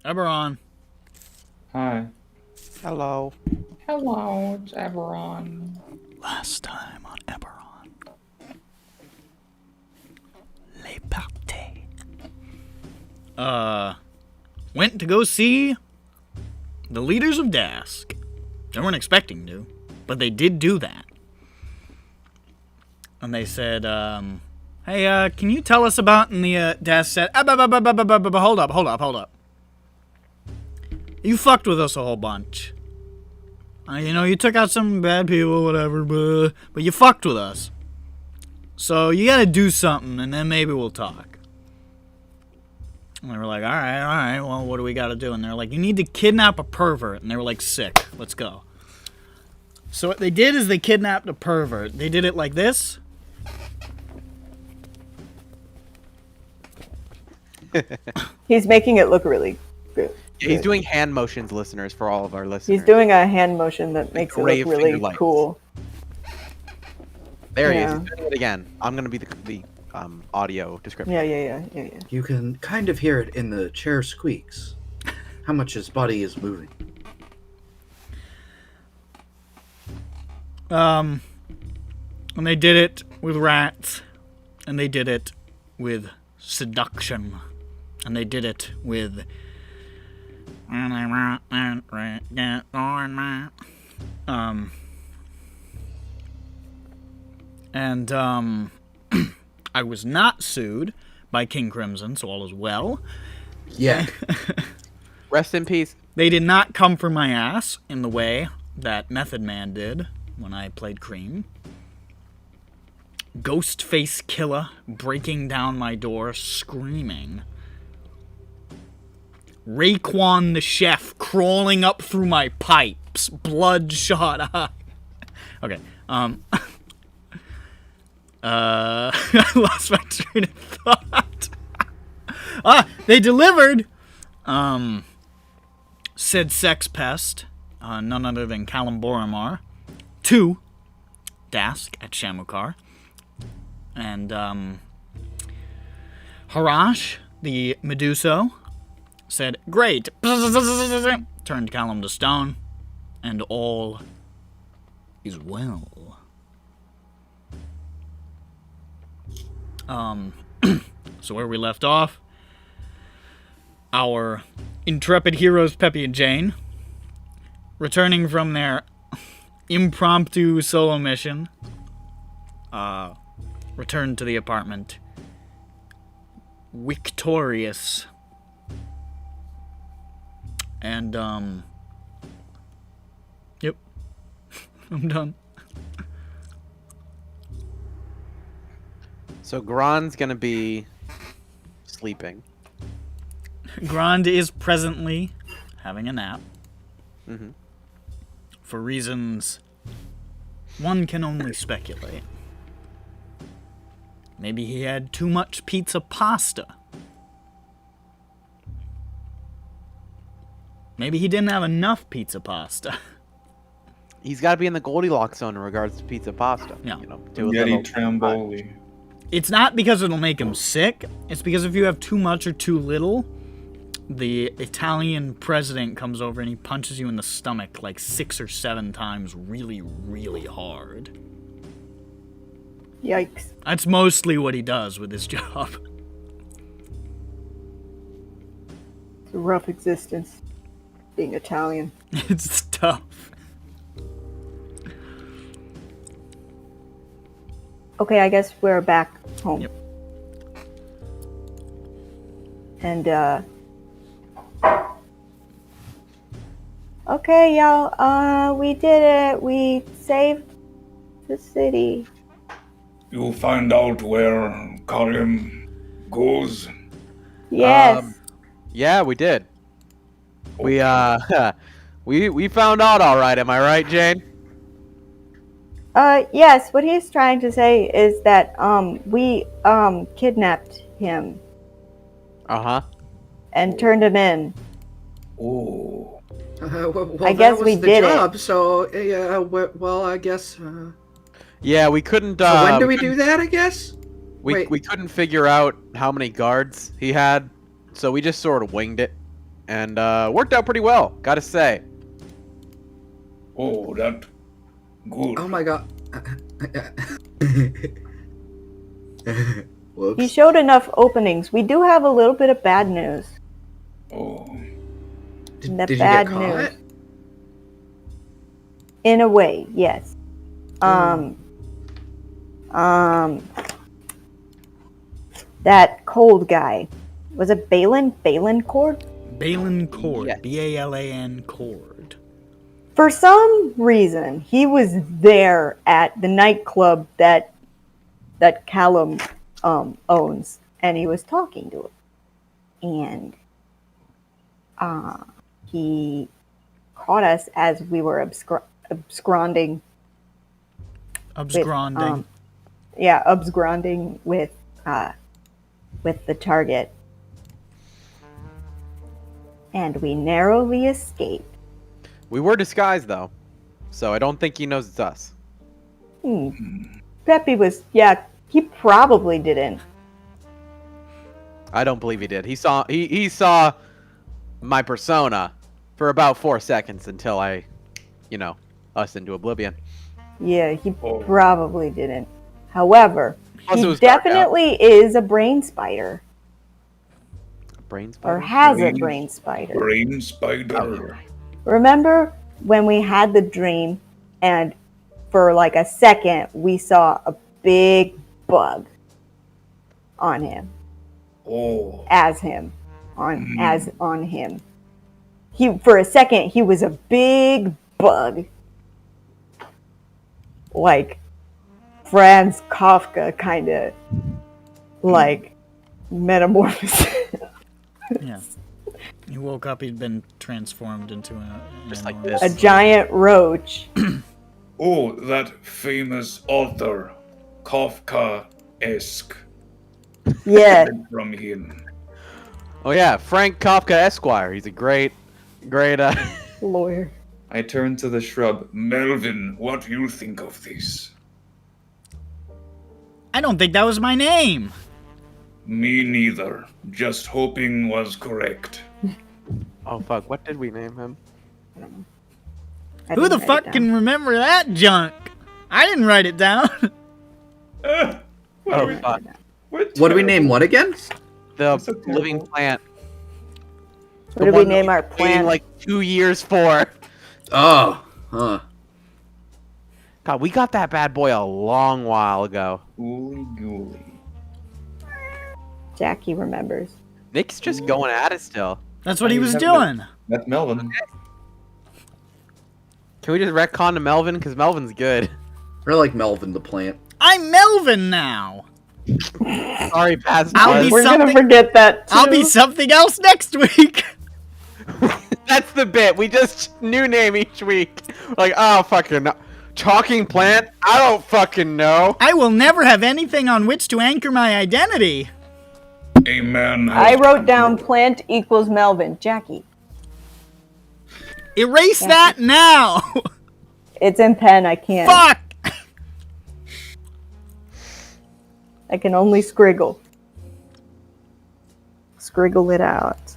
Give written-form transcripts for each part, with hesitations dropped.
EBERRON. Hi. Hello. Hello, it's EBERRON. Last time on EBERRON. Les Parties. Went to go see the leaders of Dask. They weren't expecting to, but they did do that. And they said, hey, can you tell us about in the Dask set? Hold up. You fucked with us a whole bunch. You took out some bad people, whatever, but you fucked with us. So you gotta do something, and then maybe we'll talk. And they were like, alright, well, what do we gotta do? And they're like, you need to kidnap a pervert. And they were like, sick, let's go. So what they did is they kidnapped a pervert. They did it like this. He's making it look really good. Yeah, he's doing hand motions, listeners, for all of our listeners. He's doing a hand motion that makes it look really cool. There he is. He's doing it again. I'm going to be the audio description. Yeah. You can kind of hear it in the chair squeaks. How much his body is moving. And they did it with rats. And they did it with seduction. And they did it with... I was not sued by King Crimson, so all is well. Yeah. Rest in peace. They did not come for my ass in the way that Method Man did when I played Cream. Ghostface Killer breaking down my door screaming. Raekwon the chef crawling up through my pipes, bloodshot eye. Okay, I lost my train of thought. They delivered, said sex pest, none other than Kalem Boromar, to Dask at Shamukar, and, Harash, the Meduso, said, great, turned Kalem to stone, and all is well. So where we left off, our intrepid heroes Peppy and Jane, returning from their impromptu solo mission, returned to the apartment, victorious. And, yep, I'm done. So Grand's gonna be sleeping. Grand is presently having a nap. Mm-hmm. For reasons one can only speculate. Maybe he had too much pizza pasta. Maybe he didn't have enough pizza pasta. He's got to be in the Goldilocks zone in regards to pizza pasta. Yeah. Spaghetti Tramboli. It's not because it'll make him sick. It's because if you have too much or too little, the Italian president comes over and he punches you in the stomach like 6 or 7 times really, really hard. Yikes. That's mostly what he does with his job. It's a rough existence, being Italian. It's tough. Okay, I guess we're back home. Yep. And, Okay, y'all. We did it. We saved the city. You find out where Kalem goes? Yes. Yeah, we did. We Okay. we found out all right. Am I right, Jane? Yes. What he's trying to say is that we kidnapped him Uh-huh. and turned him in. Oh. Well, I guess that was we the did it. job, so yeah. Well, I guess. Yeah, we couldn't So when do we we do that? I guess. Wait. we couldn't figure out how many guards he had, so we just sort of winged it, and worked out pretty well, gotta say. Oh, that good. Oh my god. Whoops. He showed enough openings. We do have a little bit of bad news. Oh. Did The you bad get caught? news. In a way, yes. That cold guy. Was it Balin? Balin Cord? Balin Cord. Yes. Balan Cord. For some reason, he was there at the nightclub that Kalem owns, and he was talking to him. And he caught us as we were absconding. Absconding. Absconding with the target. And we narrowly escaped. We were disguised though, so I don't think he knows it's us. Peppy was, he probably didn't. I don't believe he did. He saw my persona for about 4 seconds until I, us into oblivion. Yeah, he Oh. probably didn't. However, Plus it he was dark out. definitely is a brain spider. Brain spider? Or has a Brain- brain spider. Brain spider. Remember when we had the dream and for like a second we saw a big bug on him. Oh. As him. On him. For a second he was a big bug. Like Franz Kafka kind of like metamorphosis. Yeah. He woke up, he'd been transformed into Just like enormous- this. A giant roach. Oh, that famous author, Kafka-esque. Yeah. From him. Oh yeah, Frank Kafka Esquire. He's a great Lawyer. I turn to the shrub. Melvin, what do you think of this? I don't think that was my name. Me neither. Just hoping was correct. Oh fuck, what did we name him? Who the fuck can remember that junk? I didn't write it down. Oh fuck. What do we name what again? The so living terrible. plant. What do we name our Waiting plant? like 2 years for. Oh. Huh. God, we got that bad boy a long while ago. Ooly gooly. Jackie remembers. Nick's just going at it still. That's what he I was have doing. That's Melvin. Can we just retcon to Melvin? Because Melvin's good. I like Melvin the plant. I'm Melvin now. Sorry, past I'll be We're gonna something- forget that too. I'll be something else next week. That's the bit. We just new name each week. Like, oh, fucking talking plant? I don't fucking know. I will never have anything on which to anchor my identity. A man I has wrote down plant equals Melvin. Jackie. Erase that now. It's in pen. I can't. Fuck. I can only scriggle. Scriggle it out.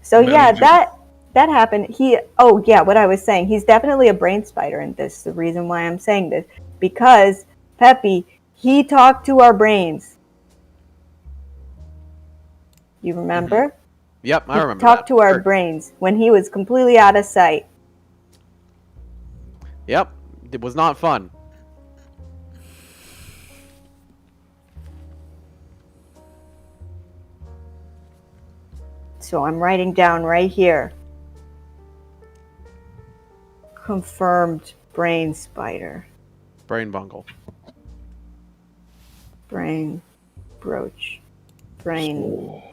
So yeah, Melvin. that happened. What I was saying, he's definitely a brain spider, and this is the reason why I'm saying this. Because Peppy, he talked to our brains. You remember? Yep, I remember. Talked that. to our Sure. brains when he was completely out of sight. Yep, it was not fun. So I'm writing down right here. confirmed brain spider. Brain bungle. Brain brooch. Brain Oh,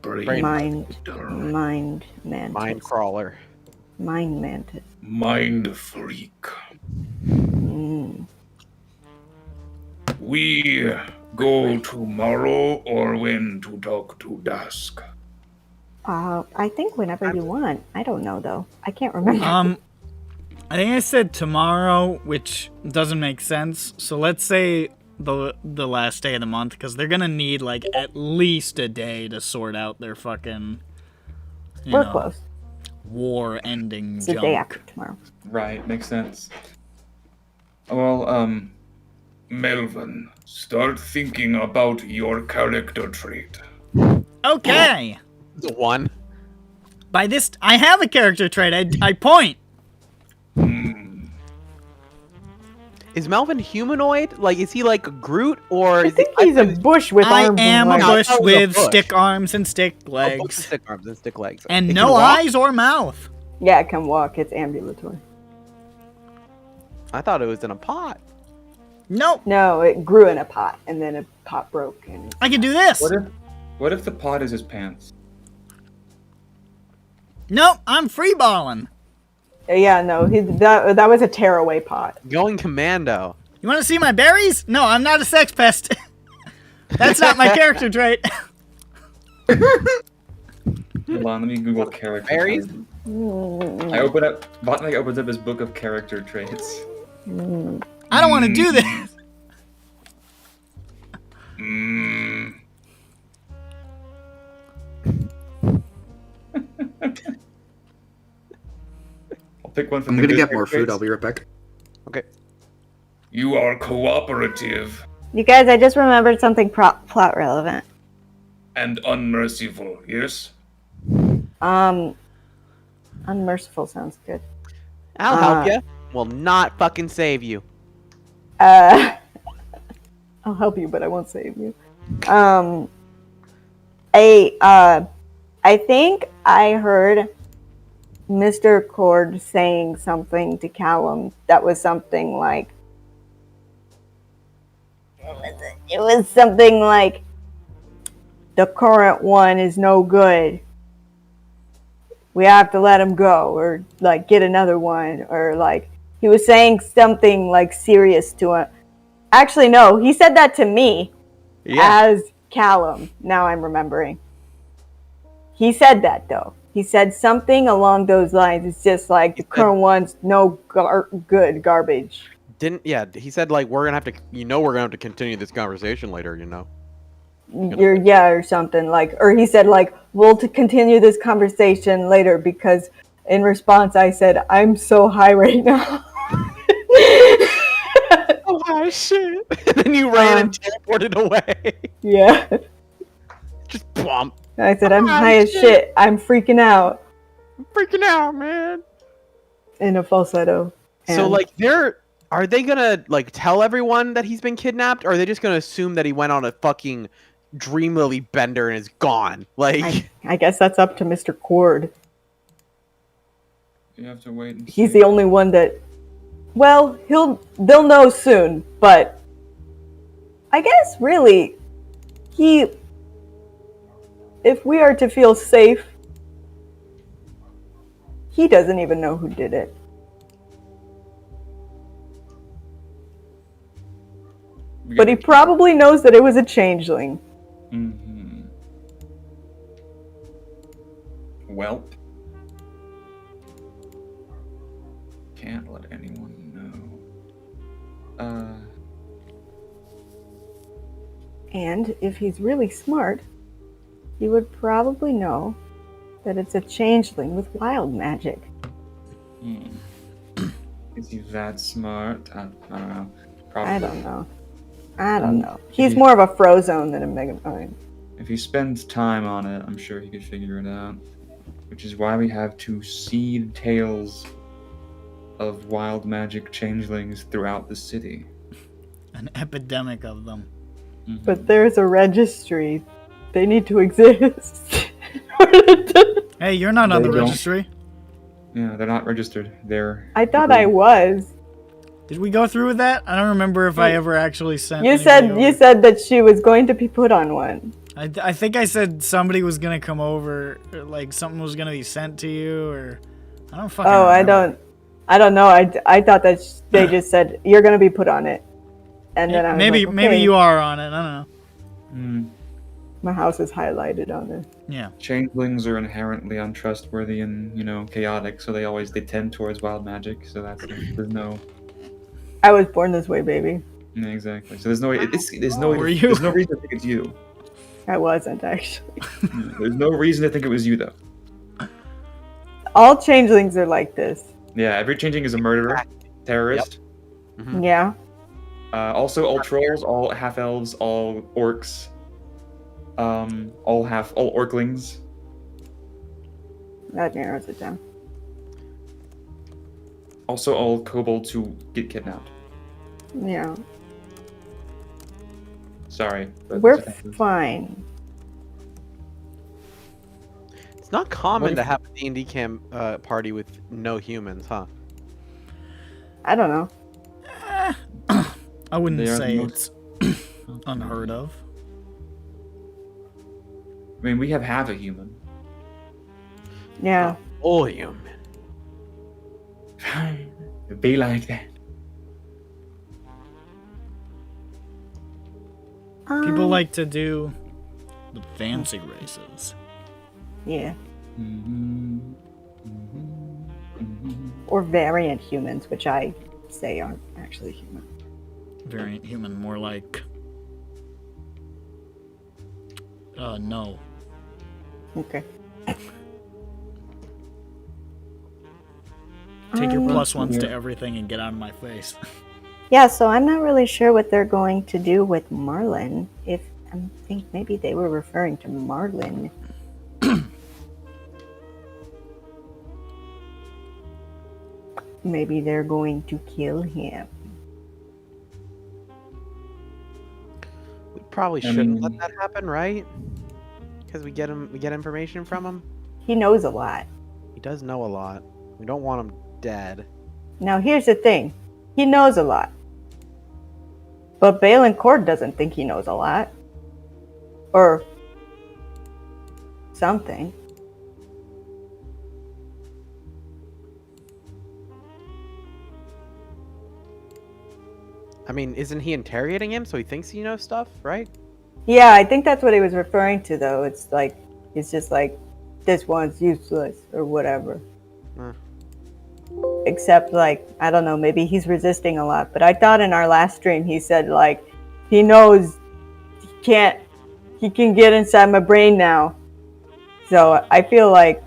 Brain mind spider. mind mantis. Mind crawler. Mind mantis. Mind freak. Mm. We go tomorrow or when to talk to Dusk? I think whenever you want. I don't know though. I can't remember. I think I said tomorrow, which doesn't make sense. So let's say the last day of the month, because they're gonna need like at least a day to sort out their fucking We're close. war-ending It's junk. the day after tomorrow. Right, makes sense. Well, Melvin, start thinking about your character trait. Okay. The one. By this, I have a character trait. I point. Is Melvin humanoid? Like, is he like a Groot or? I Is think he, he's a bush with I arms am a and legs. bush I thought it was a with bush. stick arms and stick Oh, legs, stick arms and stick legs. and It can no walk? eyes or mouth. Yeah, it can walk. It's ambulatory. I thought it was in a pot. Nope. No, it grew in a pot, and then a pot broke. And I can do this. what if the pot is his pants? Nope. I'm freeballing. yeah, no, that was a tearaway pot. Going commando. You want to see my berries? No, I'm not a sex pest. That's not my character trait. Hold on, let me Google character. Berries? traits. Botnik opens up his book of character traits. I don't want to do this. Mm, I'll pick one from I'm the gonna good get more character food. traits. I'll be right back. Okay. you are cooperative You guys, I just remembered something plot relevant. and unmerciful, yes? Unmerciful sounds good. I'll help you. Will not fucking save you. I'll help you, but I won't save you. I think I heard Mr. Cord saying something to Callum that was something like, it was something like, the current one is no good. We have to let him go, or like get another one, or like he was saying something like serious to him. Actually, no, he said that to me as Callum. Now I'm remembering. He said that though. He said something along those lines. It's just like the current one's no good garbage. He said like we're gonna have to we're gonna have to continue this conversation later, Or something like, or he said like, we'll to continue this conversation later, because in response I said, I'm so high right now. Oh high shit. And then you ran and teleported away. Yeah. Just bump. I said, I'm high as shit. I'm freaking out. I'm freaking out, man. In a falsetto. So And like are they gonna like tell everyone that he's been kidnapped, or are they just gonna assume that he went on a fucking dream lily bender and is gone? Like I guess that's up to Mr. Cord. You have to wait and He's see. the only one that, well, they'll know soon, but I guess really, if we are to feel safe, he doesn't even know who did it. But he probably knows that it was a changeling. Mm-hmm. Welp. Can't let anyone know. And if he's really smart, he would probably know that it's a changeling with wild magic. Is he that smart? I don't know. Probably. I don't know. He's more of a Frozone than a Megamind. If he spends time on it, I'm sure he could figure it out. Which is why we have to seed tales of wild magic changelings throughout the city. An epidemic of them. Mhm. But there's a registry. They need to exist. Hey, you're not on They the don't. registry. Yeah, they're not registered. They're. I thought I was. Did we go through with that? I don't remember if I ever actually sent. You anybody over. said that she was going to be put on one. I think I said somebody was gonna come over, or like something was gonna be sent to you, or I don't fucking. Oh, remember. I don't know. I thought that they just said you're gonna be put on it, and then I was maybe like, maybe okay. you are on it. I don't know. Mm. My house is highlighted on it. Yeah. Changelings are inherently untrustworthy and chaotic, so they tend towards wild magic. So there's no. I was born this way, baby. Yeah, exactly. So there's no there's Were you? there's no reason to think it's you. I wasn't actually. Yeah, there's no reason to think it was you though. All changelings are like this. Yeah, every changing is a murderer, terrorist. Mhm. Yeah. Also, all trolls, all half elves, all orcs, all orclings. That narrows it down. Also, all kobolds who get kidnapped. Yeah. Sorry, but We're that's offensive. fine. It's not common What to if- have a D&D party with no humans, huh? I don't know. I wouldn't They are say the it's unheard of. I mean, we have half a human. Yeah. All human. Fine, it'd be like that. People like to do the fancy races. Yeah. Mm-hmm. Mm-hmm. Mm-hmm. Or variant humans, which I say aren't actually human. Variant human, more like. No. Okay. Take your plus ones to everything and get out of my face. Yeah, so I'm not really sure what they're going to do with Marlen. I think maybe they were referring to Marlen. Maybe they're going to kill him. We probably I shouldn't mean- let that happen, right? Because we get information from him. He knows a lot. He does know a lot. We don't want him dead. Now, here's the thing. He knows a lot. But Balin Cord doesn't think he knows a lot. Or something. I mean, isn't he interrogating him so he thinks he knows stuff, right? Yeah, I think that's what he was referring to, though. It's like, he's just like, this one's useless, or whatever. Huh. Except, like, I don't know, maybe he's resisting a lot. But I thought in our last stream he said, like, he knows he can get inside my brain now. So I feel like,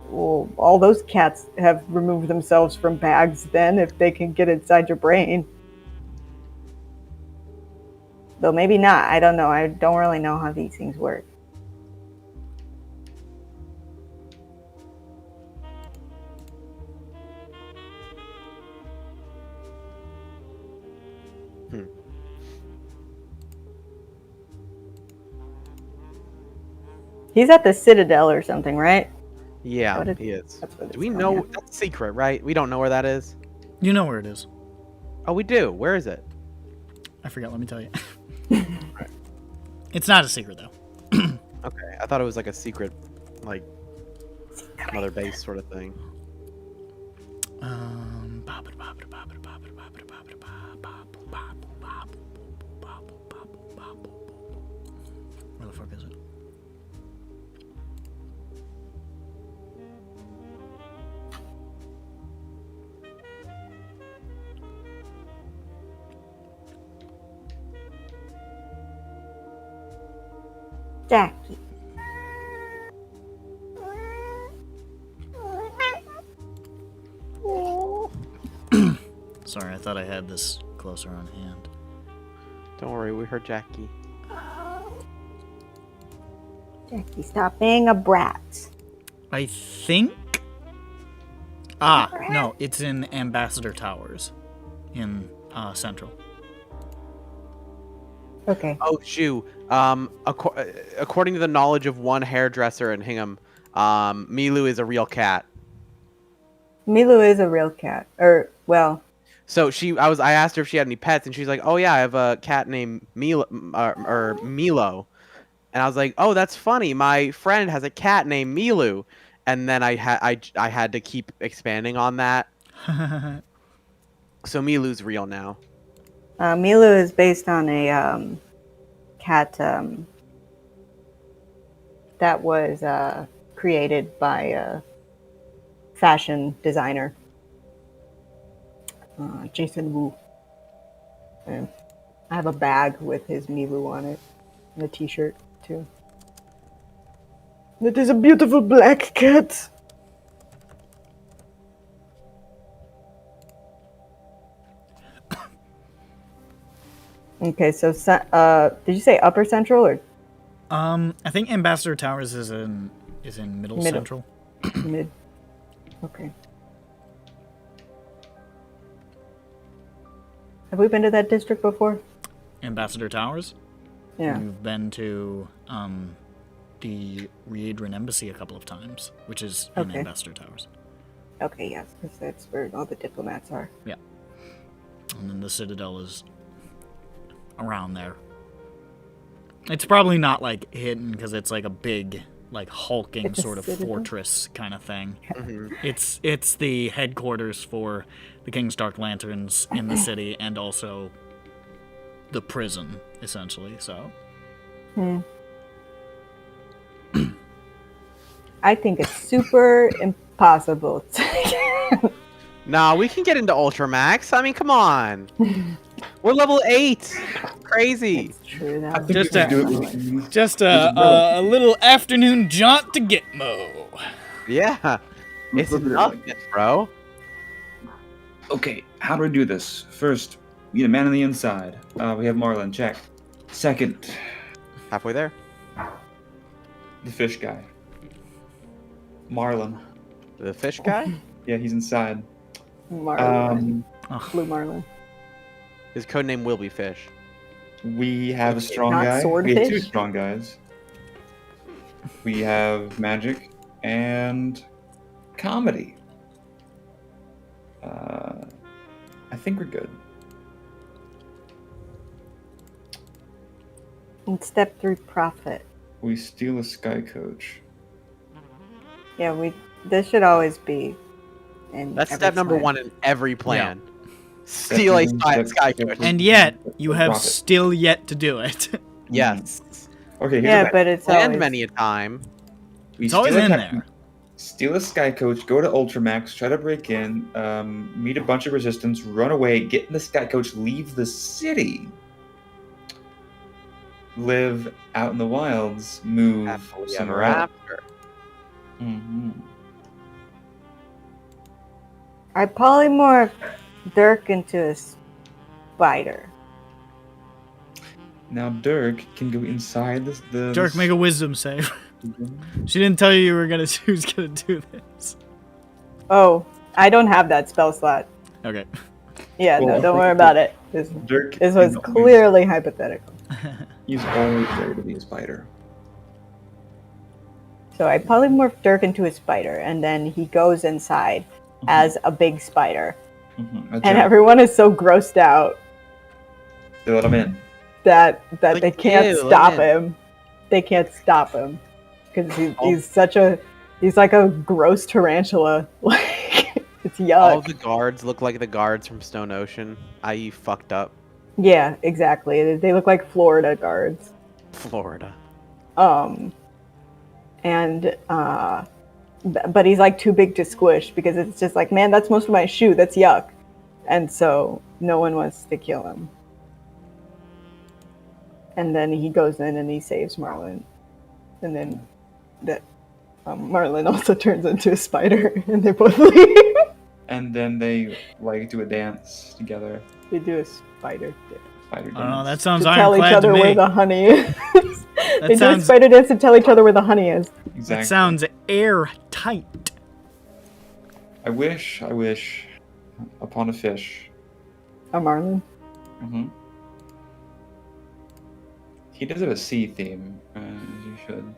well, all those cats have removed themselves from bags then, if they can get inside your brain. Though maybe not. I don't know. I don't really know how these things work. He's at the Citadel or something, right? Yeah, What is- he is. That's what Do we it's know? called, That's secret, right? We don't know where that is. You know where it is. Oh, we do. Where is it? I forgot, let me tell you. It's not a secret, though. Okay, I thought it was like a secret, like mother base sort of thing. Where the fuck is it? Jackie. Sorry, I thought I had this closer on hand. Don't worry, we heard Jackie. Jackie, stop being a brat. I think. No, it's in Ambassador Towers, in Central. Okay. Oh, Shu. According to the knowledge of one hairdresser in Hingham, Milu is a real cat. Milu is a real cat. Or, well, So I asked her if she had any pets, and she's like, "Oh yeah, I have a cat named Milo, or Milo." And I was like, "Oh, that's funny. My friend has a cat named Milu." And then I had to keep expanding on that. So Milu's real now. Milu is based on a cat that was created by a fashion designer, Jason Wu. And I have a bag with his Milu on it and a t-shirt too. It is a beautiful black cat. Okay, so did you say Upper Central or I think Ambassador Towers is in Middle Central. Mid? Okay. Have we been to that district before? Ambassador Towers? Yeah. We've been to the Reedran Embassy a couple of times, which is in Okay. Ambassador Towers. Okay, yes, because that's where all the diplomats are. Yeah. And then the Citadel is around there. It's probably not like hidden because it's like a big, like hulking It's a sort of citadel? fortress kind of thing. Mhm. It's the headquarters for the King's Dark Lanterns in the city and also the prison, essentially. So I think it's super impossible. Nah, we can get into Ultramax. I mean, come on. We're level 8. Crazy. It's true I that. think Just we can a- do it with just a little afternoon jaunt to Gitmo. Yeah. It's Look at it nothing, bro. Okay, how do we do this? First, we need a man on the inside. We have Marlen, check. Second, Halfway there. the fish guy. Marlen. The fish guy? Yeah, he's inside. Marlin. Ugh. Blue Marlin. His codename will be Fish. We have a strong Not guy. We have swordfish? 2 strong guys. We have magic and comedy. I think we're good. And step 3 profit. We steal a sky coach. Yeah, this should always be in That's every step number plan. 1 in every plan. Steal a sky coach. And yet, you have Profit. still yet to do it. Yes. Okay, here's Yeah, the but it's Planned always... many a time. We It's always steal a in ca- there. Steal a sky coach, go to Ultramax, try to break in, meet a bunch of resistance, run away, get in the sky coach, leave the city, live out in the wilds, move Happily somewhere ever else. after. Mm-hmm. I polymorph Dirk into a spider. Now Dirk can go inside the Dirk, make a wisdom save. She didn't tell you were gonna who's gonna do this. Oh, I don't have that spell slot. Okay. Yeah, Well, no, don't worry about it. This Dirk was is always- clearly hypothetical. He's always there to be a spider. So I polymorph Dirk into a spider, and then he goes inside as a big spider. Mm-hmm. And everyone is so grossed out They let him in. that Like, they can't ew, stop let him. They can't stop him because Oh. he's like a gross tarantula. Like it's All yuck. the guards look like the guards from Stone Ocean, i.e. fucked up Yeah, exactly. They look like Florida guards. Florida. But he's like too big to squish because it's just like, man, that's most of my shoe. That's yuck. And so no one wants to kill him. And then he goes in and he saves Marlen. And then Marlen also turns into a spider and they both leave. And then they like do a dance together. They do a spider dance. Spider dance. I don't know. That To sounds tell each ironclad to other me. where the honey is. They do a sounds- spider dance to tell each other where the honey is. Exactly. That sounds airtight. I wish upon a fish. A Marlen. Mm-hmm. He does have a sea theme, as you should.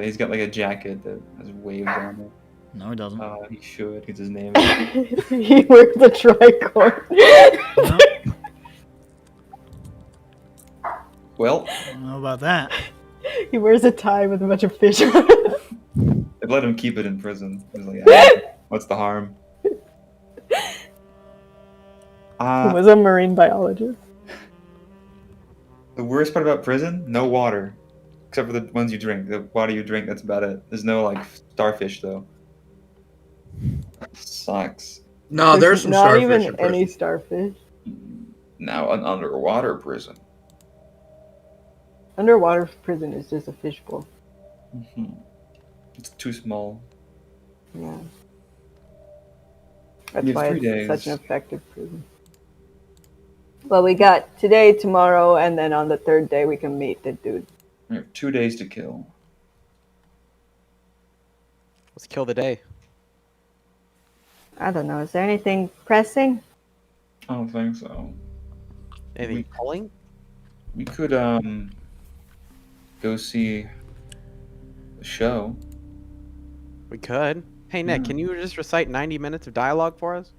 He's got like a jacket that has waves on it. No, he doesn't. He should. It's his name. He wears the tricorn. No, Well, I don't know about that. He wears a tie with a bunch of fish on it. they let him keep it in prison. He's like, "Ah, what's the harm?" He was a marine biologist. The worst part about prison? No water. Except for the ones you drink. The water you drink, that's about it. There's no, like, starfish, though. Sucks. No, there's some not starfish even in prison. any starfish. Now an underwater prison. Underwater prison is just a fishbowl. Mm-hmm. It's too small. Yeah. That's You have why 3 it's days. such an effective prison. Well, we got today, tomorrow, and then on the third day we can meet the dude. You have 2 days to kill. Let's kill the day. I don't know. Is there anything pressing? I don't think so. Anything pulling? We could, go see the show. We could. Hey, Nick, Yeah. can you just recite 90 minutes of dialogue for us?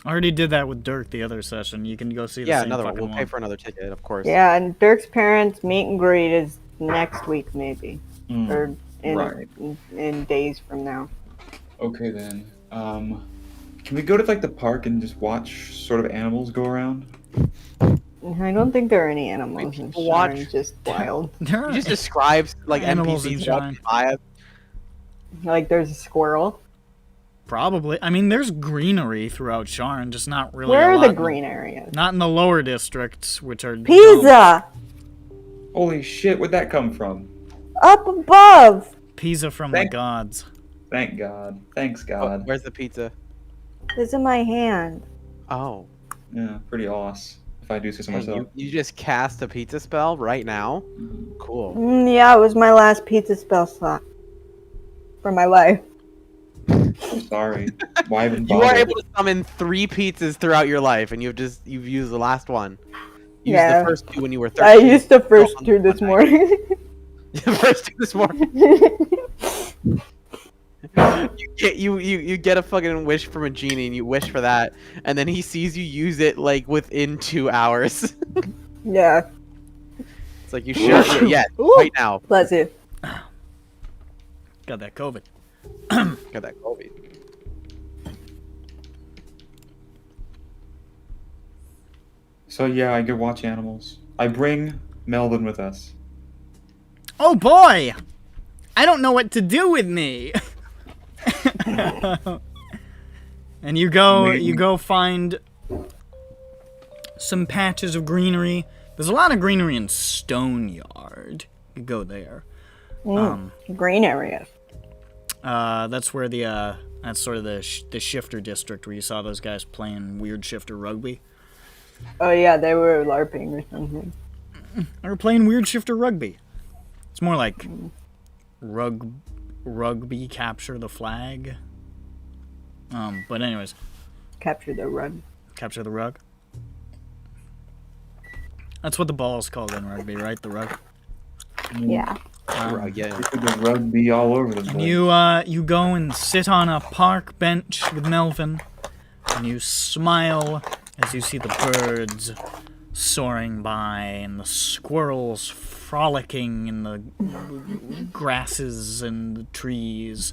I already did that with Dirk the other session. You can go see the Yeah, same another one. fucking We'll pay for another ticket, of course. Yeah, and Dirk's parents' meet and greet is next week, maybe. Mm, Or right. in days from now. Okay, then. Can we go to, like, the park and just watch sort of animals go around? I don't think there are any animals in people Sharn, watch- just wild. There You are just describes like Animals in NPCs walking by us. Like there's a squirrel. probably. I mean, there's greenery throughout Sharn, just not really. Where a are the lot in- green areas? Not in the lower districts, which are dumb. Pisa! Holy shit, where'd that come from? Up above! Pisa from Thank- the gods. Thank God. Thanks, Oh, God. where's the pizza? It's in my hand. Oh. Yeah, pretty awesome. If I do say so Hey, myself. you just cast a pizza spell right now? Cool. Yeah, it was my last pizza spell slot. For my life. I'm sorry. Why even You bother? are able to summon 3 pizzas throughout your life, and you've used the last one. You used Yeah. the first 2 when you were I 13. used the first on 2 this one morning. The first 2 this morning. You get a fucking wish from a genie, and you wish for that, and then he sees you use it like within 2 hours. Yeah, It's like you sure? Yeah, Ooh. right now. bless you. Got that COVID. Got that COVID. So yeah, I go watch animals. I bring Melvin with us. Oh boy! I don't know what to do with me. And you go find some patches of greenery. There's a lot of greenery in Stone Yard. You go there. Green areas. That's where that's sort of the shifter district where you saw those guys playing weird shifter rugby. Oh yeah, they were LARPing or something. They were playing weird shifter rugby. It's more like rugby capture the flag. But anyways, Capture the rug. capture the rug. That's what the ball's called in rugby, right? The rug. Yeah. Yeah. We could just rugby all over the place. And you go and sit on a park bench with Melvin, and you smile as you see the birds soaring by and the squirrels frolicking in the grasses and the trees.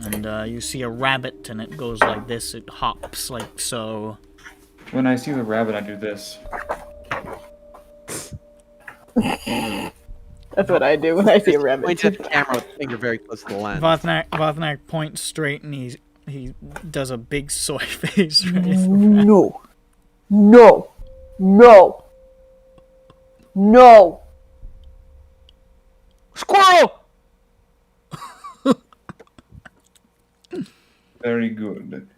And you see a rabbit, and it goes like this. It hops like so. When I see the rabbit, I do this. That's what I do when I see a Point rabbit. to the camera with the finger very close to the lens. Vothnak points straight, and he does a big soy face. Right? No. No. No. No. Squirrel! Very good.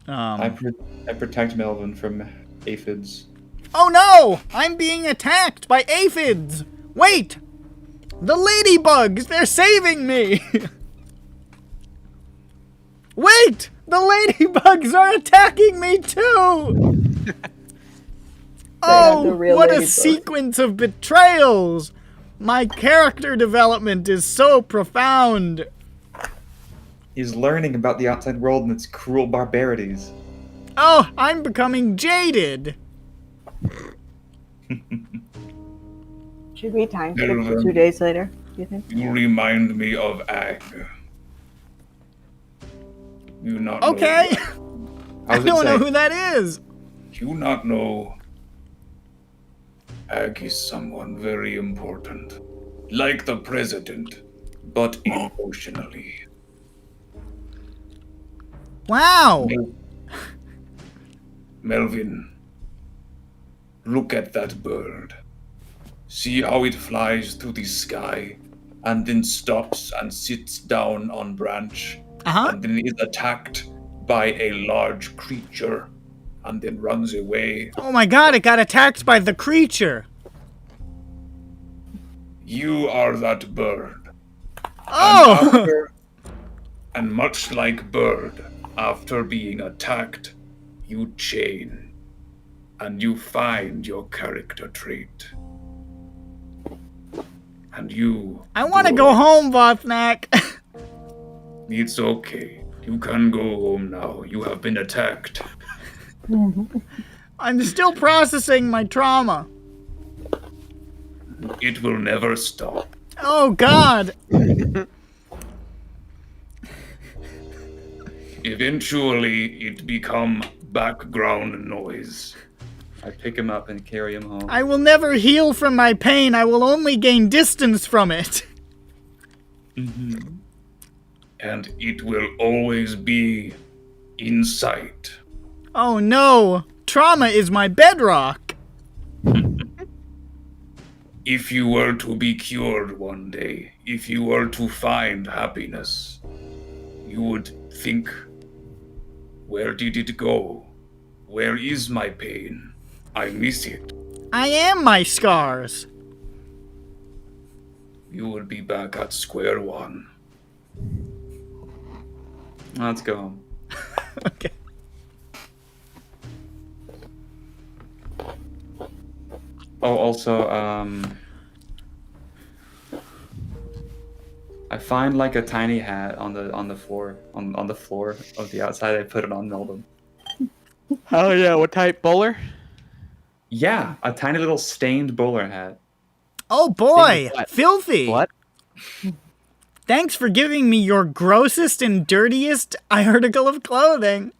I protect Melvin from aphids. Oh no! I'm being attacked by aphids! Wait! The ladybugs! They're saving me! Wait! The ladybugs are attacking me too! the Oh, real what a ladybugs. sequence of betrayals! My character development is so profound. He's learning about the outside world and its cruel barbarities. Oh, I'm becoming jaded. Should we time skip to 2 days later, do you think? You remind me of Ag. You not know Okay. I was gonna don't know say- who that is. You not know. Ag is someone very important. Like the president, but emotionally. Wow. Melvin, look at that bird. See how it flies through the sky and then stops and sits down on branch Uh-huh. and then is attacked by a large creature and then runs away. Oh my god, it got attacked by the creature. You are that bird. Oh! And much like bird, after being attacked, you chain and you find your character trait. And you... I want to go home, Vothnak. It's okay. You can go home now. You have been attacked. I'm still processing my trauma. It will never stop. Oh god. Eventually, it become background noise. I pick him up and carry him home. I will never heal from my pain. I will only gain distance from it. And it will always be in sight. Oh no. Trauma is my bedrock. If you were to be cured one day, if you were to find happiness, you would think, where did it go? Where is my pain? I miss it. I am my scars. You would be back at square one. Let's go home. Okay. Oh, also, I find like a tiny hat on the floor on the floor of the outside. I put it on Melvin. Oh yeah, what type? Bowler? Yeah, a tiny little stained bowler hat. Oh boy. What? Filthy. What? Thanks for giving me your grossest and dirtiest article of clothing.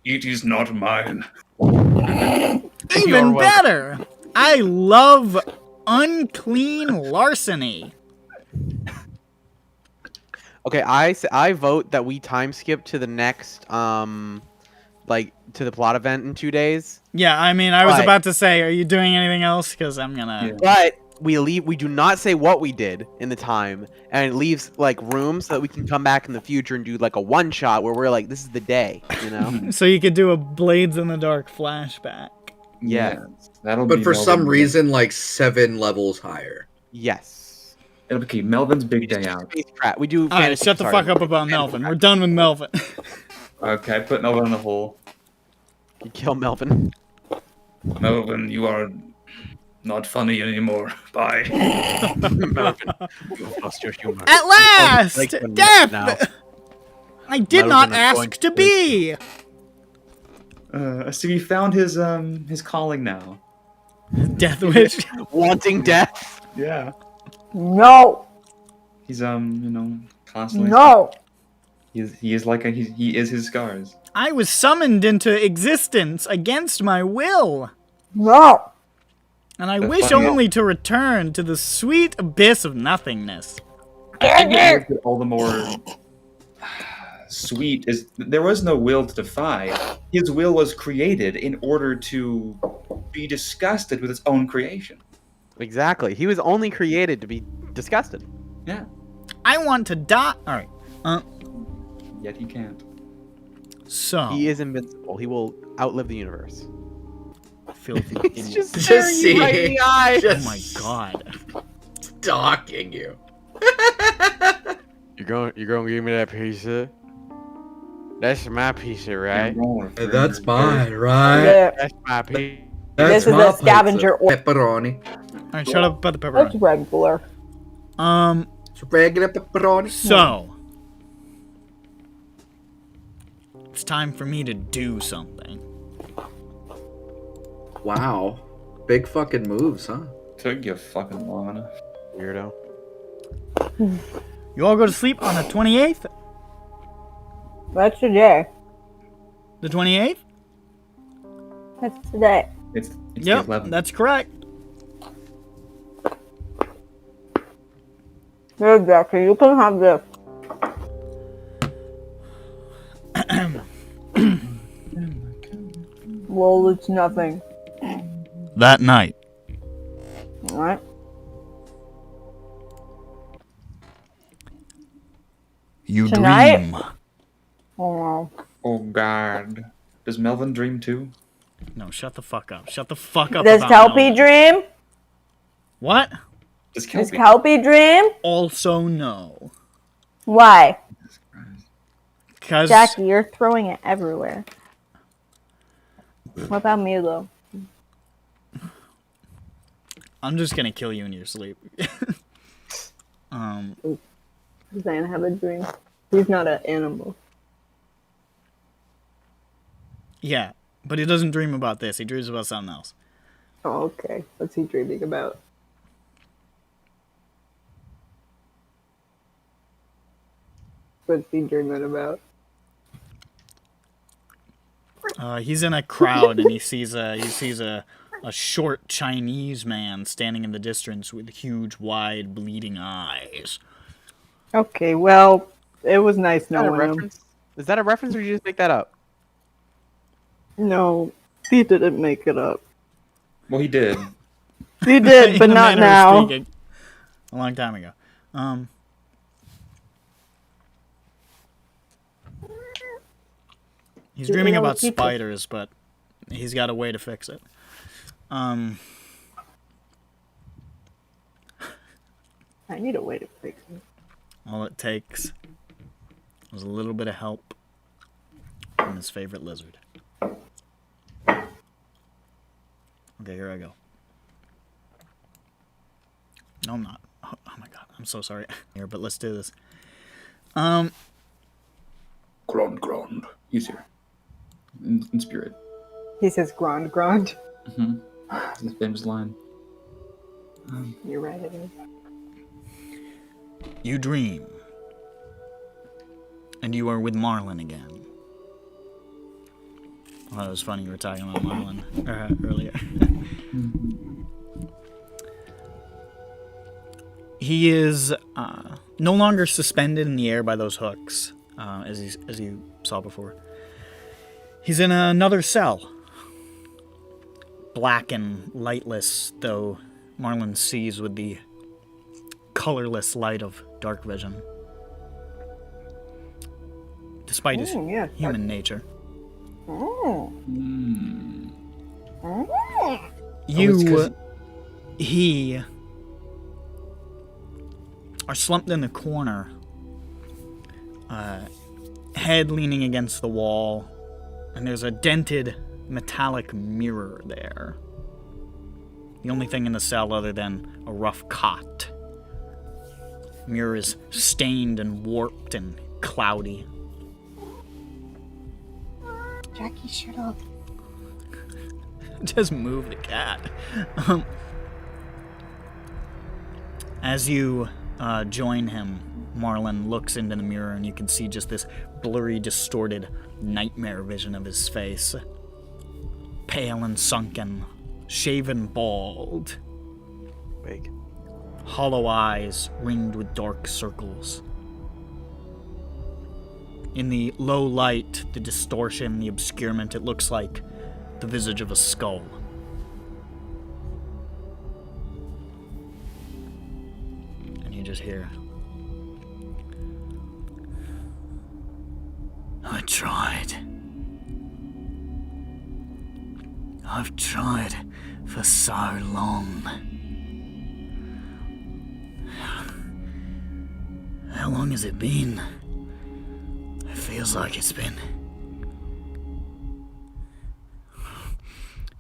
It is not mine. Even welcome. better. I love unclean larceny. Okay, I vote that we time skip to the next like to the plot event in 2 days. Yeah, I mean, I was Right. about to say, are you doing anything else? Because I'm gonna... Yeah. But we do not say what we did in the time, and it leaves like room so that we can come back in the future and do like a one shot where we're like, this is the day, you know? So you could do a Blades in the Dark flashback. Yeah. That'll be But for some Melvin. reason, like 7 levels higher. Yes. It'll be okay. Melvin's big day out. Space crap. We do. Alright, fantasy- shut the sorry. fuck up about Melvin. We're done with Melvin. Okay, I put Melvin in the hole. You kill Melvin. Melvin, you are not funny anymore. Bye. Melvin, you've lost your humor. At last! Like when- Death! now. I did Melvin, not I'm ask going to to- be! So he found his calling now. Death Wish. Wanting death. Yeah. No, He's constantly. no. He is his scars. I was summoned into existence against my will. No. And I The wish funny- only to return to the sweet abyss of nothingness. I think what makes it all the more sweet is there was no will to defy. His will was created in order to be disgusted with its own creation. Exactly. He was only created to be disgusted. Yeah. I want to die. Alright. Yet he can't. So. He is invincible. He will outlive the universe. Filthy. He's just Just staring you see- right in the eye. Oh my god. Stalking you. You're going to give me that pizza? That's my pizza, right? That's mine, right? Yeah. That's my pizza. That's This is my a scavenger pizza. Pepperoni. Alright, shut up about the That's pepperoni. regular. It's regular pepperoni. So, it's time for me to do something. Wow. Big fucking moves, huh? Took you fucking long enough. Weirdo. You all go to sleep on the 28th? That's today. The 28th? That's today. It's Yep, the 11th. that's correct. Here, Jackie, you can have this. Well, it's nothing. That night, Alright? you Tonight? dream. Oh, no. Oh god. Does Melvin dream too? No, shut the fuck up. Shut the fuck up. Does about Kelpie Melvin. dream? What? Does Does Kelpie? Kelpie dream? Also, no. Why? Because Jackie, you're throwing it everywhere. What about Milo? I'm just gonna kill you in your sleep. Does Anna have a dream? He's not an animal. Yeah, but he doesn't dream about this. He dreams about something else. Oh, okay. What's he dreaming about? What's he dreaming about? He's in a crowd and he sees a short Chinese man standing in the distance with huge, wide, bleeding eyes. Okay, well, it was nice Is that a knowing him. reference? Is that a reference, or did you just make that up? No, he didn't make it up. Well, he did. He did, In but the not manner of now. speaking. A long time ago. He's You dreaming know, about people- spiders, but he's got a way to fix it. I need a way to fix it. All it takes is a little bit of help from his favorite lizard. Okay, here I go. No, I'm not. Oh my god, I'm so sorry. Here, but let's do this. Grand. He's here. In spirit. He says grand. It's his famous line. You're right, it is. You dream. And you are with Marlen again. Oh, it was funny you were talking about Marlen earlier. He is no longer suspended in the air by those hooks, as you saw before. He's in another cell. Black and lightless, though Marlen sees with the colorless light of dark vision. Despite his yes. human nature. He are slumped in the corner, head leaning against the wall, and there's a dented metallic mirror there. The only thing in the cell other than a rough cot. The mirror is stained and warped and cloudy. Jackie, shut up. Just move the cat. As you join him, Marlen looks into the mirror and you can see just this blurry, distorted nightmare vision of his face. Pale and sunken, shaven bald. Big. Hollow eyes ringed with dark circles. In the low light, the distortion, the obscurement, it looks like the visage of a skull. And you just hear, I tried. I've tried for so long. How long has it been? It feels like it's been.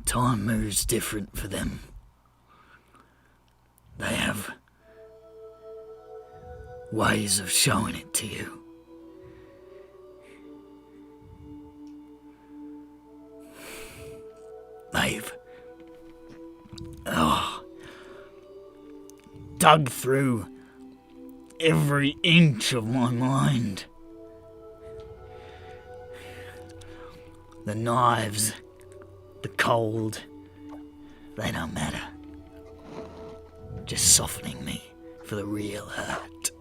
Time moves different for them. ways of showing it to you. They've dug through every inch of my mind. The knives, the cold, they don't matter. Just softening me for the real hurt.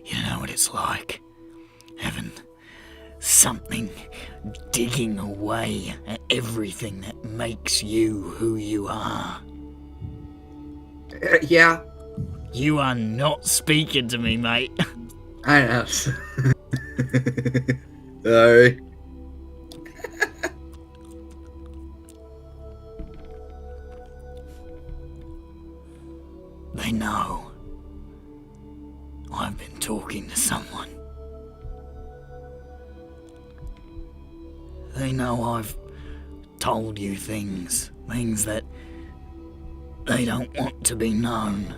You know what it's like, having something digging away at everything that makes you who you are. Yeah, You are not speaking to me, mate. I know. Sorry. They know I've been talking to someone. They know I've told you things that they don't want to be known.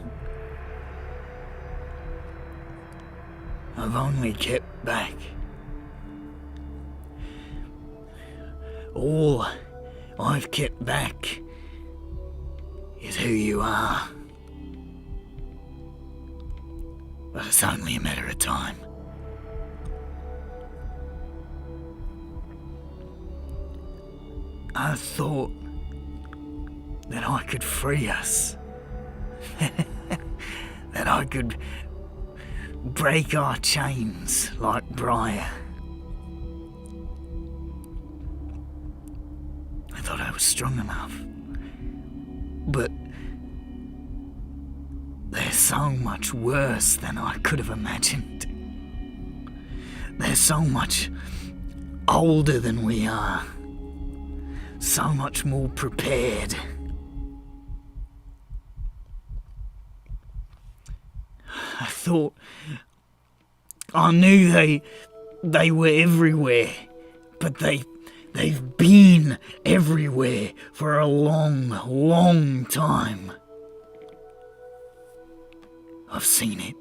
I've only kept back all I've kept back is who you are. But it's only a matter of time. I thought that I could free us. That I could break our chains like Briar. I thought I was strong enough. But they're so much worse than I could have imagined. They're so much older than we are. So much more prepared. I thought I knew they were everywhere, but they've been everywhere for a long, long time. I've seen it.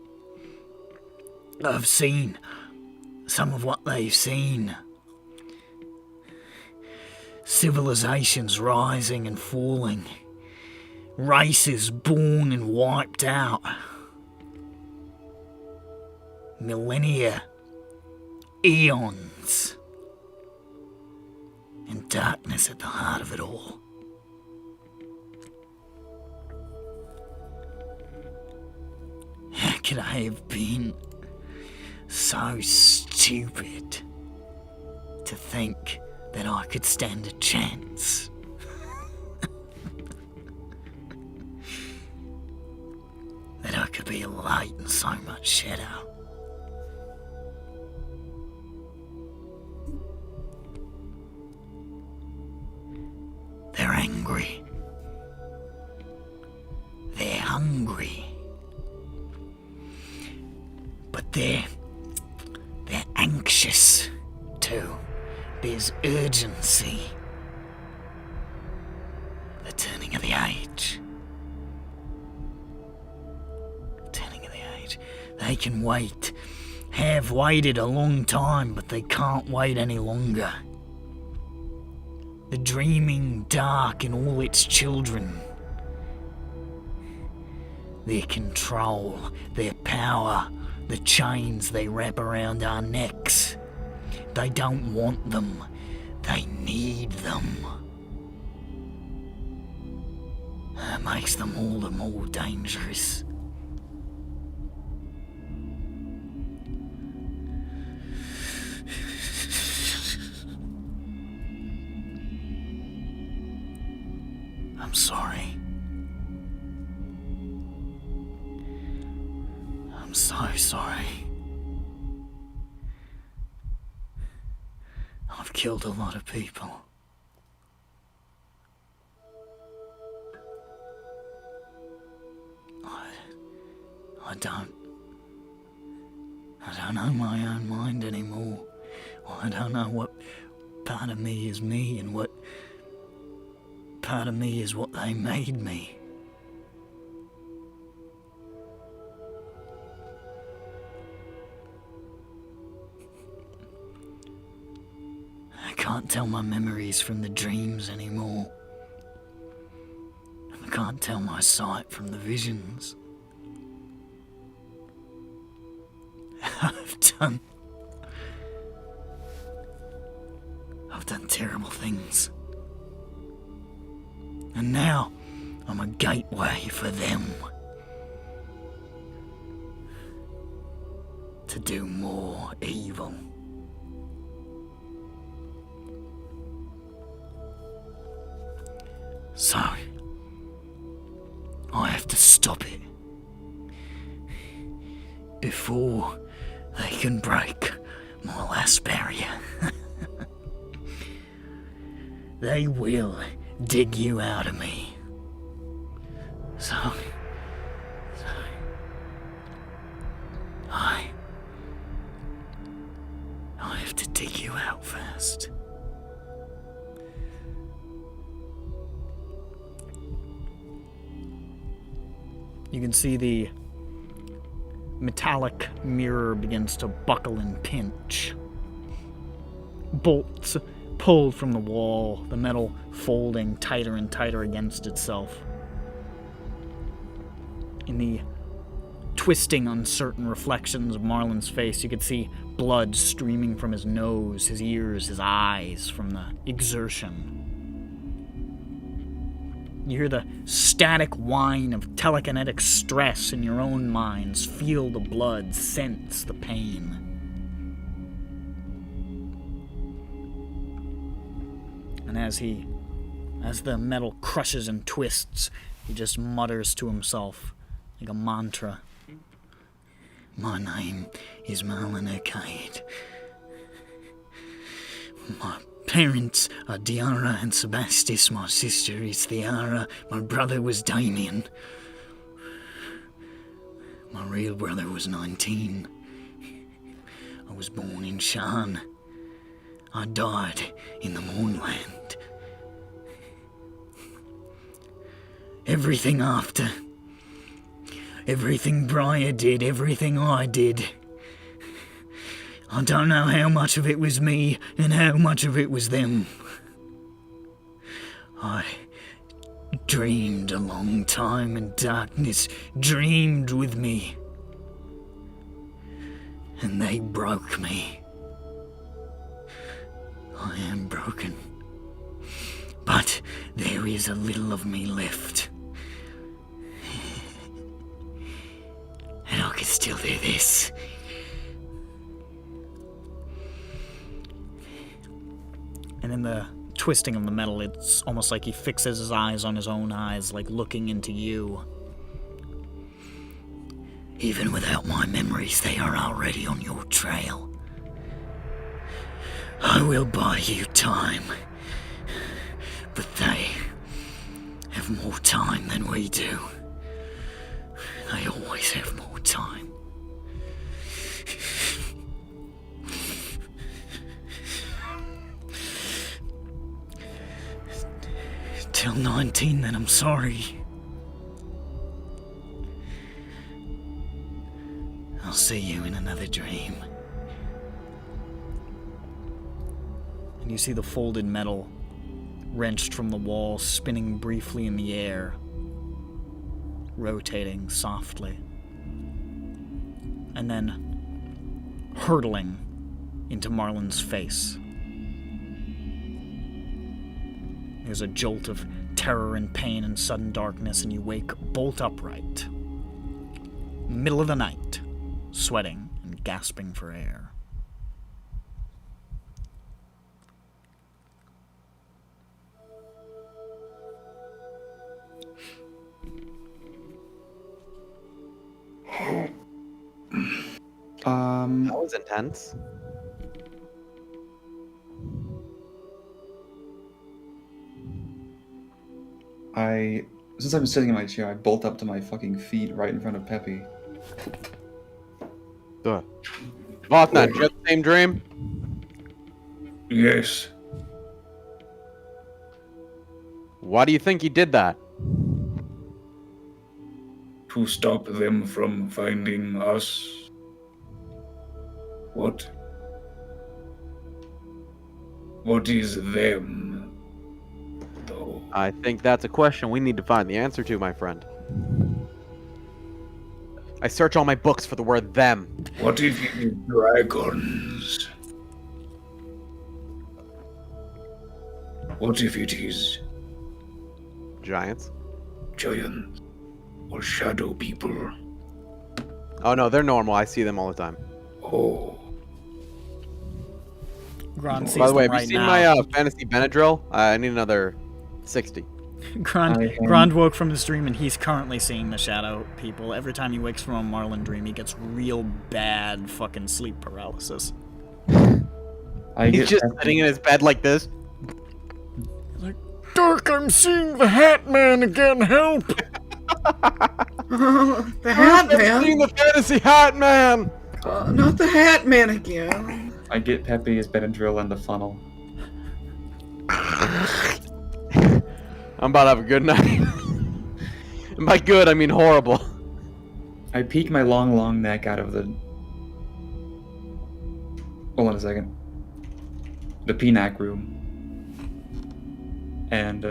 I've seen some of what they've seen. Civilizations rising and falling. Races born and wiped out. Millennia. Eons. And darkness at the heart of it all. How could I have been so stupid to think that I could stand a chance? That I could be a light in so much shadow? They're angry. They're hungry. But they're anxious too. There's urgency. The turning of the age. Turning of the age. They can wait. Have waited a long time, but they can't wait any longer. The dreaming dark in all its children. Their control, their power, the chains they wrap around our necks. They don't want them. They need them. That makes them all the more dangerous. I'm sorry. I'm so sorry. I've killed a lot of people. I don't know my own mind anymore. I don't know what part of me is me and what part of me is what they made me. can't tell my memories from the dreams anymore. And I can't tell my sight from the visions. I've done terrible things. And now I'm a gateway for them to do more evil. So, I have to stop it before they can break my last barrier. They will dig you out of me. So I have to dig you out first. You can see the metallic mirror begins to buckle and pinch. Bolts pulled from the wall, the metal folding tighter and tighter against itself. In the twisting, uncertain reflections of Marlen's face, you could see blood streaming from his nose, his ears, his eyes from the exertion. You hear the static whine of telekinetic stress in your own minds, feel the blood, sense the pain. And as the metal crushes and twists, he just mutters to himself like a mantra. My name is Marlen Arcade. My parents are Diara and Sebastis. My sister is Thiara. My brother was Damien. My real brother was 19. I was born in Shan. I died in the Mournland. Everything after. Everything Briar did, everything I did. I don't know how much of it was me and how much of it was them. I dreamed a long time and darkness dreamed with me. And they broke me. I am broken. But there is a little of me left. And I can still do this. And in the twisting of the metal, it's almost like he fixes his eyes on his own eyes, like looking into you. Even without my memories, they are already on your trail. I will buy you time. But they have more time than we do. They always have more time. Till 19, then I'm sorry. I'll see you in another dream. And you see the folded metal wrenched from the wall, spinning briefly in the air, rotating softly, and then hurtling into Marlen's face. There's a jolt of terror and pain and sudden darkness, and you wake bolt upright, middle of the night, sweating and gasping for air. That was intense. Since I'm sitting in my chair, I bolt up to my fucking feet right in front of Peppy. Vatna, did you have the same dream? Yes. Why do you think you did that? To stop them from finding us. What What is them, though? I think that's a question we need to find the answer to, my friend. I search all my books for the word them. What if it is dragons? What if it is Giants? giants or shadow people? Oh no, they're normal. I see them all the time. Oh, Gron sees By the way, them have right you seen now. my fantasy Benadryl? I need another 60. Grond woke from his dream and he's currently seeing the shadow people. Every time he wakes from a Marlen dream, he gets real bad fucking sleep paralysis. He's just sitting in his bed like this. Like, Dark, I'm seeing the Hat Man again, help! The Hat Seeing Man? the fantasy Hat Man! Not the Hat Man again. I get Peppy his Benadryl and the funnel. I'm about to have a good night. And by good, I mean horrible. I peek my long neck out of the... Hold on a second. The PNAC room. And,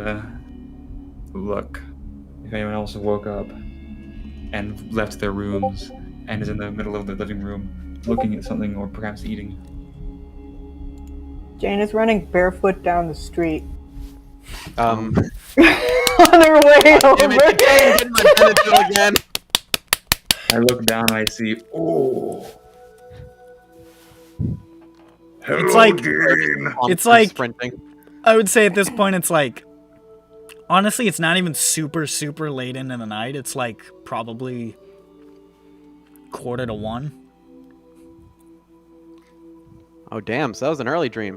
look. If anyone else woke up and left their rooms and is in the middle of the living room looking at something or perhaps eating. Jane is running barefoot down the street. Um, On her way damn it, over. getting my Benadryl again. I look down and I see, oh. Hello, It's like- Dean. It's like- sprinting. I would say at this point it's like... Honestly, it's not even super late into the night. It's like probably 1:45. Oh damn! So that was an early dream.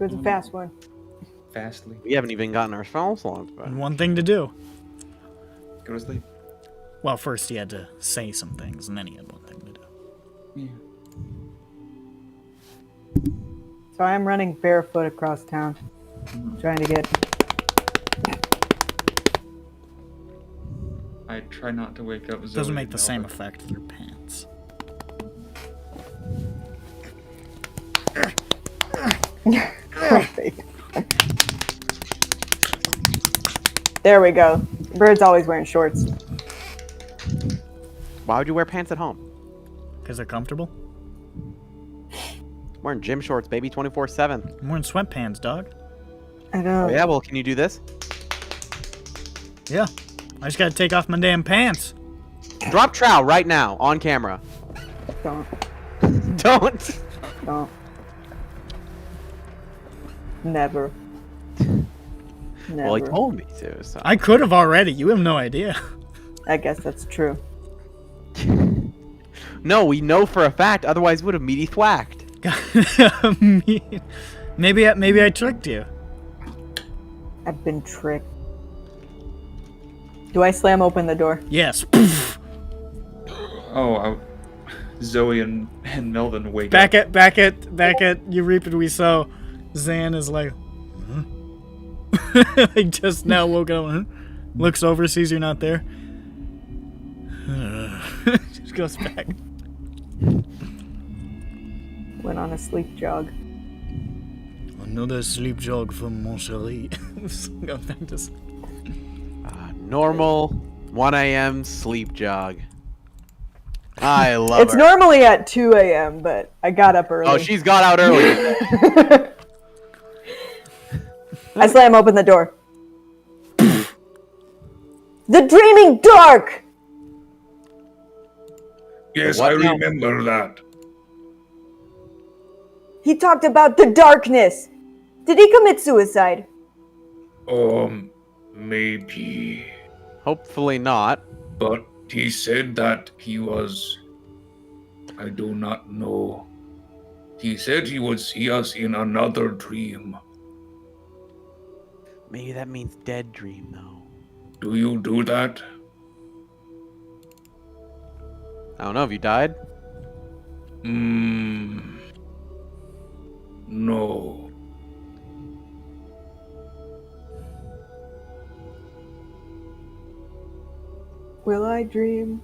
It was a fast one. fastly, We haven't even gotten our spells launched. But... And one thing to do. go to sleep. Well, first he had to say some things, and then he had one thing to do. Yeah. So I'm running barefoot across town, trying to get. I try not to wake up. It Zoe doesn't make and the same Melba. effect through pants. There we go. Bird's always wearing shorts. Why would you wear pants at home? Because they're comfortable. I'm wearing gym shorts, baby, 24/7. I'm wearing sweatpants, dog. I know. Oh yeah, well, can you do this? Yeah. I just gotta take off my damn pants. Drop trowel right now on camera. Don't. Don't. Don't. Never. Never. Well, he told me to. So. I could have already. You have no idea. I guess that's true. No, we know for a fact. Otherwise, would have meaty thwacked. maybe I tricked you. I've been tricked. Do I slam open the door? Yes. Oh, Zoe and Melvin wake back up. at You Reap and We Sow. Zan is like, huh? Like just now woke up. Huh? Looks over, sees you're not there. Just goes back. Went on a sleep jog. Another sleep jog from Mon Chéri. Go back to sleep. Normal 1 a.m. sleep jog. I love It's her. normally at 2 a.m., but I got up early. Oh, she's got out early. I slam open the door. The Dreaming Dark! Yes, What I now? remember that. He talked about the darkness. Did he commit suicide? Maybe. Hopefully not. But he said that he was... I do not know. He said he would see us in another dream. Maybe that means dead dream, though. Do you do that? I don't know. Have you died? No. Will I dream?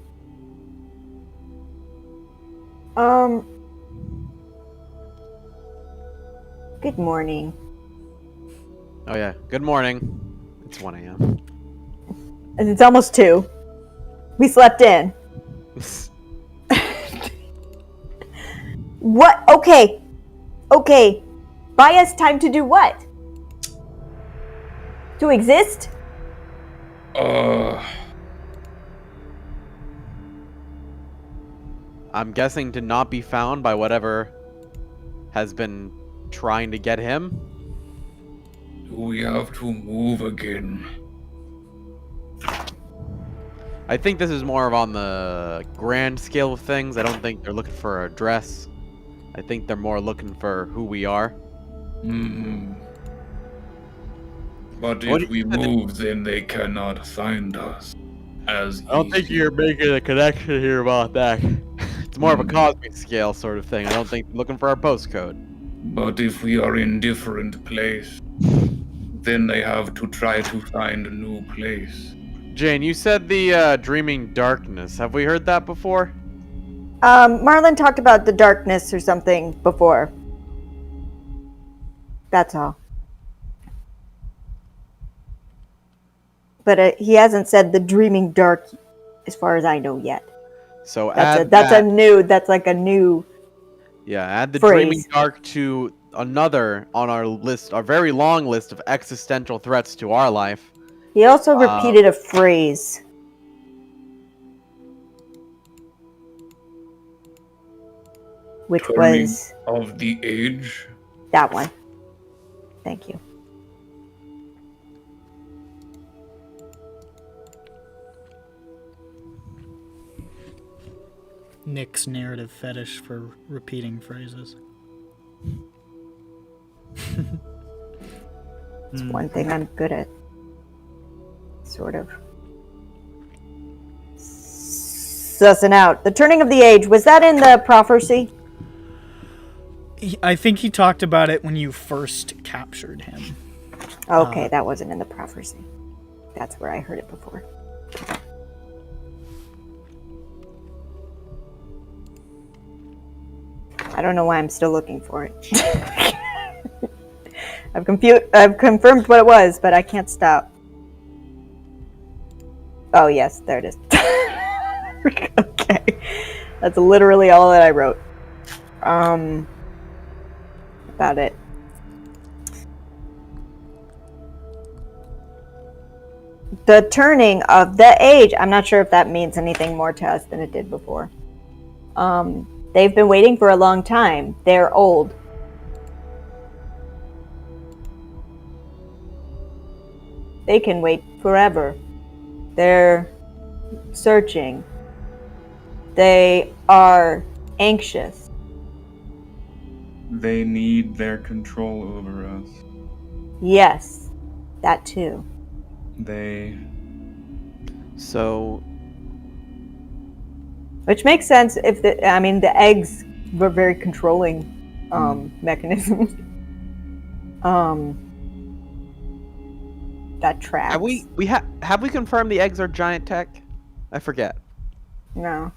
Good morning. Oh yeah. Good morning. It's 1 a.m. And it's almost 2. We slept in. What? Okay. Okay. Buy us time to do what? To exist? I'm guessing to not be found by whatever has been trying to get him. We have to move again. I think this is more of on the grand scale of things. I don't think they're looking for a dress. I think they're more looking for who we are. But What if do we you- move, then they cannot find us as I don't think easy. you're making a connection here about that. It's more of a cosmic scale sort of thing. I don't think they're looking for our postcode. But if we are in different place, then they have to try to find a new place. Jane, you said the dreaming darkness. Have we heard that before? Marlen talked about the darkness or something before. That's all. But he hasn't said the dreaming dark, as far as I know yet. So That's like a new. Yeah, add the phrase. dreaming dark to another on our list, our very long list of existential threats to our life. He also repeated a phrase. Which Turning was of the age. that one. Thank you. Nick's narrative fetish for repeating phrases. It's one thing I'm good at. Sort of. Sussing out. The turning of the age, was that in the prophecy? I think he talked about it when you first captured him. Okay, that wasn't in the prophecy. That's where I heard it before. I don't know why I'm still looking for it. I've confirmed what it was, but I can't stop. Oh yes, there it is. Okay. That's literally all that I wrote. About it. The turning of the age. I'm not sure if that means anything more to us than it did before. They've been waiting for a long time. They're old. They can wait forever. They're searching. They are anxious. They need their control over us. Yes, that too. So, Which makes sense if the eggs were very controlling mechanisms. That tracks. have we confirmed the eggs are giant tech? I forget. No.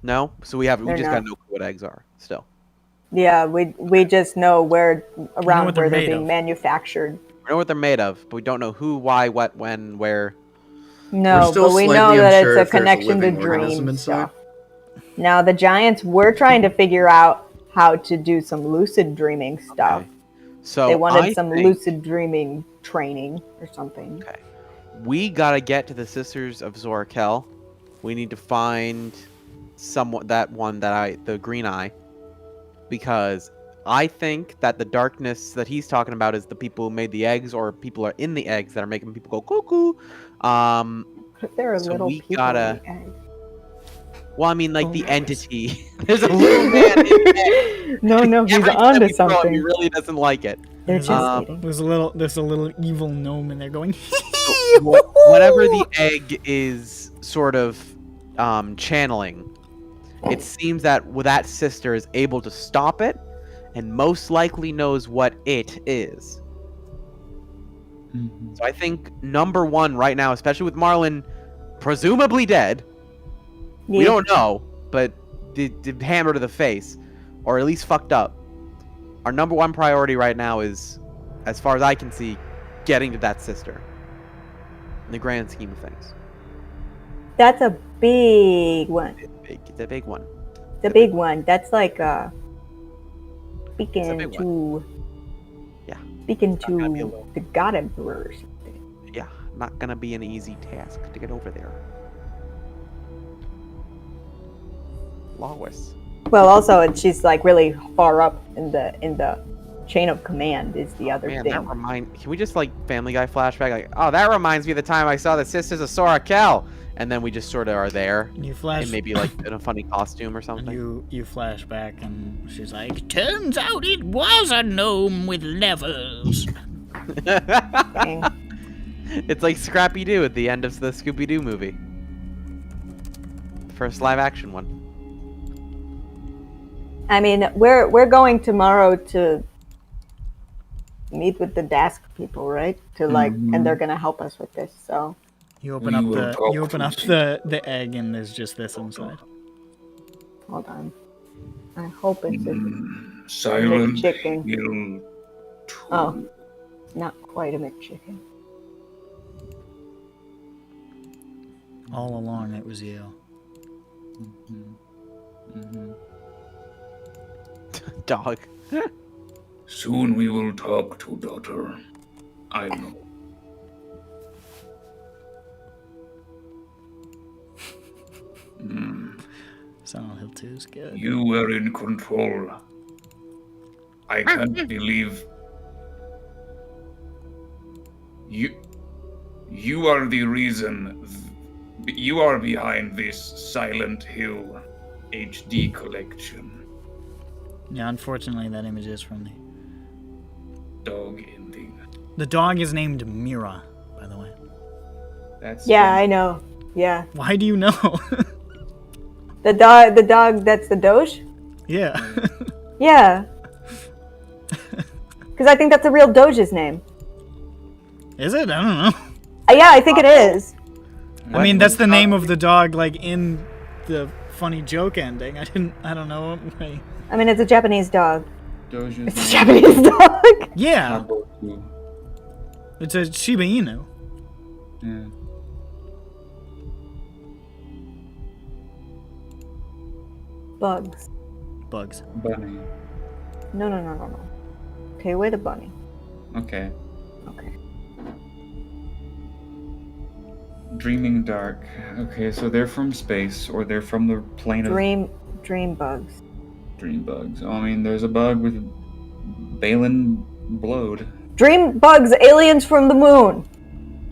No, so we They're just not. gotta know what eggs are still. Yeah, we just know where around what they're where they're made being of. manufactured. We know what they're made of, but we don't know who, why, what, when, where. No, We're still but we know slightly that unsure it's if a there's a connection to living organism dream inside. stuff. Now the giants were trying to figure out how to do some lucid dreaming stuff. Okay. So They wanted I some think lucid dreaming training or something. Okay. We gotta get to the Sisters of Zorakel. We need to find the green eye, because I think that the darkness that he's talking about is the people who made the eggs, or people are in the eggs that are making people go cuckoo. There are So little we people gotta- in the egg. Well, I mean, like Oh, the nice. entity. There's a little man in the egg. No, he's Every time onto we throw him, something. He really doesn't like it. They're just eating. There's a little evil gnome in there going. Whatever the egg is sort of channeling, it seems that that sister is able to stop it, and most likely knows what it is. So I think number one right now, especially with Marlen presumably dead, we don't know, but the hammer to the face, or at least fucked up, Our number one priority right now is, as far as I can see, getting to that sister. In the grand scheme of things. That's a big one. It's a big one. The big one. That's like speaking big to Yeah. speaking Not gonna be a to little- the God Emperor or something. Yeah, not gonna be an easy task to get over there. Lois. Well, also, and she's like really far up in the chain of command is the other Man, thing. can we just like Family Guy flashback? Like, oh, that reminds me of the time I saw the Sisters of Sora Kel, and then we just sort of are there, You flash. and maybe like in a funny costume or And something. you flash back, and she's like, "Turns out it was a gnome with levers." Dang. It's like Scrappy Doo at the end of the Scooby Doo movie, the first live action one. I mean, we're going tomorrow to meet with the desk people, right? To like, and they're gonna help us with this. So You open We up will the talk you open to up the egg, and there's just this inside. hold on. I hope it's a Silent McChicken. Hill 2. Oh, not quite a McChicken. All along, it was you. Dog. Soon we will talk to daughter. I know. Silent Hill 2 is good. You were in control. I can't believe you are the reason. You are behind this Silent Hill HD collection. Yeah, unfortunately, that image is from the. Dog ending. The dog is named Mira, by the way. That's Yeah, I know. Yeah, Why do you know? the dog. That's the Doge. Yeah. Yeah. Because I think that's a real Doge's name. Is it? I don't know. Yeah, I think it is. I mean, that's the name of the dog, like, in the funny joke ending. I don't know. I mean, it's a Japanese dog. Doja's It's a name. Japanese dog. Yeah. Naboku. It's a Shiba Inu. Yeah. Bugs. Bugs. Bunny. No. Take away the bunny. Okay. Okay. Dreaming Dark. Okay, so they're from space, or they're from the plane of Dream bugs. dream bugs. Oh, I mean, there's a bug with Balin Blowed. Dream bugs, aliens from the moon.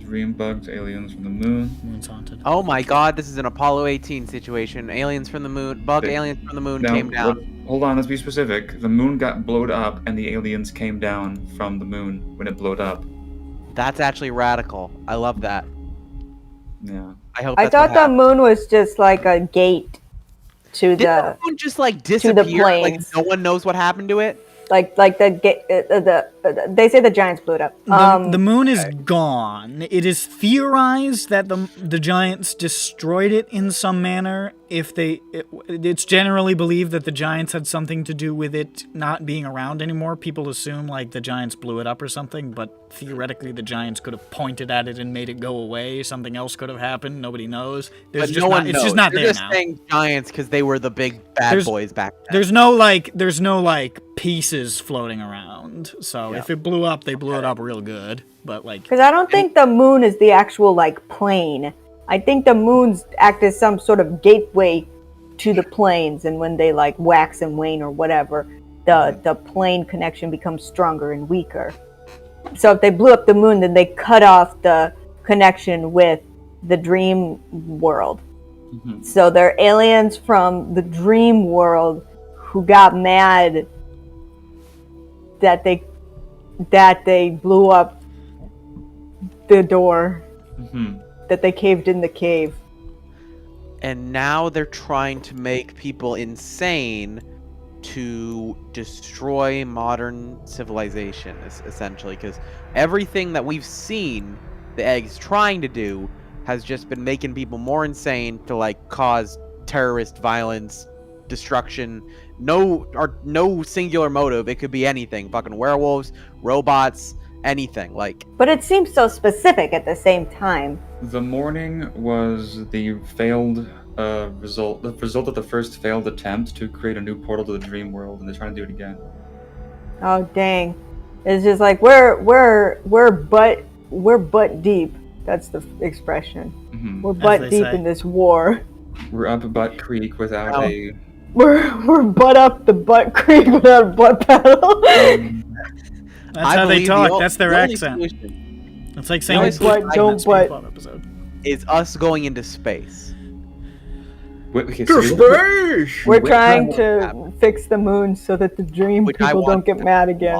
Dream bugs, aliens from the moon. Moon's haunted. Oh my god, this is an Apollo 18 situation. Aliens from the moon, They- aliens from the moon Now, came down. hold on, let's be specific. The moon got blowed up, and the aliens came down from the moon when it blowed up. That's actually radical. I love that. Yeah. I hope. I that's thought what the happened. moon was just like a gate to Did the the moon just like disappear? Like planes. no one knows what happened to it. like the gate. They say the giants blew it up. The moon is gone. It is theorized that the giants destroyed it in some manner. It's generally believed that the giants had something to do with it not being around anymore. People assume like the giants blew it up or something, but theoretically the giants could have pointed at it and made it go away. Something else could have happened. Nobody knows. But no one knows. It's just not You're there just now. saying giants because they were the big bad There's- boys back then. There's no like pieces floating around. So if it blew up, they blew it up real good. But like, Because I don't think the moon is the actual like plane. I think the moons act as some sort of gateway to the planes, and when they like wax and wane or whatever, the plane connection becomes stronger and weaker. So if they blew up the moon, then they cut off the connection with the dream world. Mhm. So they're aliens from the dream world who got mad that they blew up the door, Mhm. that they caved in the cave. And now they're trying to make people insane to destroy modern civilization, essentially, because everything that we've seen the egg's trying to do has just been making people more insane to like cause terrorist violence, destruction, no singular motive. It could be anything. Fucking werewolves, robots, anything. Like, But it seems so specific at the same time. The morning was the failed result. The result of the first failed attempt to create a new portal to the dream world, and they're trying to do it again. Oh dang! It's just like we're butt deep. That's the expression. Mhm. We're As butt they deep say. in this war. We're up Butt Creek without Oh. a. We're butt up the butt creek without a butt paddle. That's how they believe talk. That's their the only accent. solution It's like The saying only "Bleep" solution in I that don't butt. SpongeBob episode. is us going into space. Wait, okay, To so space! We're Which trying one to fix the moon so that the dream Which I people want don't get mad again.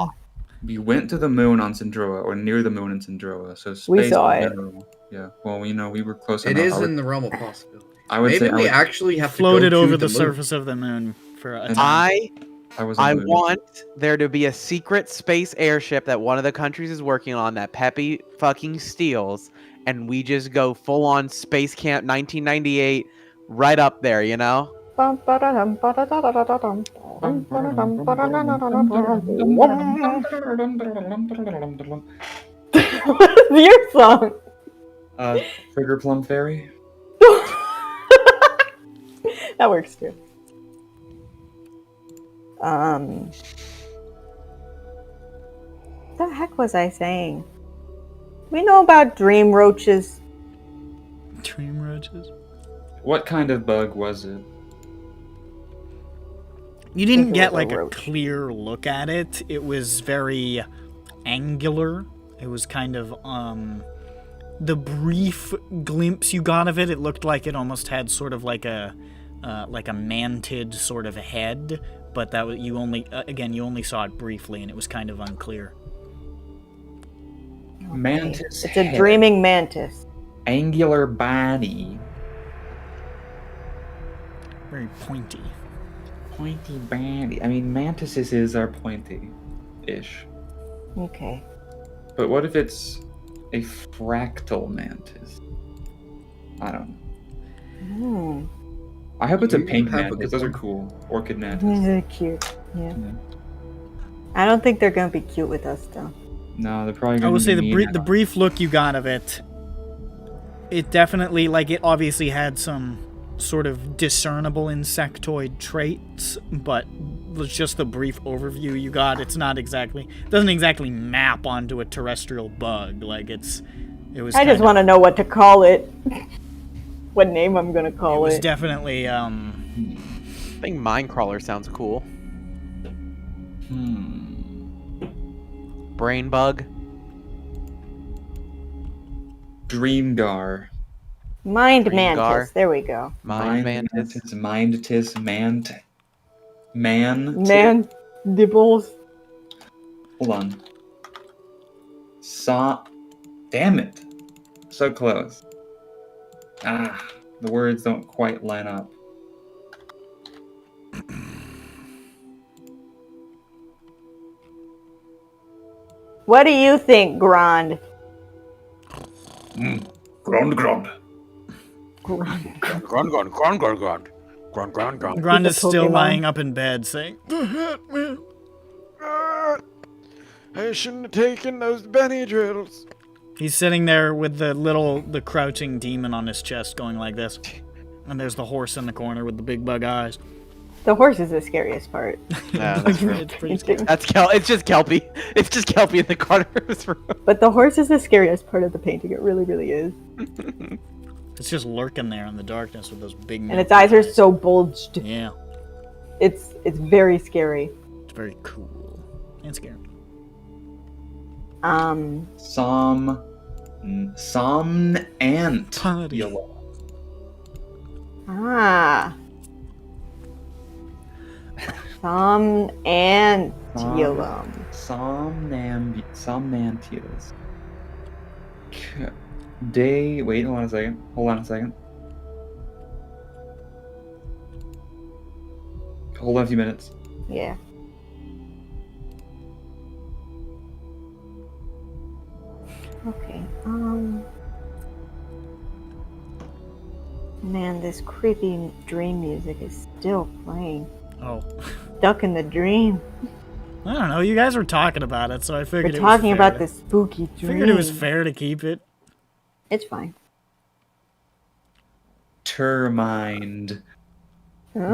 we went to the moon on Syndroa, or near the moon in Syndroa, so space We saw in it. general. Yeah, well, we were close It enough. is in the realm of possibility. I would Maybe say I we would- actually have Floated to go over to the moon. surface of the moon for a And time. I was. I on the moon. want there to be a secret space airship that one of the countries is working on that Peppy fucking steals, and we just go full on Space Camp 1998 right up there, you know? What is your song? Trigger Plum Fairy. That works too. The heck was I saying? We know about dream roaches. Dream roaches. What kind of bug was it? You didn't it get was a like a roach. clear look at it. It was very angular. It was kind of the brief glimpse you got of it. It looked like it almost had sort of like a mantid sort of head, but that was, you only saw it briefly, and it was kind of unclear. Mantis. It's a head, dreaming mantis. Angular body. Very pointy. Pointy body. I mean, mantises are pointy-ish. Okay. But what if it's a fractal mantis? I don't know. Hmm. I hope it's a You pink have a mantis. good Those are one. cool. Orchid mantis. They're cute. Yeah. Yeah. I don't think they're gonna be cute with us though. No, they're probably I going will to say be the brief look you got of it, it definitely, like, it obviously had some sort of discernible insectoid traits, but was just the brief overview you got. It's not exactly, doesn't exactly map onto a terrestrial bug. Like, it was. I just want to know what to call it. What name I'm gonna It call was it. definitely I think Minecrawler sounds cool. Brain bug. Dreamgar. Mind Dreamgar. mantis. There we go. Mind mantis. Mindtis. Man. Man, dibbles. Hold on. Damn it. So close. The words don't quite line up. What do you think, Grand? Ground. Grund is He's a still Pokemon. lying up in bed saying, "The hit me." I shouldn't have taken those Benny drills. He's sitting there with the crouching demon on his chest going like this. And there's the horse in the corner with the big bug eyes. The horse is the scariest part. Yeah, that's true. It's pretty scary. It's just Kelpie. It's just Kelpie in the corner of his room. But the horse is the scariest part of the painting. It really, really is. It's just lurking there in the darkness with those big And its eyes are so bulged. Yeah, It's very scary. it's very cool. And scary. Somnant. Party. Yellow. Somnantulum. Somnantius. Wait, hold on a second. Hold on a few minutes. Yeah. Okay. Man, this creepy dream music is still playing. Oh. Stuck in the dream. I don't know. You guys were talking about it, so I We're figured it was talking fair. about the spooky dream. Figured it was fair to keep it. It's fine. Termined. And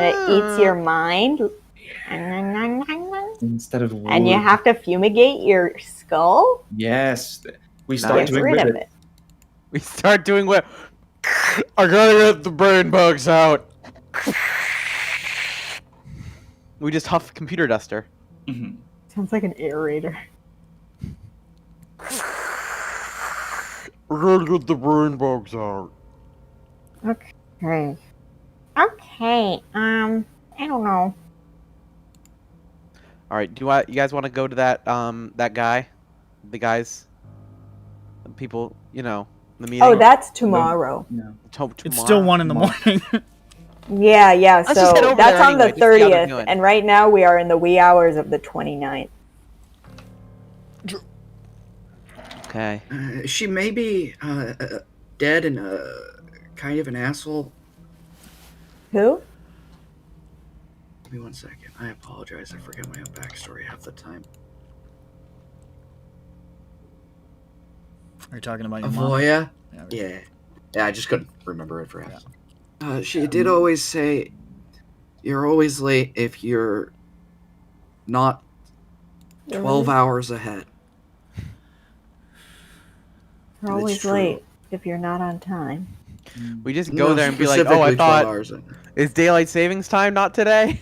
it eats your mind. Instead of wood. And you have to fumigate your skull? Yes. We start Get doing rid with of it. it. We start doing what? I gotta get the brain bugs out. We just huff computer duster. Mhm. Sounds like an aerator. I gotta get the brain bugs out. Okay. Okay, I don't know. All right, you guys want to go to that that guy, the guys, the people, you know, the meeting? Oh, that's tomorrow. No. It's still 1 in the morning. Yeah, Let's just head so over that's there on the anyway, just see how they're 30th, doing. and right now we are in the wee hours of the 29th. Okay. She may be dead and kind of an asshole. Who? Give me 1 second. I apologize. I forget my own backstory half the time. Are you talking about your mom? Avoya? Yeah. Yeah. Yeah, I just couldn't remember it for half. She did always say, you're always late if you're not 12 hours ahead. You're It's always true. late if you're not on time. We just go No, there and be like, oh, I specifically 12 thought, hours ahead. is daylight savings time not today?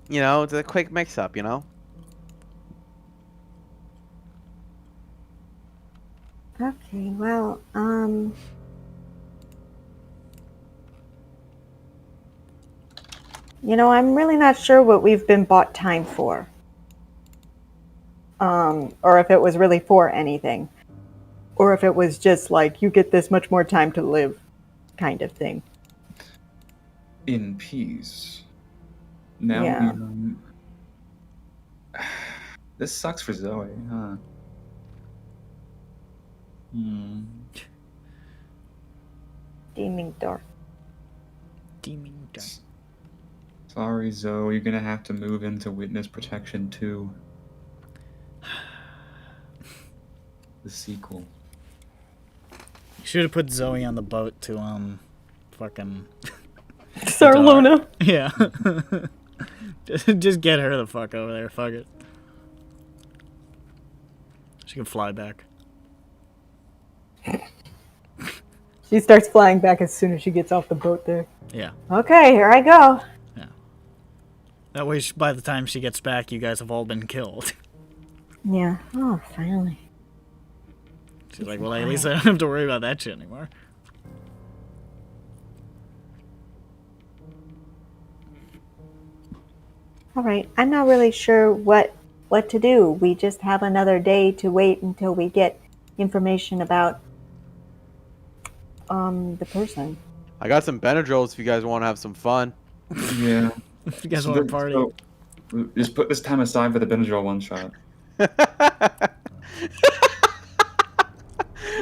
You know, it's a quick mix-up, you know? Okay, well, you know, I'm really not sure what we've been bought time for. Or if it was really for anything. Or if it was just like, you get this much more time to live kind of thing. In peace. Now Yeah. This sucks for Zoe, huh? Steaming dark. Demon dark. Sorry, Zoe. You're gonna have to move into witness protection too. The sequel. You should have put Zoe on the boat to, fucking... Sarlona. Yeah. Just get her the fuck over there. Fuck it. She can fly back. She starts flying back as soon as she gets off the boat there. Yeah. Okay, here I go. That way, by the time she gets back, you guys have all been killed. Yeah. Oh, finally. She's like, well, at least I don't have to worry about that shit anymore. All right. I'm not really sure what to do. We just have another day to wait until we get information about the person. I got some Benadryls if you guys want to have some fun. Yeah. If you guys want to party. So, just put this time aside for the Benadryl one shot.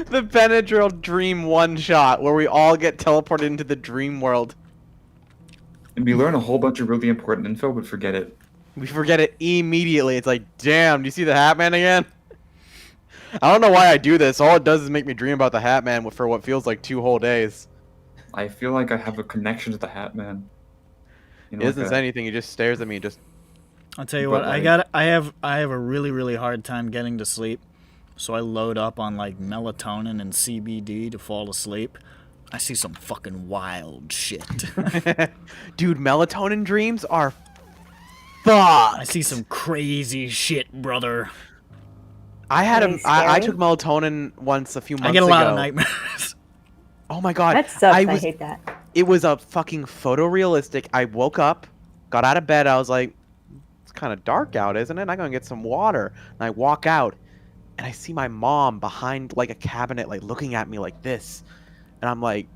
The Benadryl dream one shot where we all get teleported into the dream world. And we learn a whole bunch of really important info, but forget it. We forget it immediately. It's like, damn, do you see the Hat Man again? I don't know why I do this. All it does is make me dream about the Hat Man for what feels like 2 whole days. I feel like I have a connection to the Hat Man. You know, He doesn't like say anything. He just stares at me. Just I'll tell you But, what, like- I have a really, really hard time getting to sleep. So I load up on like melatonin and CBD to fall asleep. I see some fucking wild shit. dude, melatonin dreams are fucked. I see some crazy shit, brother. I had Really I scary? took melatonin once a few months I get a ago. lot of nightmares. Oh my god. That sucks. I was, hate that. It was a fucking photorealistic. I woke up, got out of bed. I was like, it's kind of dark out, isn't it? I'm going to get some water. And I walk out, and I see my mom behind like a cabinet, like looking at me like this. And I'm like,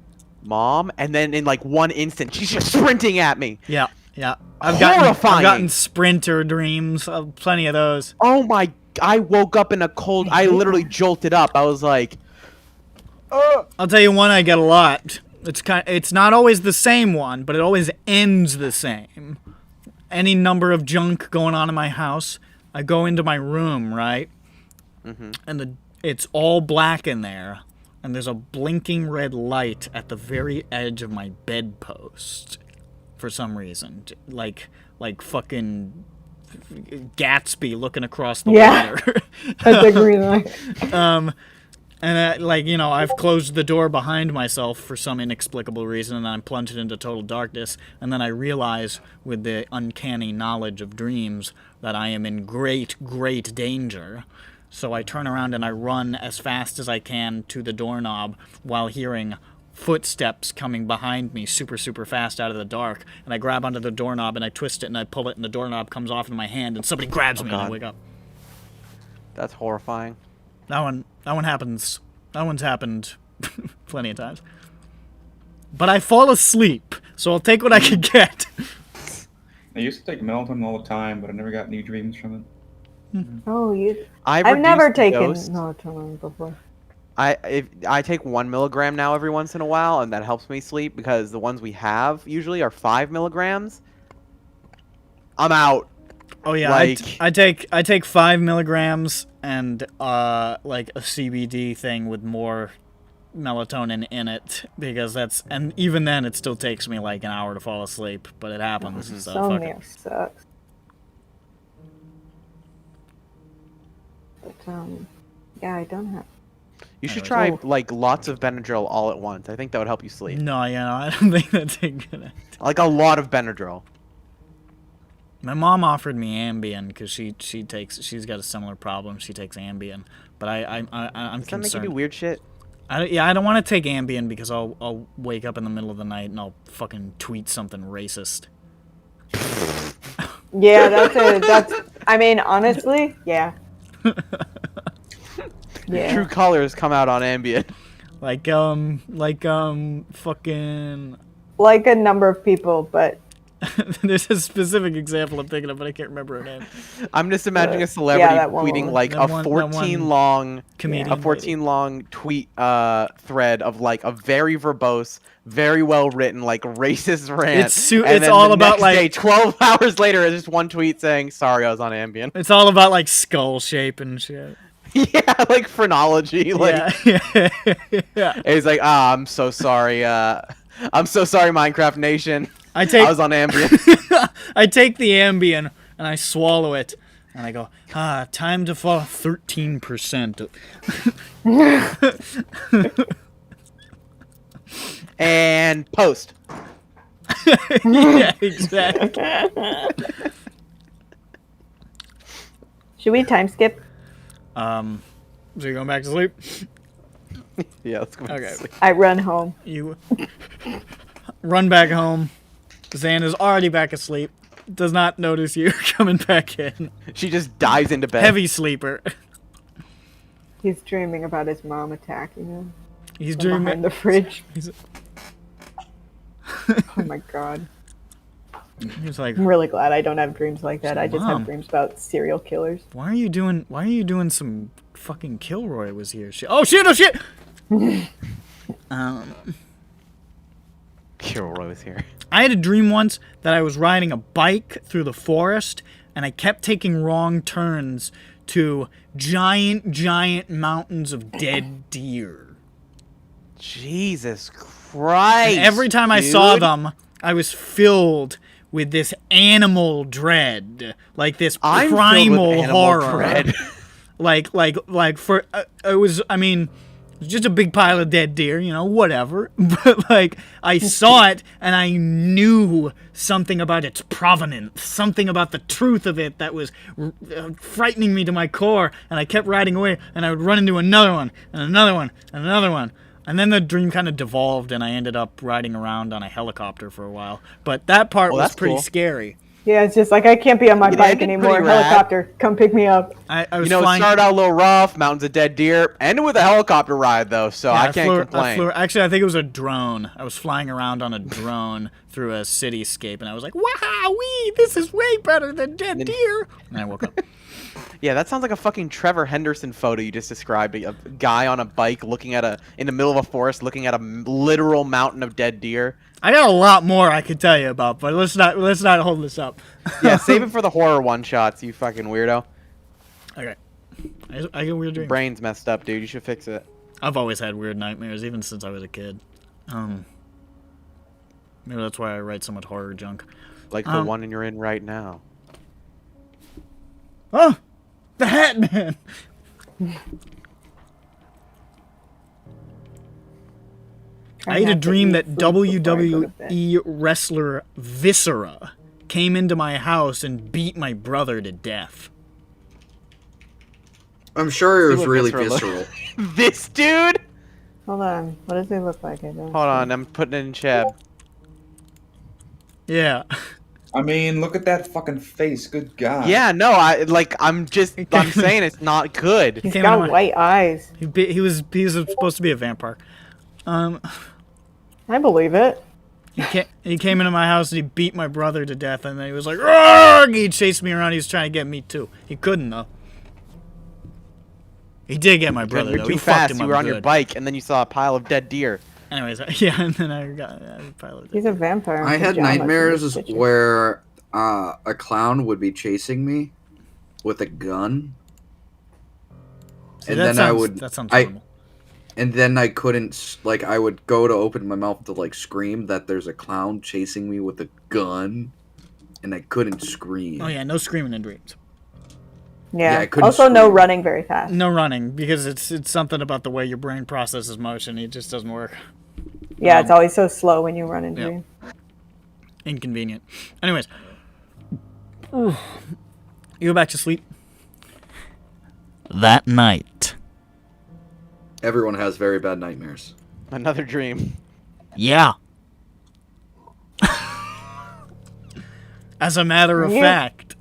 Mom? And then in like one instant, she's just sprinting at me. Yeah. I've Horrifying. gotten sprinter dreams. Plenty of those. Oh my, I woke up in a cold, I literally jolted up. I was like, I'll tell you one I get a lot. It's not always the same one, but it always ends the same. Any number of junk going on in my house, I go into my room, right? And it's all black in there, and there's a blinking red light at the very edge of my bedpost for some reason. Like fucking Gatsby looking across the water. That's a green light. And I've closed the door behind myself for some inexplicable reason, and I'm plunged into total darkness. And then I realize, with the uncanny knowledge of dreams, that I am in great, great danger. So I turn around and I run as fast as I can to the doorknob while hearing footsteps coming behind me super, super fast out of the dark. And I grab onto the doorknob and I twist it and I pull it, and the doorknob comes off in my hand, and somebody grabs me and I wake up. That's horrifying. That one happens. That one's happened plenty of times. But I fall asleep, so I'll take what I can get. I used to take melatonin all the time, but I never got any dreams from it. Oh, you. I've never reduced the taken dose. melatonin before. I take 1 milligram now every once in a while, and that helps me sleep because the ones we have usually are 5 milligrams. I'm out. Oh yeah, Like- I take 5 milligrams and like a CBD thing with more melatonin in it, because and even then it still takes me like an hour to fall asleep, but it happens. So fuck it. Insomnia sucks. But yeah, I don't have. You should Anyways. try like lots of Benadryl all at once. I think that would help you sleep. No, I don't think that's a good idea. Like a lot of Benadryl. My mom offered me Ambien because she's got a similar problem. She takes Ambien, but I'm Does that make you concerned. do weird shit? I don't want to take Ambien because I'll wake up in the middle of the night and I'll fucking tweet something racist. Yeah, that's. I mean, honestly, yeah. Yeah. True colors come out on Ambien. Fucking. Like a number of people, but There's a specific example I'm thinking of, but I can't remember her name. I'm just imagining a celebrity that one tweeting woman. like That a one 14 long comedian. a 14 long tweet thread of like a very verbose, very well written like racist rant. It's and it's then all the about next like day, 12 hours later, it's just one tweet saying, "Sorry, I was on Ambien." it's all about like skull shape and shit. Yeah, like phrenology. Like Yeah. and he's like, I'm so sorry. I'm so sorry, Minecraft Nation. I take I was on Ambien. I take the Ambien and I swallow it and I go, time to fall 13%. And post. Yeah, exactly. should we time skip? So you're going back to sleep? Yeah, let's go. back to Okay. sleep. I run home. You run back home. Zan is already back asleep. Does not notice you coming back in. She just dives into bed. Heavy sleeper. He's dreaming about his mom attacking him He's from dreaming. behind the fridge. He's, Oh my god. he's like, I'm really glad I don't have dreams like that. I just Mom. have dreams about serial killers. why are you doing some fucking Kilroy was here? Oh shit! Oh shit! Kilroy was here. I had a dream once that I was riding a bike through the forest and I kept taking wrong turns to giant mountains of dead deer. Jesus Christ. And every time I saw dude. them, I was filled with this animal dread, like this I'm filled with primal animal horror. dread. It was, I mean, it was just a big pile of dead deer, whatever. But like, I saw it and I knew something about its provenance, something about the truth of it that was frightening me to my core. And I kept riding away, and I would run into another one and another one and another one. And then the dream kind of devolved, and I ended up riding around on a helicopter for a while. But that part was that's pretty cool. scary. Yeah, it's just like I can't be on my It bike ended anymore. pretty rad. Helicopter, come pick me up. I You was know, it flying. started out a little rough, mountains of dead deer, ended with a helicopter ride though, so Yeah, I can't complain. Actually, I think it was a drone. I was flying around on a drone through a cityscape, and I was like, "Wow, this is way better than dead deer." And I woke up. Yeah, that sounds like a fucking Trevor Henderson photo you just described. A guy on a bike looking at in the middle of a forest, looking at a literal mountain of dead deer. I got a lot more I could tell you about, but let's not hold this up. Yeah, save it for the horror one shots, you fucking weirdo. Okay. I get weird dreams. Brain's messed up, dude. You should fix it. I've always had weird nightmares, even since I was a kid. Maybe that's why I write so much horror junk. Like the one you're in right now. Oh, the Hat Man. I had a dream that WWE wrestler Viscera came into my house and beat my brother to death. I'm sure it was what really visceral visceral. This dude? Hold on. What does he look like? I don't. Hold on, I'm putting it in Cheb. Yeah. I mean, look at that fucking face. Good God. Yeah, no, I'm saying it's not good. He's came got into my- white eyes. He was supposed to be a vampire. I believe it. He came into my house and he beat my brother to death, and then he was like, "Argh!" He chased me around. He was trying to get me too. He couldn't though. He did get my brother You're though. too He fucked fast. him You up were on your good. bike, and then you saw a pile of dead deer. Anyways, yeah, and then I got a pile of He's a vampire. in I had pajamas in nightmares this picture. where a clown would be chasing me with a gun. See, And that then sounds, that sounds horrible. And then I couldn't, like, I would go to open my mouth to, like, scream that there's a clown chasing me with a gun, and I couldn't scream. Oh yeah, no screaming in dreams. Yeah. I couldn't Also, no scream. running very fast. No running, because it's something about the way your brain processes motion. It just doesn't work. Yeah, it's always so slow when you run in yeah. dreams. Inconvenient. Anyways, you go back to sleep. That night. Everyone has very bad nightmares. Another dream. Yeah. As a matter of Yeah. fact.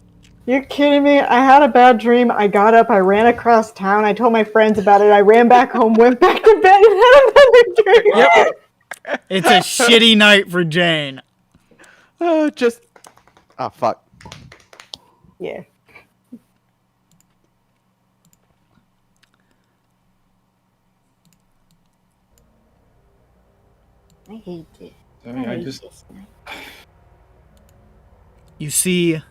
You're kidding me? I had a bad dream. I got up. I ran across town. I told my friends about it. I ran back home, went back to bed, and had another dream. Yep. It's a shitty night for Jane. Oh, fuck. Yeah. I hate it. I mean, I just. You see,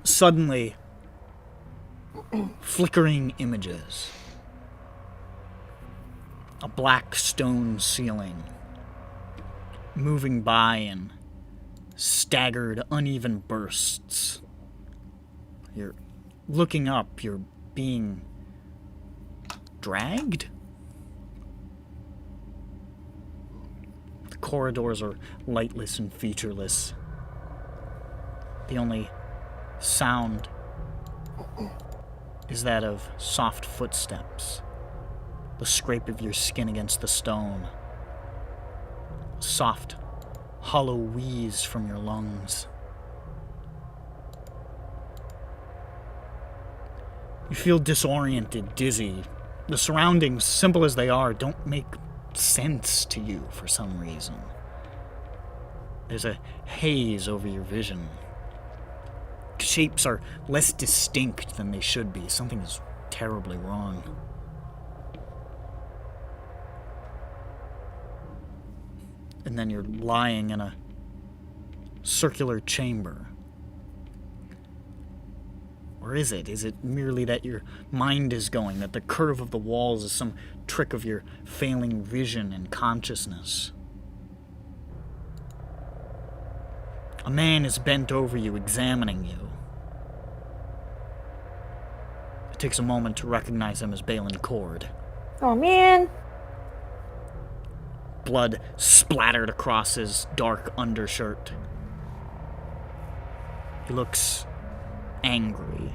suddenly, flickering images. A black stone ceiling, moving by in staggered, uneven bursts. You're looking up, you're being dragged? The corridors are lightless and featureless. The only sound is that of soft footsteps, the scrape of your skin against the stone, a soft, hollow wheeze from your lungs. You feel disoriented, dizzy. The surroundings, simple as they are, don't make sense to you for some reason. There's a haze over your vision. Shapes are less distinct than they should be. Something is terribly wrong. And then you're lying in a circular chamber. Or is it? Is it merely that your mind is going, that the curve of the walls is some trick of your failing vision and consciousness? A man is bent over you, examining you. It takes a moment to recognize him as Balin Cord. Oh, man. Blood splattered across his dark undershirt. He looks angry.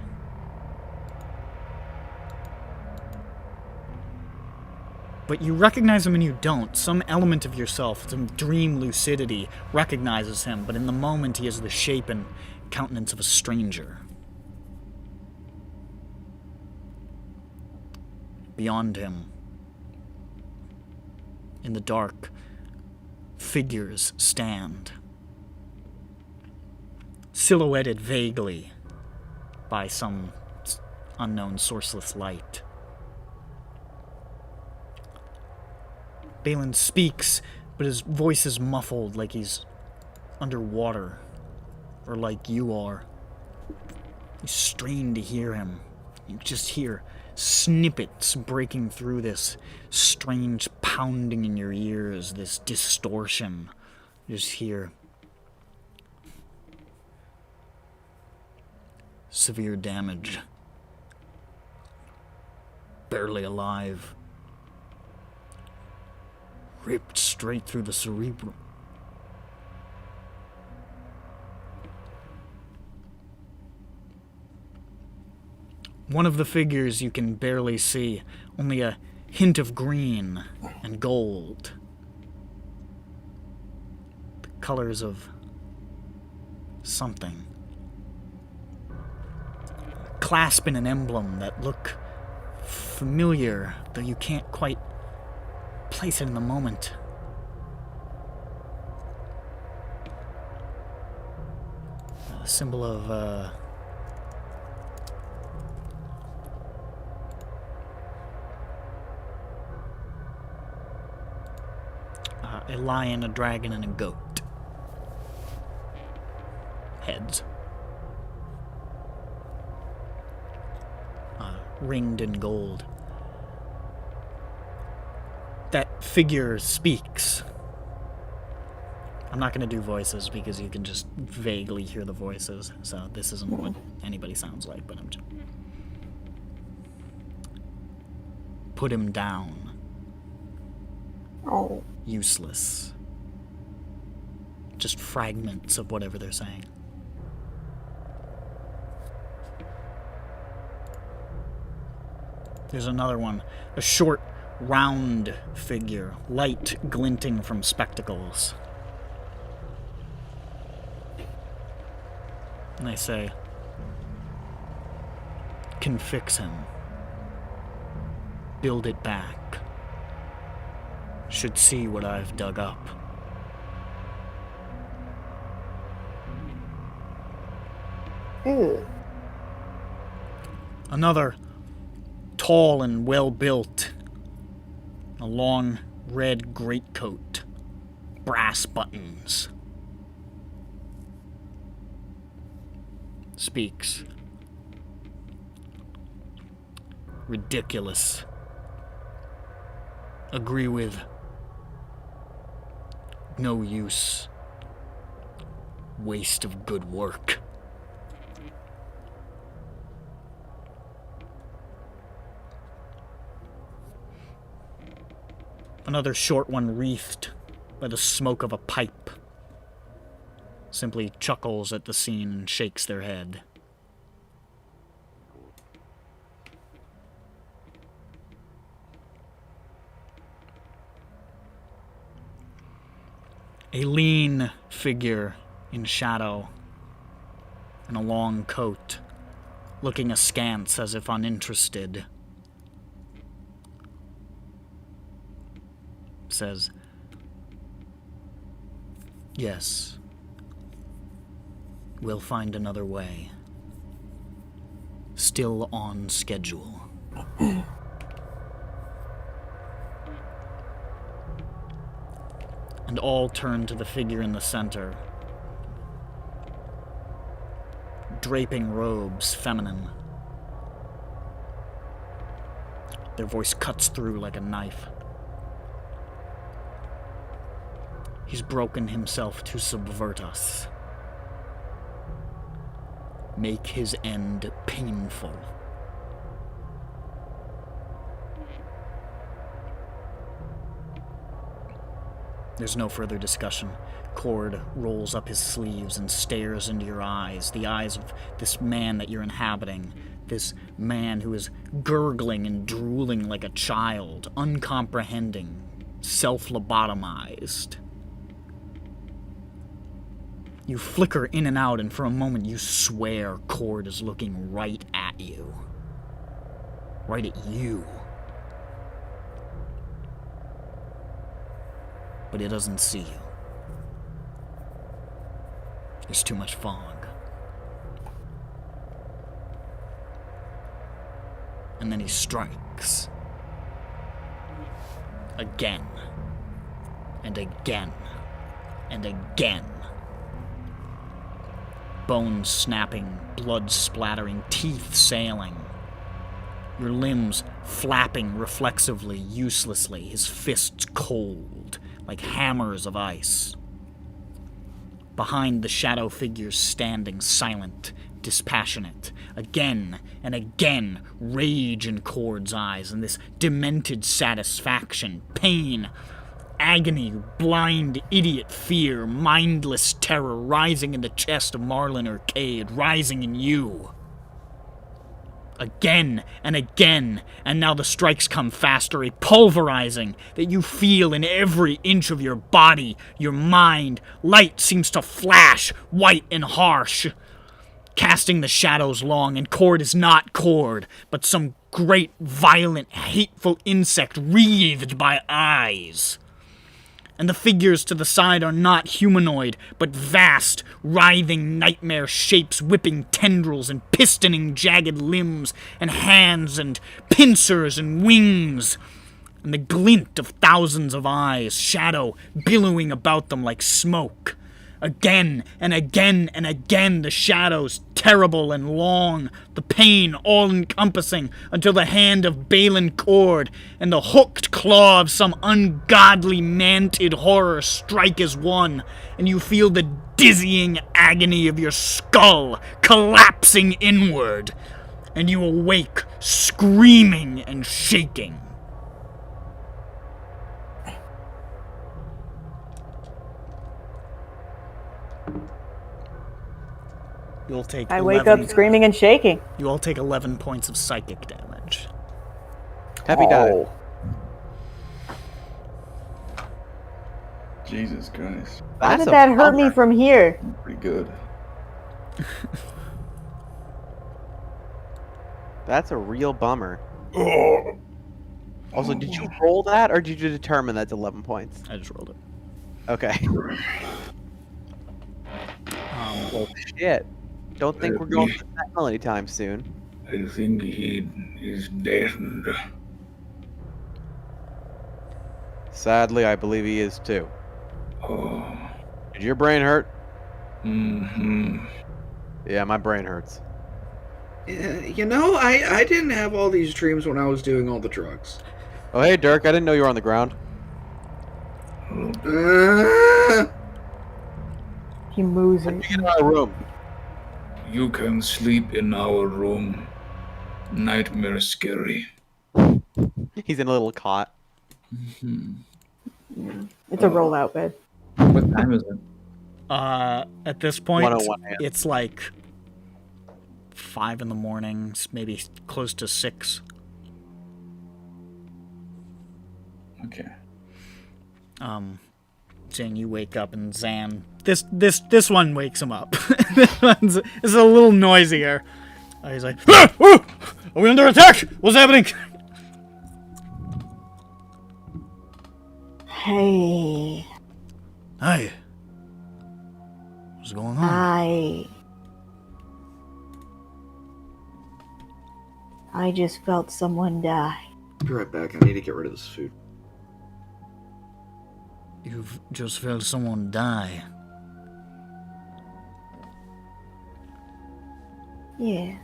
But you recognize him and you don't. Some element of yourself, some dream lucidity, recognizes him, but in the moment he has the shape and countenance of a stranger. Beyond him, in the dark, figures stand, silhouetted vaguely by some unknown sourceless light. Balin speaks, but his voice is muffled like he's underwater, or like you are. You strain to hear him. You just hear snippets breaking through this strange pounding in your ears, this distortion. You just hear severe damage. Barely alive. Ripped straight through the cerebrum. One of the figures you can barely see, only a hint of green and gold. The colors of something. Clasping an emblem that look familiar, though you can't quite place it in the moment. A symbol of a lion, a dragon, and a goat. Heads. Ringed in gold. That figure speaks. I'm not going to do voices because you can just vaguely hear the voices, so this isn't what anybody sounds like, but I'm just... Put him down. Oh. Useless. Just fragments of whatever they're saying. There's another one. A short, round figure, light glinting from spectacles. And they say, can fix him. Build it back. Should see what I've dug up. Ew. Another, tall and well-built. A long red greatcoat. Brass buttons. Speaks. Ridiculous. Agree with. No use. Waste of good work. Another short one wreathed by the smoke of a pipe. Simply chuckles at the scene and shakes their head. A lean figure in shadow, in a long coat, looking askance as if uninterested, says, yes, we'll find another way. Still on schedule. And all turn to the figure in the center. Draping robes, feminine. Their voice cuts through like a knife. He's broken himself to subvert us. Make his end painful. There's no further discussion. Cord rolls up his sleeves and stares into your eyes, the eyes of this man that you're inhabiting, This man who is gurgling and drooling like a child, uncomprehending, self-lobotomized. You flicker in and out, and for a moment you swear Cord is looking right at you. Right at you. But he doesn't see you. There's too much fog. And then he strikes. Again. And again. And again. Bones snapping, blood splattering, teeth sailing. Your limbs flapping reflexively, uselessly, his fists cold, like hammers of ice. Behind the shadow figures standing silent, dispassionate. Again and again, rage in Cord's eyes, and this demented satisfaction, pain, agony, blind idiot fear, mindless terror rising in the chest of Marlen Arcade, rising in you. Again and again, and now the strikes come faster, a pulverizing that you feel in every inch of your body, your mind. Light seems to flash, white and harsh, casting the shadows long, and Cord is not Cord, but some great, violent, hateful insect wreathed by eyes. And the figures to the side are not humanoid, but vast, writhing nightmare shapes whipping tendrils and pistoning jagged limbs and hands and pincers and wings. And the glint of thousands of eyes, shadow billowing about them like smoke. Again and again and again, the shadows, terrible and long, the pain all-encompassing, until the hand of Balin Cord and the hooked claw of some ungodly mantid horror strike as one, and you feel the dizzying agony of your skull collapsing inward, and you awake screaming and shaking. You'll take I wake up screaming and shaking. You all take 11 points of psychic damage. Happy die. Jesus Christ. How did that hurt me from here? Pretty good. That's a real bummer. Also, did you roll that, or did you determine that's 11 points? I just rolled it. Okay. Oh shit. Don't think we're going to Sentinel anytime soon. I think he is dead. Sadly, I believe he is too. Oh. Did your brain hurt? Mm-hmm. Yeah, my brain hurts. You know, I didn't have all these dreams when I was doing all the drugs. Oh, hey, Dirk, I didn't know you were on the ground. He moves Get it. in our room. You can sleep in our room. Nightmare scary. He's in a little cot. It's a rollout bed. What time is it? At this point, 1:01 a.m. it's like 5 in the morning, maybe close to 6. Okay. Jane, you wake up and Zan. This one wakes him up. This is a little noisier. He's like, ah! Oh! Are we under attack? What's happening? Hey. Hey. What's going on? I just felt someone die. Be right back. I need to get rid of this food. You've just felt someone die. Yeah.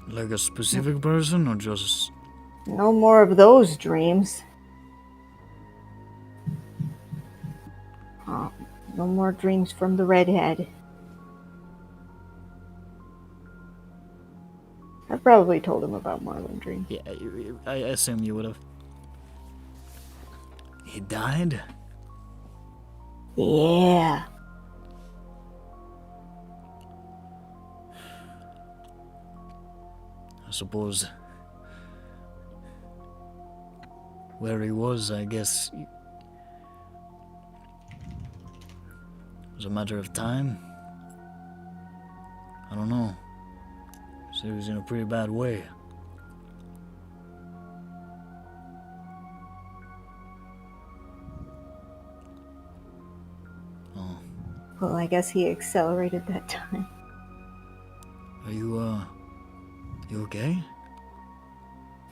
Like a specific person or just... No more of those dreams. No more dreams from the redhead. probably told him about Marlen Dream. Yeah, I assume you would have. He died? Yeah. I suppose where he was, I guess it was a matter of time. I don't know. So he was in a pretty bad way. Oh, Well, I guess he accelerated that time. are you okay?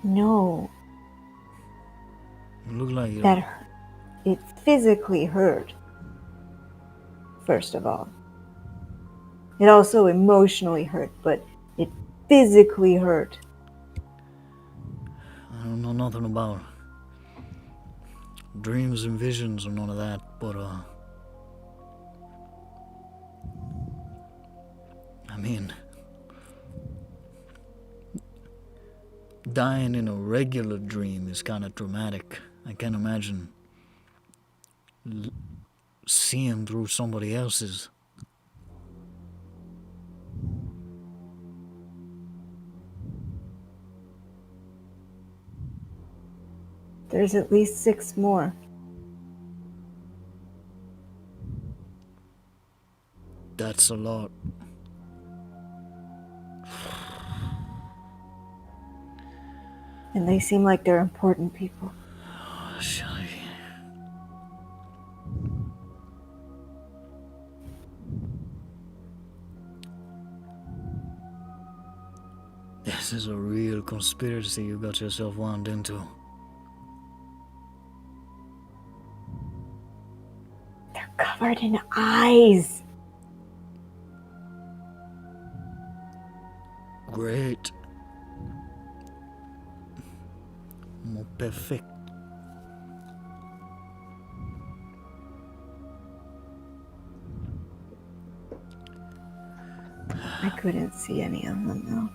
No, You look like you. that hurt. It physically hurt. First of all. It also emotionally hurt, but it physically hurt. I don't know nothing about dreams and visions or none of that, but I mean, dying in a regular dream is kind of traumatic. I can't imagine seeing through somebody else's. There's at least 6 more. That's a lot. And they seem like they're important people. Shelly. This is a real conspiracy you got yourself wound into. They're covered in eyes. Great. More perfect. I couldn't see any of them though.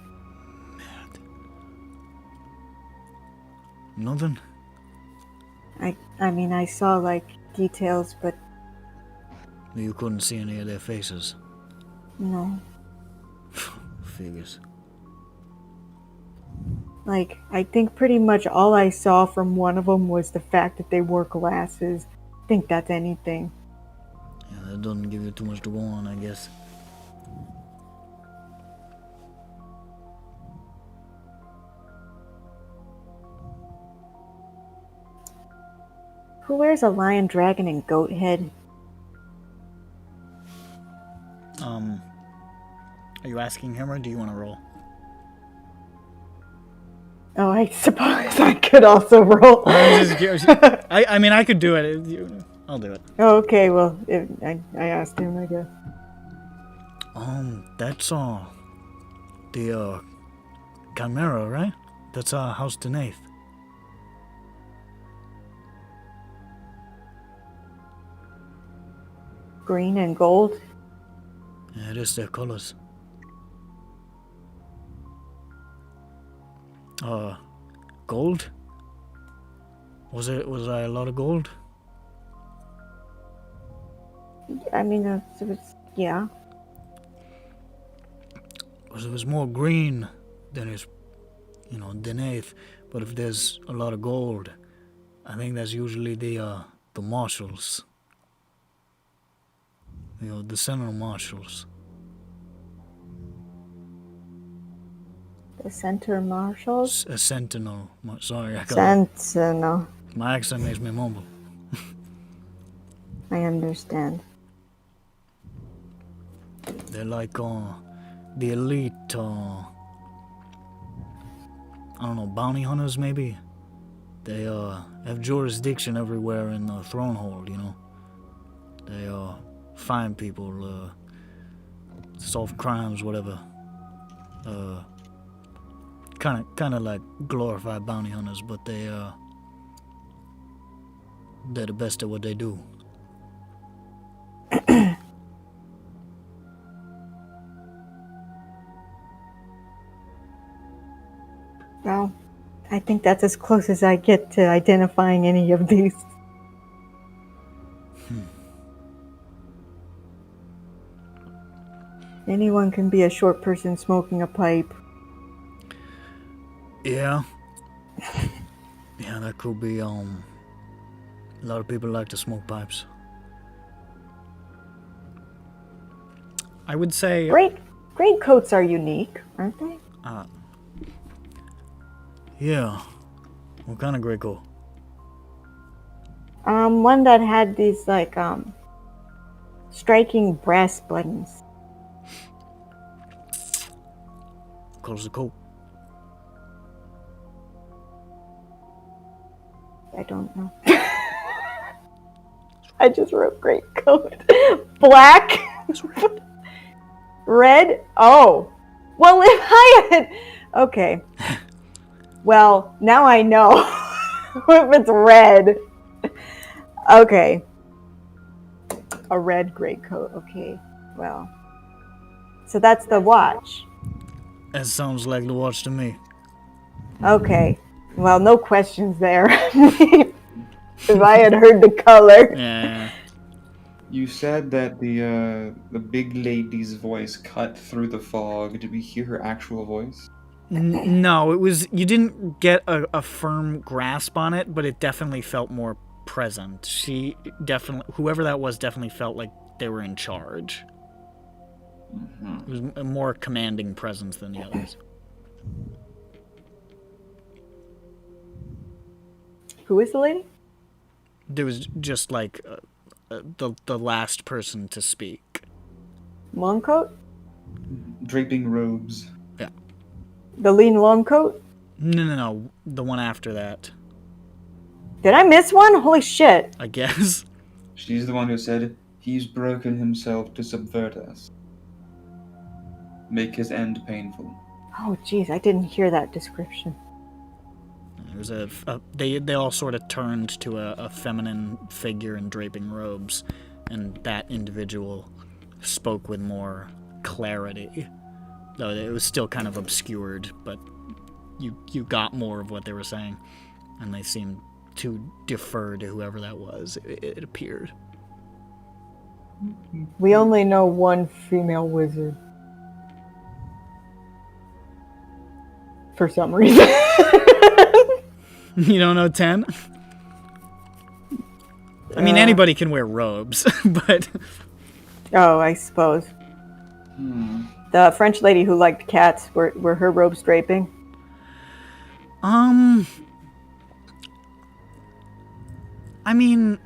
Nothing? I mean, I saw like details, but You couldn't see any of their faces. no. Figures. Like, I think pretty much all I saw from one of them was the fact that they wore glasses. I think that's anything. Yeah, that doesn't give you too much to go on, I guess. Who wears a lion, dragon, and goat head? Are you asking him or do you want to roll? Oh, I suppose I could also roll. I mean, I could do it. I'll do it. Oh, okay, well, I asked him, I guess. That's the Chimera, right? That's House Denaith. Green and gold? Yeah, it is their colors. Gold? Was I a lot of gold? I mean, it was, yeah. Because it was more green than it's, Denaith. But if there's a lot of gold, I think that's usually the marshals. The Sentinel Marshals. The center marshals? A Sentinel. Sorry, I got Sentinel. my accent makes me mumble. I understand. They're like the elite, I don't know, bounty hunters maybe? They have jurisdiction everywhere in the Thronehold, They find people, solve crimes, whatever. Kind of like glorified bounty hunters, but they're the best at what they do. Well, I think that's as close as I get to identifying any of these. Anyone can be a short person smoking a pipe. Yeah. Yeah, that could be, a lot of people like to smoke pipes. I would say... Great coats are unique, aren't they? Yeah. What kind of gray coat? One that had these, like, striking brass buttons. Color's the coat. I don't know. I just wrote great coat. Black? Red? Oh. Well, if I had... Okay. Well, now I know. If it's red. Okay. A red great coat. Okay. Well. So that's the watch. That sounds like the watch to me. Okay. Well, no questions there. If I had heard the color. Yeah. You said that the big lady's voice cut through the fog. Did we hear her actual voice? No, it was... You didn't get a firm grasp on it, but it definitely felt more present. She definitely... Whoever that was definitely felt like they were in charge. Mm-hmm. It was a more commanding presence than the others. Who is the lady? There was just like the last person to speak. Long coat? Draping robes. Yeah. The lean long coat? No. The one after that, Did I miss one? Holy shit. I guess. She's the one who said, "He's broken himself to subvert us. Make his end painful." Oh, jeez, I didn't hear that description. It was they all sort of turned to a feminine figure in draping robes, and that individual spoke with more clarity. Though it was still kind of obscured, but you got more of what they were saying, and they seemed to defer to whoever that was, it appeared. We only know one female wizard. For some reason. You don't know 10? I mean, anybody can wear robes, but... Oh, I suppose. The French lady who liked cats, were her robes draping? I mean,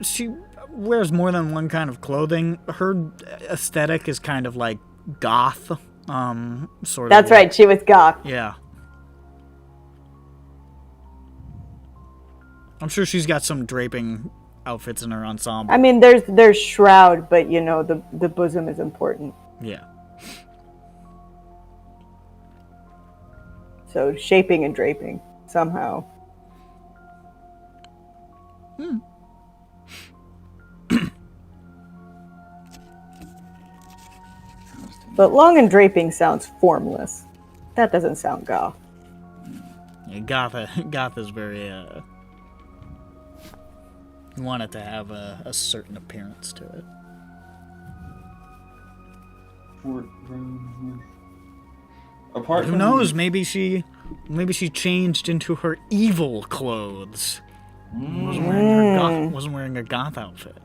she wears more than one kind of clothing. Her aesthetic is kind of like goth, sort of. That's right, she was goth. Yeah. I'm sure she's got some draping outfits in her ensemble. I mean, there's shroud, but you know, the bosom is important. Yeah. So shaping and draping, somehow. But long and draping sounds formless. That doesn't sound goth. Yeah, goth is very, you want it to have a certain appearance to it. Apart Who from knows? Maybe she changed into her evil clothes. Wasn't wearing a goth outfit.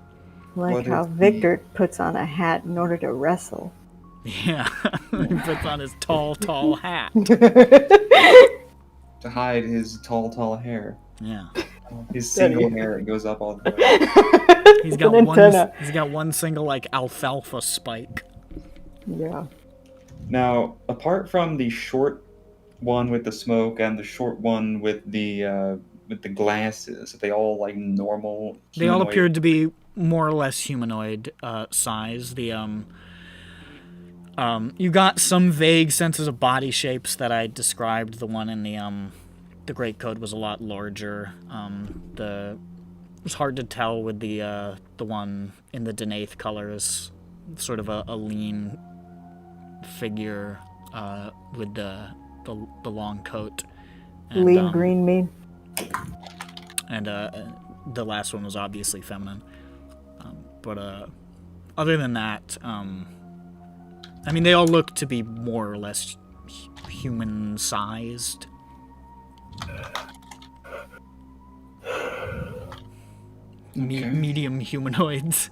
Like What how if Victor puts on a hat in order to wrestle. Yeah, he puts on his tall hat. to hide his tall hair. Yeah, His single hair that goes up all the way. he's got An one. antenna. He's got one single like alfalfa spike. Yeah. Now, apart from the short one with the smoke and the short one with the glasses, are they all like normal? They all humanoid? appeared to be more or less humanoid size. You got some vague senses of body shapes that I described. The one in the Great Code was a lot larger. It was hard to tell with the one in the Denaith colors, sort of a lean figure with the the long coat. And, Lean green mean. And the last one was obviously feminine. But other than that, I mean, they all look to be more or less human-sized. Okay. Medium humanoids.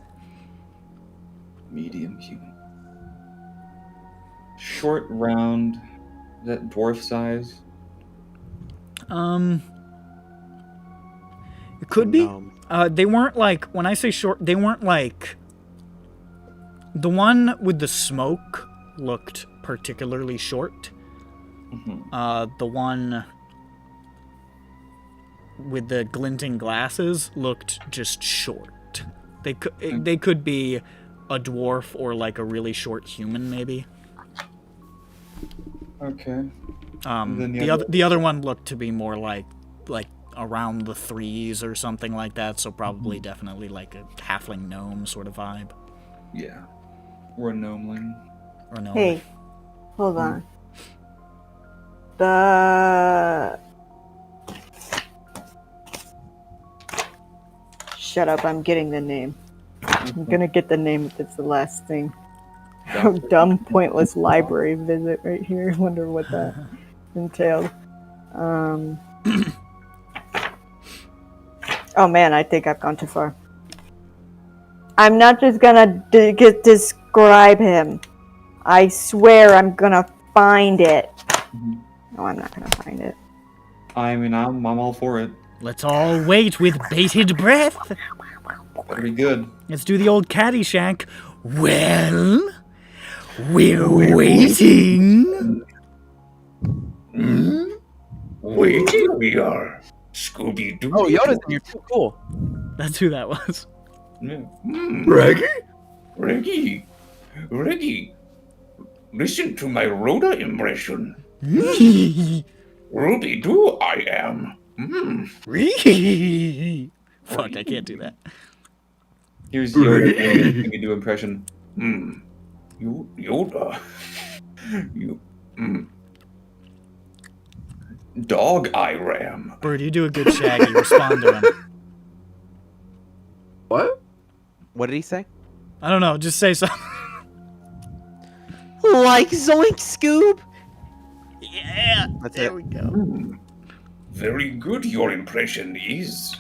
Medium human. Short, round. Is that dwarf size? It could be. No. They weren't like, when I say short, they weren't like, the one with the smoke looked particularly short. Mm-hmm. The one with the glinting glasses looked just short. They could be a dwarf or like a really short human, maybe. Okay. Then The other one looked to be more like around the 3s or something like that, so probably definitely like a halfling gnome sort of vibe. Yeah. Or a gnomeling. Or no. Hey, hold on. The... Shut up, I'm getting the name. I'm gonna get the name if it's the last thing. Dumb, pointless library visit right here. Wonder what that entailed. Oh man, I think I've gone too far. I'm not just gonna describe him. I swear I'm gonna find it. No, I'm not gonna find it. I mean, I'm all for it. Let's all wait with bated breath. Better be good. Let's do the old Caddyshack. Well, we're waiting. Wait, here we are. Scooby-Doo. Oh, Yoda's in here too. Cool. That's who that was. Yeah. Reggie, listen to my Rhoda impression. Ruby-Doo I am. Fuck, I can't do that. Here's Yoda. You can do impression. Yoda. Dog I ram. Bird, you do a good Shaggy. Respond to him. What? What did he say? I don't know, just say something. Like Zoink Scoob. Yeah, That's there it. we go. Very good your impression is.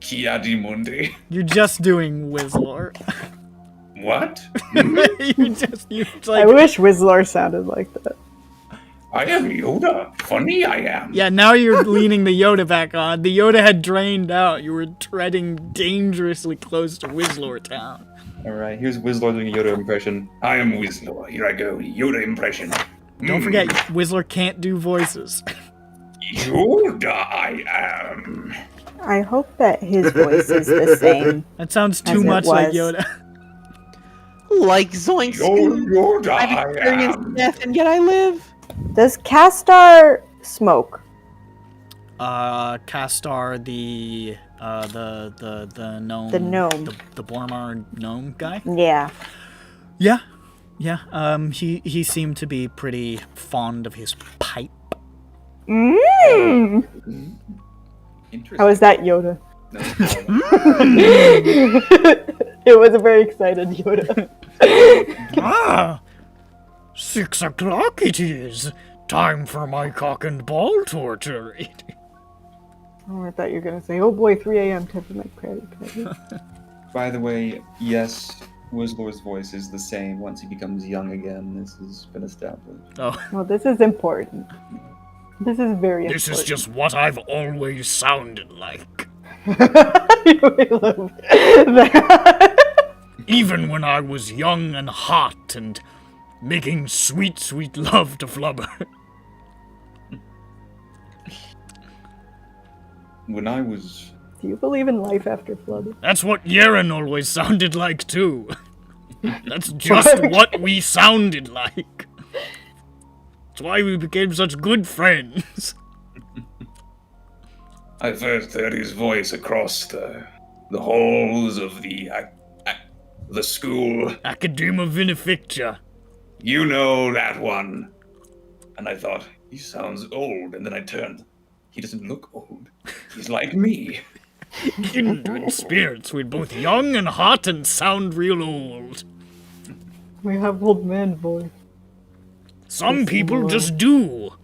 Kiadimundi. You're just doing Whizlor. What? you I wish Whistler sounded like that. I am Yoda. Funny I am. Yeah, now you're leaning the Yoda back on. The Yoda had drained out. You were treading dangerously close to Whizlor Town. Alright, here's Whizlor doing a Yoda impression. I am Whistler. Here I go. Yoda impression. Don't forget, Whizlor can't do voices. Yoda I am. I hope that his voice is the same. That sounds As too it much like was. Yoda. Like Zoink Scoob. Yoda I've I experienced am. death and yet I live. Does Castar smoke? Castar, the gnome. The gnome. The Boromar gnome guy? Yeah. Yeah. Yeah. He seemed to be pretty fond of his pipe. Mm. Interesting. How is that, Yoda? No, It was a very excited Yoda. Ah! 6 o'clock it is. Time for my cock and ball torture. Oh, I thought you were gonna say, "Oh boy, 3 a.m. time for my credit card." By the way, yes, Whizlor's voice is the same once he becomes young again. This has been established. Oh. Well, this is important. This is very This is important. just what I've always sounded like. I really love that. Even when I was young and hot and making sweet, sweet love to Flubber. When I was... Do you believe in life after flood? That's what Yeren always sounded like, too. That's just what we sounded like. That's why we became such good friends. I first heard his voice across the halls of the school. Academa Vinificta. You know that one. And I thought, he sounds old. And then I turned. He doesn't look old. He's like me. Kindred spirits, we're both young and hot and sound real old. We have old man voice. Some people just do.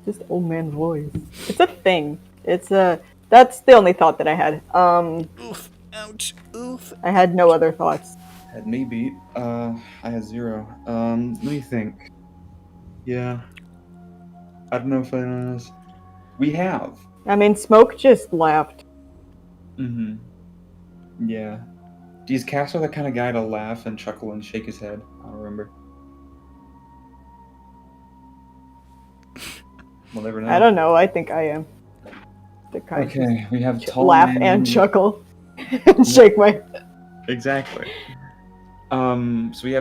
Just old man voice. It's a thing. It's a. That's the only thought that I had. Oof, ouch, oof. I had no other thoughts. Had me beat. I had 0. Let me think. Yeah. I don't know if I know this. We have. I mean, Smoke just laughed. Mm-hmm. Yeah. Is Castor the kind of guy to laugh and chuckle and shake his head? I don't remember. We'll never know. I don't know. I think I am. The kind Okay, we have of tall laugh man. and chuckle and shake my head. Exactly. So we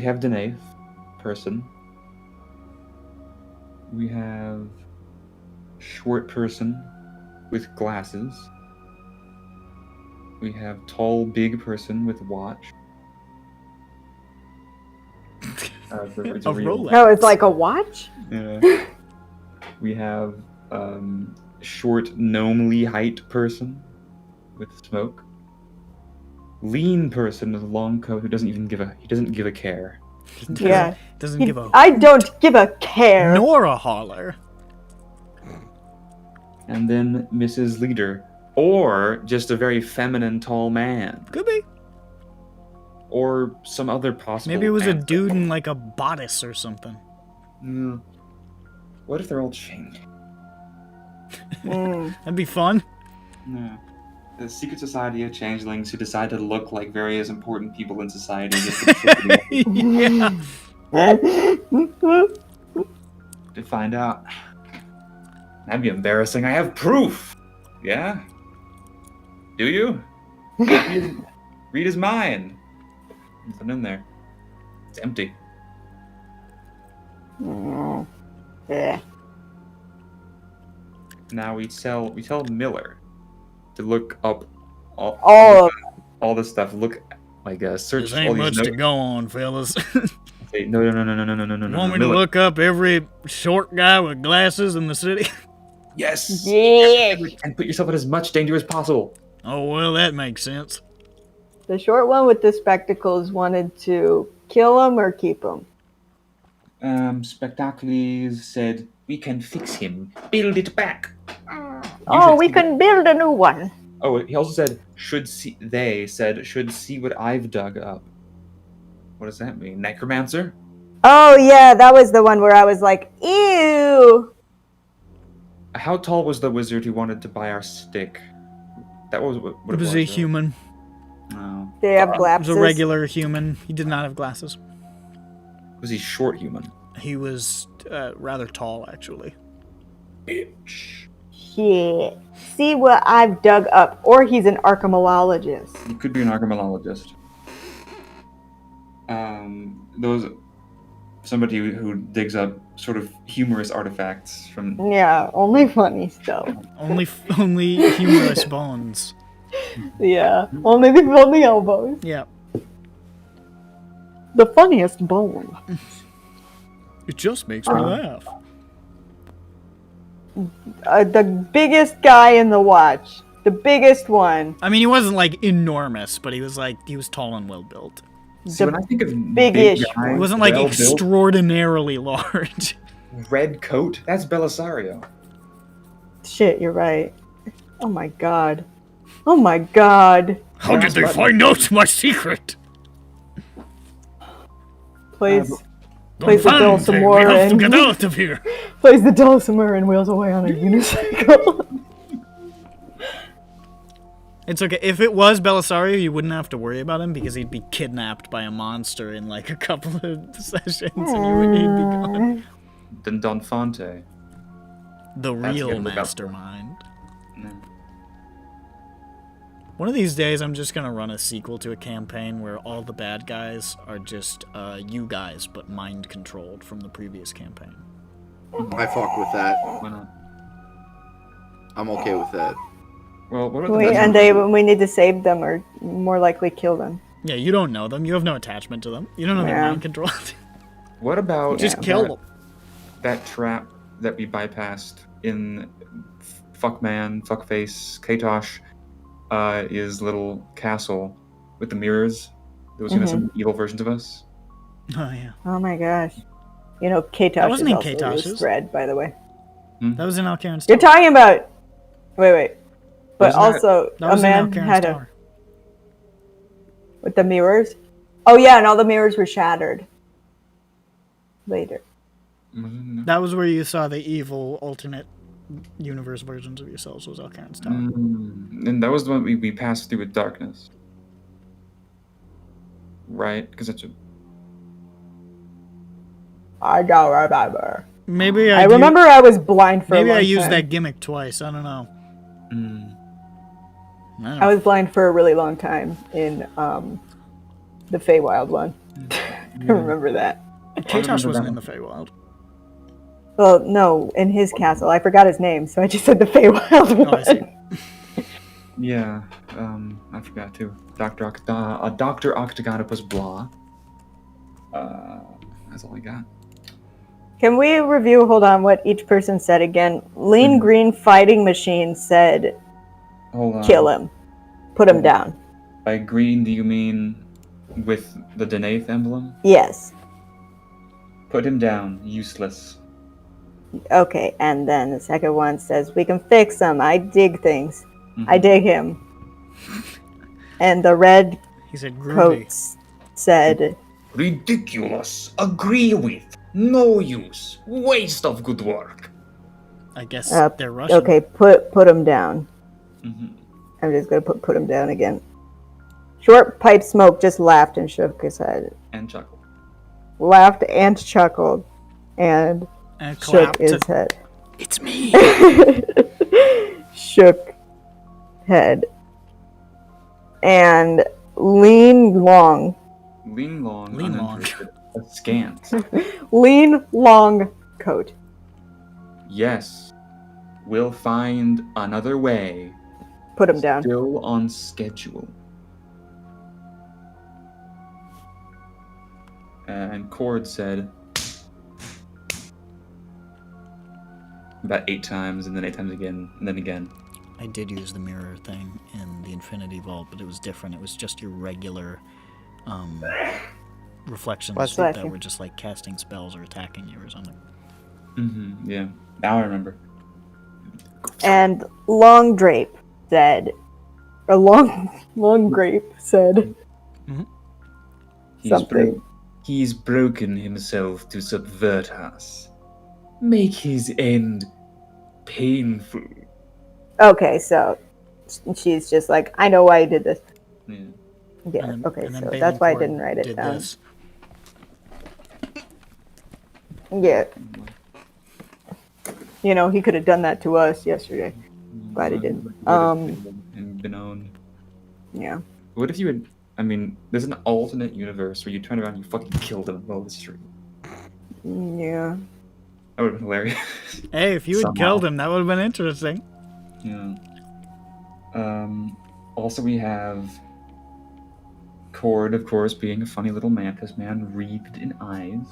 have Danae, person. We have short person with glasses. We have tall big person with watch. It's A real- Rolex. No, it's like a watch? Yeah. We have short gnomely height person with smoke. Lean person with a long coat who doesn't give a care. Yeah. Doesn't give a I don't give a care. nor a holler. And then Mrs. Leader. Or just a very feminine tall man. Could be. Or some other possible Maybe it was a answer. dude in like a bodice or something. Mm. What if they're all chained? That'd be fun. No. The secret society of changelings who decide to look like various important people in society. Yeah. To find out. That'd be embarrassing. I have proof. Yeah? Do you? Read his mind. Nothing in there. It's empty. Yeah. Now we tell Miller to look up all this stuff. Look, like search There all ain't these much notes. to go on, fellas. Say, no. You want me to Miller. look up every short guy with glasses in the city? Yes. Yeah. And put yourself in as much danger as possible. Oh, well, that makes sense. The short one with the spectacles wanted to kill him or keep him. Spectacules said, "We can fix him. Build it back." Oh, we can build a new one. Oh, he also said, should see what I've dug up. What does that mean? Necromancer? Oh, yeah, that was the one where I was like, ew. How tall was the wizard who wanted to buy our stick? That was what It was a right? human. Oh. They have It was glasses. a regular human. He did not have glasses. Was he short human? He was rather tall, actually. Bitch. Shit. See what I've dug up. Or he's an archaeologist. You could be an archaeologist. Somebody who digs up sort of humorous artifacts from. Yeah, only funny stuff. Only humorous bones. Yeah, only the funny elbows. Yeah. The funniest bone. It just makes me laugh. The biggest guy in the watch. The biggest one. I mean, he wasn't like enormous, but he was tall and well built. See, when I think of big-ish big guy, He wasn't like well-built, extraordinarily large. red coat, that's Belisario. Shit, you're right. Oh my god. Oh my god. How did they find out my secret? Plays the Infante, dulcimer we have to and get out of here. plays the dulcimer and wheels away on a unicycle. It's okay. If it was Belisario, you wouldn't have to worry about him because he'd be kidnapped by a monster in like a couple of sessions and he'd be gone. Then Don Fonte. The That's real gonna look up. mastermind. No. One of these days, I'm just gonna run a sequel to a campaign where all the bad guys are just you guys, but mind controlled from the previous campaign. I fuck with that. Why not? I'm okay with that. Well, what about we need to save them or more likely kill them. Yeah, you don't know them. You have no attachment to them. You don't know their Yeah. mind control. What about Just kill them. that trap that we bypassed in Fuckface, Katosh, his little castle with the mirrors that was gonna some evil versions of us? Oh, yeah. Oh my gosh. You know, Katosh That wasn't is in also a Katosh's. loose thread, by the way. That was in Alcaran's You're tower. talking about... Wait. But Wasn't also, That was a in man Alcaran's had tower. with the mirrors? Oh yeah, and all the mirrors were shattered. Later. That was where you saw the evil alternate universe versions of yourselves, was Alcaran's tower. And that was the one we passed through with darkness. Right? Because that's I don't remember. Maybe I remember I was blind for Maybe a long I used time. that gimmick twice. I don't know. I don't I know. was blind for a really long time in the Feywild one. I remember that. Katosh wasn't in the Feywild. Well, no, in his castle. I forgot his name, so I just said the Feywild one. Oh, I see. Yeah, I forgot too. Dr. Octagonopus Blah. That's all I got. Can we review, hold on, what each person said again? Lean Green Fighting Machine said, Hold on. kill him. Put him down. By green, do you mean with the Denaith emblem? Yes. Put him down. Useless. Okay, and then the second one says, we can fix him. I dig things. I dig him. And the red He said groovy. coats said, Ridiculous. Agree with. No use. Waste of good work. I guess they're Russian. okay, put him down. Mhm. I'm just going to put him down again. Short Pipe Smoke just laughed and shook his head. And chuckle. Laughed and chuckled and And shook clapped. his head. It's me. Shook head. And Lean Long. Lean long. Lean long. uninterested, Askance. Lean Long Coat. Yes. We'll find another way. Put him down. Still on schedule. And Cord said about 8 times, and then 8 times again, and then again. I did use the mirror thing in the Infinity Vault, but it was different. It was just your regular reflections Flashing. that were just like casting spells or attacking you or something. Yeah. Now I remember. And Long Drape said, or Long Grape said He's something. He's broken himself to subvert us. Make his end painful. Okay, so she's just like, I know why you did this. Yeah. Yeah, And then- okay, and then so Bathing that's why I Cord didn't write it did down. this. Yeah. You know, he could have done that to us yesterday. Glad he didn't. And been owned. Yeah. What if you had? I mean, there's an alternate universe where you turn around and you fucking killed him in the middle of the street. Yeah. That would have been hilarious. Hey, if you had Somehow. killed him, that would have been interesting. Yeah. Also, we have Cord, of course, being a funny little mantis man, wreathed in eyes.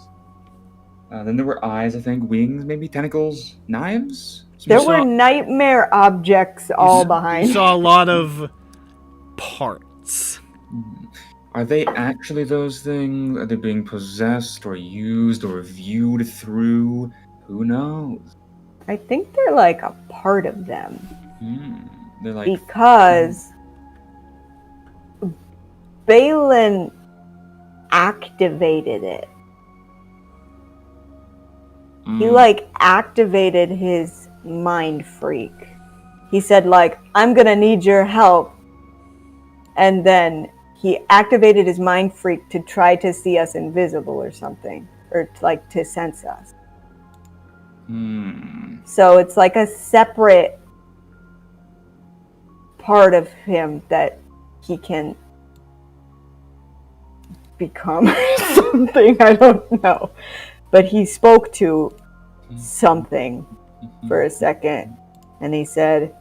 Then there were eyes, I think, wings, maybe tentacles, knives. There saw- were nightmare objects all You behind. saw a lot of parts. Are they actually those things? Are they being possessed or used or viewed through? Who knows? I think they're like a part of them. They're like Because Balin activated it. He like activated his mind freak. He said like, I'm gonna need your help. And then he activated his mind freak to try to see us invisible or something. Or like to sense us. So it's like a separate part of him that he can become or something. I don't know. But he spoke to something for a second, and he said,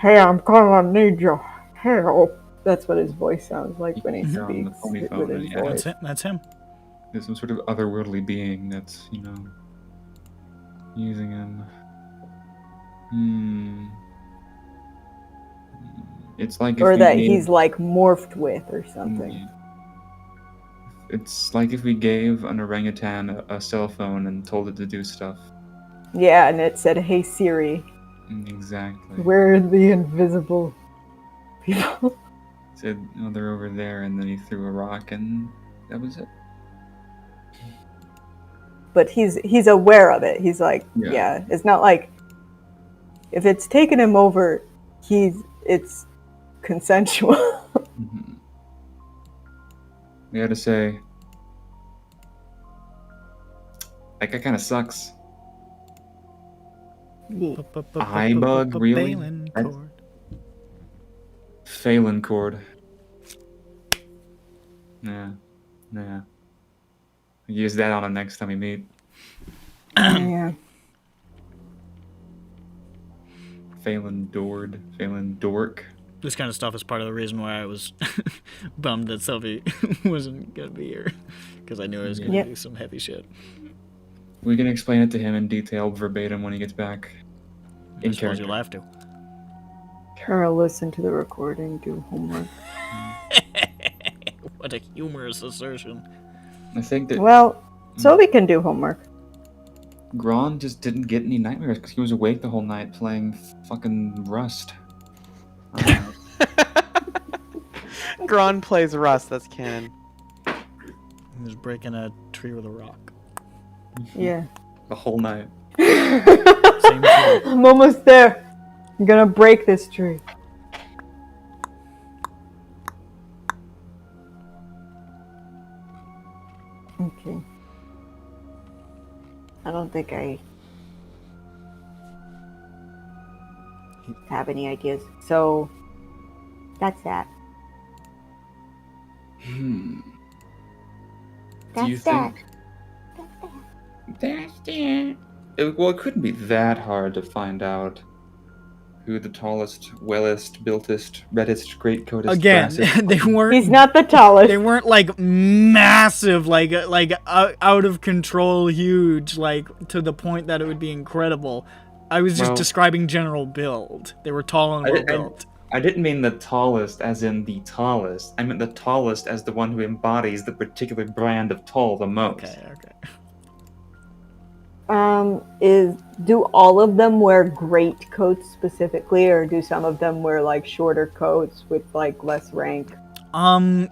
Hey, I'm gonna need your help. That's what his voice sounds like when he You can hear on the speaks phony with phone, his yeah. voice. That's him. There's some sort of otherworldly being that's, using him. It's like if Or we that gave, he's like morphed with or something. Yeah. It's like if we gave an orangutan a cell phone and told it to do stuff. Yeah, and it said, "Hey Siri, Exactly. where are the invisible people?" Said, oh, they're over there, and then he threw a rock, and that was it. But he's aware of it. He's like, Yeah. yeah. It's not like if it's taken him over, it's consensual. Mm-hmm. I gotta say, that guy kind of sucks. Yeah. Eye bug, really? Balin That's- cord. Phelan cord. Yeah. Use that on him next time we meet. Yeah. Phelan Dord. Phelan Dork. This kind of stuff is part of the reason why I was bummed that Sylvie wasn't gonna be here, because I knew I was gonna Yep. do some heavy shit. We can explain it to him in detail, verbatim, when he gets back. I In suppose character. you'll have to. Or listen to the recording, do homework. What a humorous assertion. I think that Well, so we can do homework. Gron just didn't get any nightmares because he was awake the whole night playing fucking Rust. Gron plays Rust. That's canon. He was breaking a tree with a rock. Yeah. The whole night. Same tree. I'm almost there. I'm gonna break this tree. Okay. I don't think I have any ideas. So that's that. Do That's you that. think? That's that. Well, it couldn't be that hard to find out who the tallest, wellest, builtest, reddest, greatcoatest, Again, brassest- they weren't. He's not the tallest. They weren't like massive, like out of control, huge, like to the point that it would be incredible. I was just Well- describing general build. They were tall and I well didn't- built. I didn't mean the tallest as in the tallest. I meant the tallest as the one who embodies the particular brand of tall the most. Okay. Do all of them wear great coats specifically, or do some of them wear like shorter coats with like less rank? Is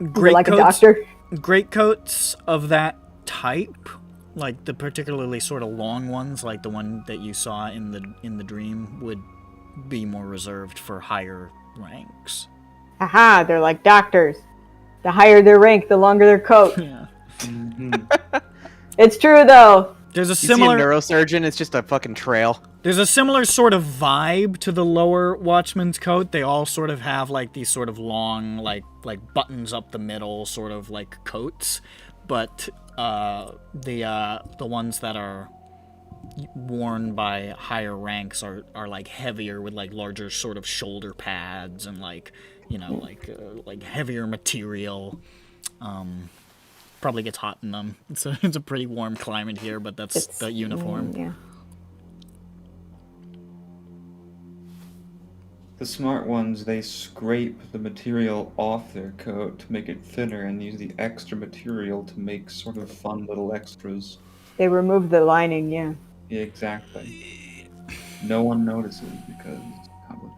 it Great like coats. a doctor? Great coats of that type, like the particularly sort of long ones, like the one that you saw in the dream, would be more reserved for higher ranks. Haha, they're like doctors. The higher their rank, the longer their coat. Yeah. It's true though. There's a You similar. see a neurosurgeon, it's just a fucking trail. There's a similar sort of vibe to the lower watchman's coat. They all sort of have like these sort of long, like buttons up the middle, sort of like coats. But the ones that are worn by higher ranks are like heavier with like larger sort of shoulder pads and like like heavier material. Probably gets hot in them. It's a pretty warm climate here, but that's the uniform. Yeah. The smart ones, they scrape the material off their coat to make it thinner and use the extra material to make sort of fun little extras. They remove the lining, yeah. Yeah, exactly. No one notices because it's complicated.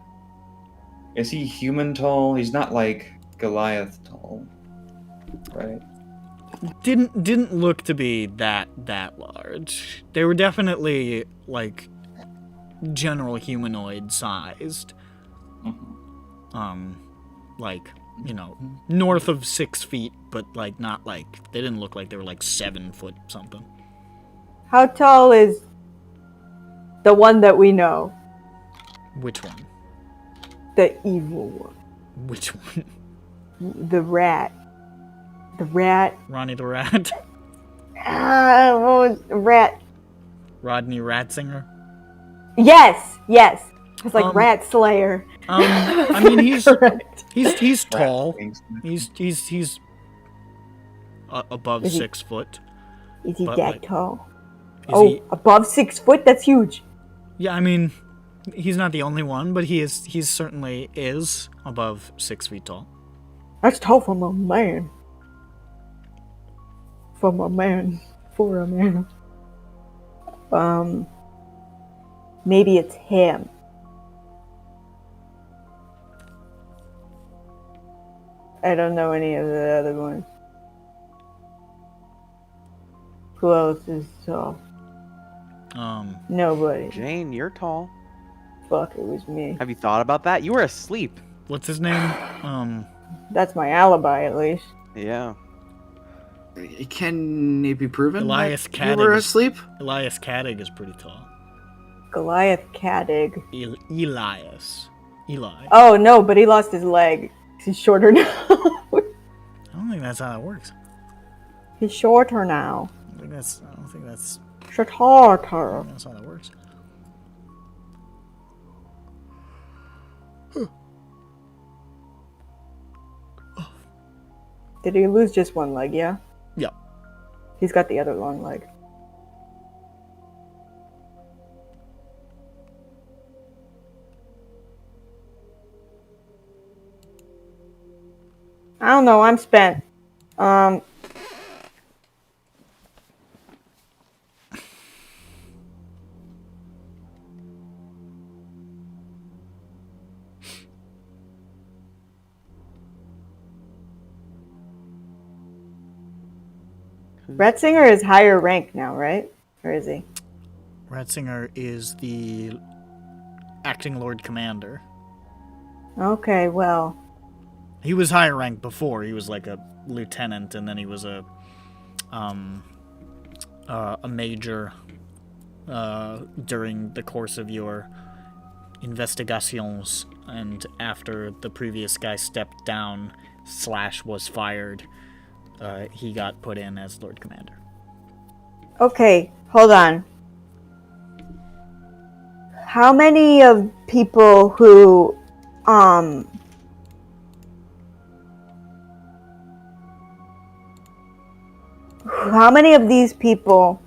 Is he human tall? He's not like Goliath tall, right? Didn't look to be that large. They were definitely like general humanoid sized. Like, north of 6 feet, but like not like they didn't look like they were like 7 foot something. How tall is the one that we know? Which one? The evil one. Which one? The rat. The rat. Ronnie the Rat? What was rat? Rodney Ratzinger? Yes. It's like Rat Slayer. I mean, he's Correct. he's tall. Wings. He's above Is he- 6 foot. Is he But, that like, tall? Is Oh, he? above 6 foot? That's huge. Yeah, I mean, he's not the only one, but he certainly is above 6 feet tall. That's tall for a man. For a man. Maybe it's him. I don't know any of the other ones. Who else is tall? Nobody. Jane, you're tall. Fuck, it was me. Have you thought about that? You were asleep. What's his name? That's my alibi, at least. Yeah. Can it be proven Elias that you were Caddick. asleep? Elias Caddick is pretty tall. Goliath Caddig. Elias. Eli. Oh, no, but he lost his leg. He's shorter now. I don't think that's how that works. He's shorter now. I don't think that's Shorter. how that works. Did he lose just one leg, yeah? Yep. He's got the other long leg. I don't know, I'm spent. Ratzinger is higher rank now, right? Or is he? Ratzinger is the acting Lord Commander. Okay, well. He was higher rank before. He was like a lieutenant, and then he was a major during the course of your investigations. And after the previous guy stepped down / was fired, he got put in as Lord Commander. Okay, hold on. How many of people who, how many of these people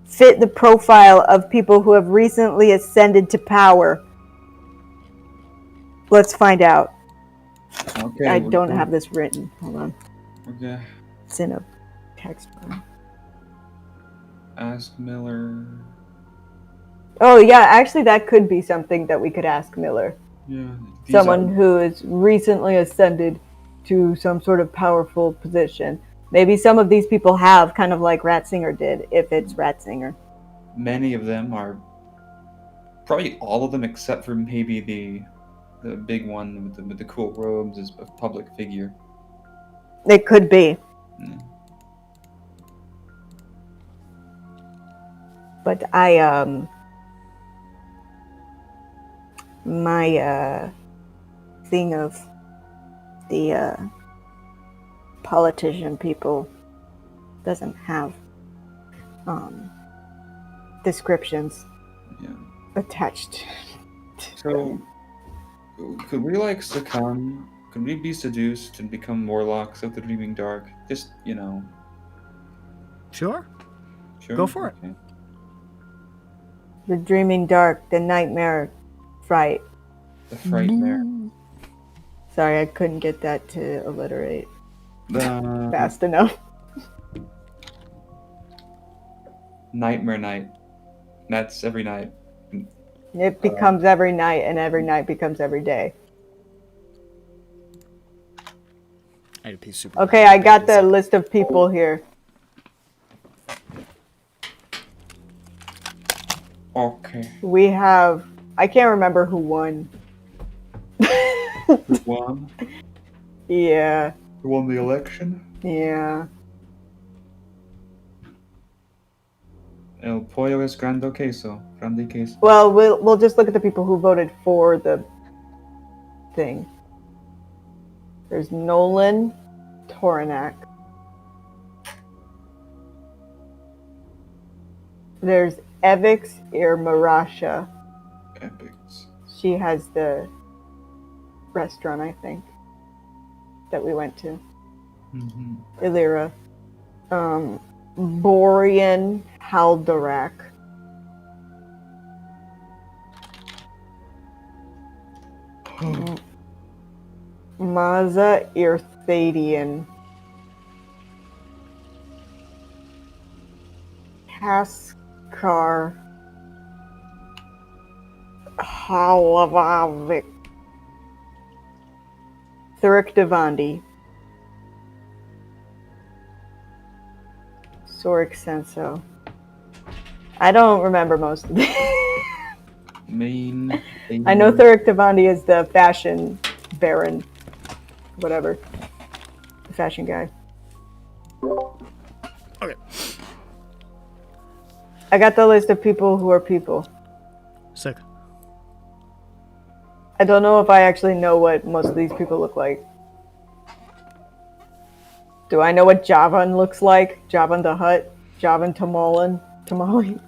fit the profile of people who have recently ascended to power? Let's find out. Okay. I don't have this written. Hold on. Okay. It's in a text form. Ask Miller. Oh, yeah, actually, that could be something that we could ask Miller. Yeah. Someone who has recently ascended to some sort of powerful position. Maybe some of these people have, kind of like Ratzinger did, if it's Ratzinger. Many of them are. Probably all of them, except for maybe the big one with the cool robes, is a public figure. It could be. Yeah. But my thing of the politician people doesn't have descriptions Yeah. attached. So, could we succumb? Could we be seduced and become Morlocks of the Dreaming Dark? Just, Sure. Sure. Go for it. Okay. The dreaming dark, the nightmare fright. The Frightmare. Sorry, I couldn't get that to alliterate The fast enough. Nightmare Night. That's every night. It becomes every night, and every night becomes every day. Okay, I got the list of people here. Okay. We have... I can't remember who won. Who won? Yeah, Who won the election? yeah. El pollo es grande queso. Grande queso. Well, we'll just look at the people who voted for the thing. There's Nolan Toranak. There's Evix Irmarasha. Epics. She has the restaurant, I think, that we went to. Mm-hmm. Illyra. Borean Haldorak. Maza Irthadian. Kaskar Halavavik. Thurik Devandi. Sorik Senso. I don't remember most of these. Main. I know Thurik Devandi is the fashion baron. Whatever. The fashion guy. Okay. I got the list of people who are people. Sick. I don't know if I actually know what most of these people look like. Do I know what Javan looks like? Javan the Hutt? Javan Tamali?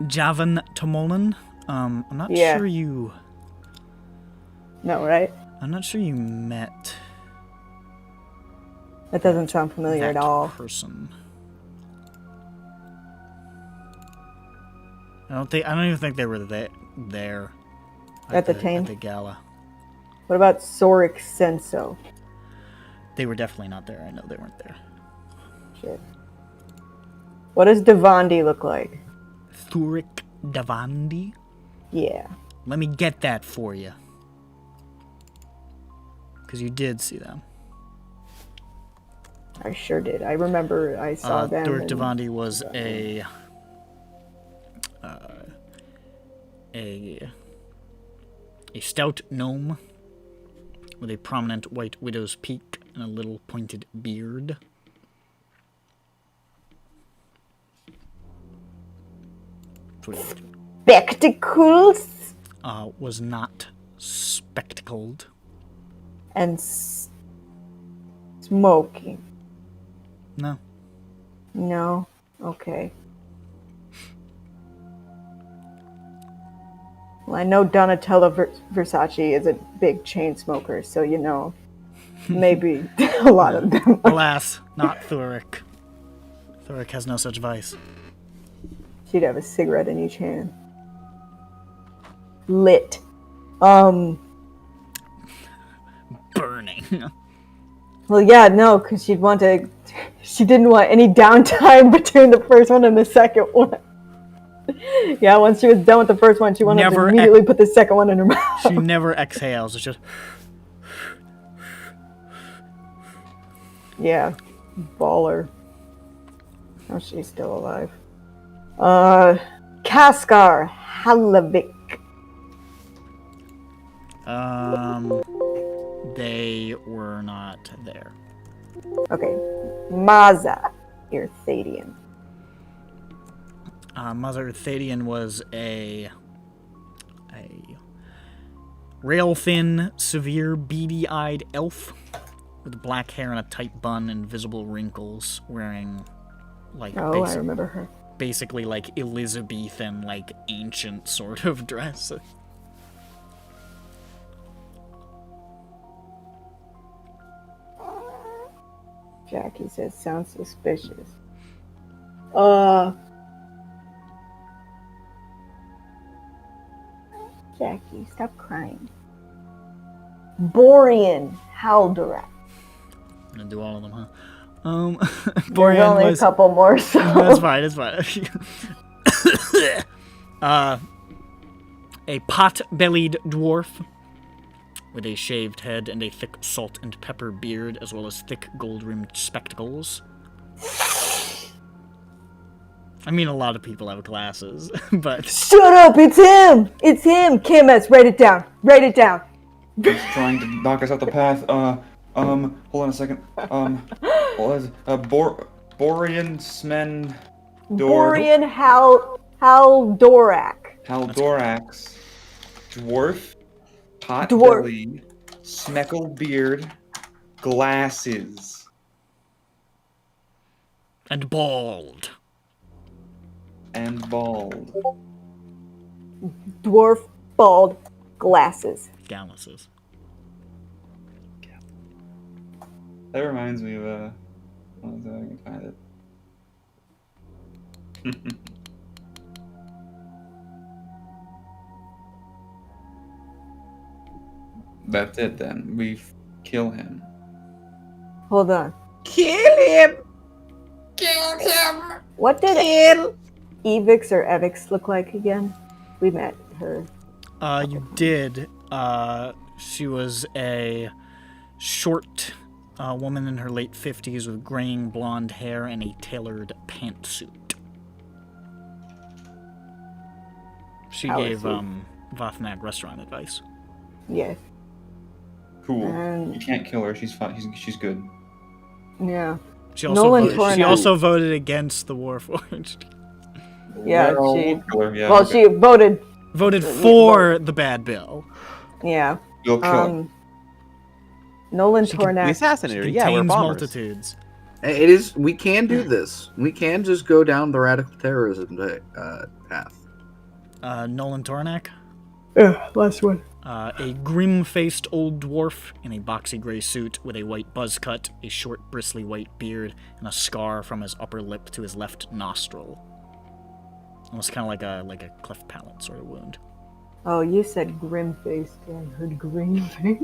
Javan Tamolan. I'm not Yeah. sure you. No, right? I'm not sure you met That doesn't sound familiar that at all. person. I don't even think they were there At the Tane? at the gala. What about Sorik Senso? They were definitely not there. I know they weren't there. Shit. What does Devandi look like? Thurik Davandi. Yeah. Let me get that for you. Because you did see them. I sure did. I remember I saw them. Thurik and- Davandi was a stout gnome with a prominent white widow's peak and a little pointed beard. Spectacles Was not spectacled. and smoking. No. No? Okay. Well, I know Donatella Versace is a big chain smoker, so you know, maybe a lot of them. Alas, not Thurik. Thurik has no such vice. She'd have a cigarette in each hand. Lit. Burning. Well, yeah, no, because she didn't want any downtime between the first one and the second one. Yeah, once she was done with the first one, she wanted Never to immediately put the second one in her mouth. She never exhales. It's just Yeah, baller. Oh, she's still alive. Kaskar Halavik. they were not there. Okay, Maza Irthadian. Mother Thadian was a rail-thin, severe, beady-eyed elf with black hair and a tight bun and visible wrinkles, wearing like Oh, I remember her. basically like Elizabethan, like ancient sort of dress. Jackie says, sounds suspicious. Jackie, stop crying. Borean Haldorak. I'm gonna do all of them, huh? There's Borean only was a couple more, so... That's fine, it's fine. A pot-bellied dwarf with a shaved head and a thick salt and pepper beard, as well as thick gold-rimmed spectacles. I mean, a lot of people have glasses, but... Shut up! It's him! It's him! KMS, write it down. Write it down. He's trying to knock us off the path. Hold on a second. Borean Smen... Borean Haldorak. Haldorax. Dwarf. Pot Dwarf. belly. Smeckled beard. Glasses. And bald. And bald. Dwarf bald, glasses. Galluses. That reminds me of hold on, I can find it. That's it then. We kill him. Hold on. Kill him. What did Evix or Evix look like again? We met her. You did. She was a short woman in her late 50s with graying blonde hair and a tailored pantsuit. She How gave is he? Vathnag restaurant advice. Yes. Cool. And You can't kill her. She's fine. She's good. yeah. She also, Nolan voted, she Tornad. also voted against the Warforged. Yeah, Well, she. we'll kill her, yeah, Well, okay. she voted. Voted for the bad bill. Yeah. We'll kill her. Nolan She can- We Tornak. assassinated her. She Yeah, we're contains bombers. multitudes. It is. We can do this. We can just go down the radical terrorism path. Nolan Tornak. Yeah, last one. A grim-faced old dwarf in a boxy gray suit with a white buzz cut, a short, bristly white beard, and a scar from his upper lip to his left nostril. Almost kind of like a cleft palate sort of wound. Oh, you said grim faced. I heard green face.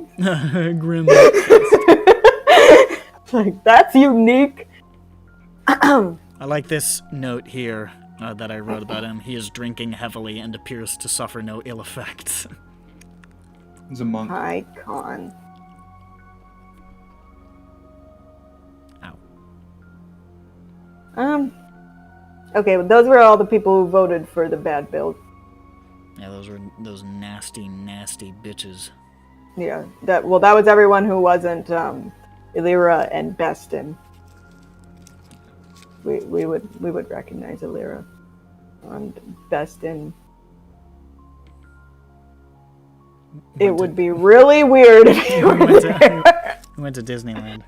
Grim. Like, that's unique. I like this note here that I wrote about him. He is drinking heavily and appears to suffer no ill effects. He's a monk. Icon. Ow. Okay, well, those were all the people who voted for the bad build. Yeah, those were those nasty, nasty bitches. Yeah, that was everyone who wasn't Illyra and Bestin. We would recognize Illyra and Bestin. It would be really weird if he was there. We went to Disneyland.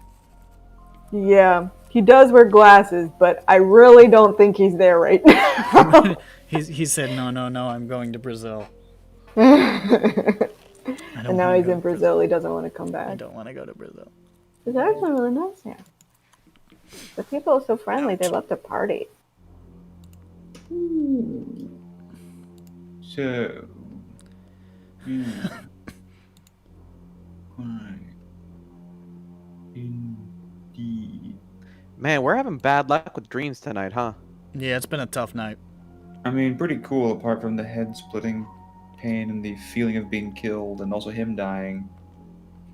Yeah, he does wear glasses, but I really don't think he's there right now. He said, no, I'm going to Brazil. And now he's in Brazil. He doesn't want to come I back. don't want to go to Brazil. It's actually really nice here. The people are so friendly. They love to party. So. Why? Indeed. Man, we're having bad luck with dreams tonight, huh? Yeah, it's been a tough night. I mean, pretty cool apart from the head splitting pain and the feeling of being killed and also him dying.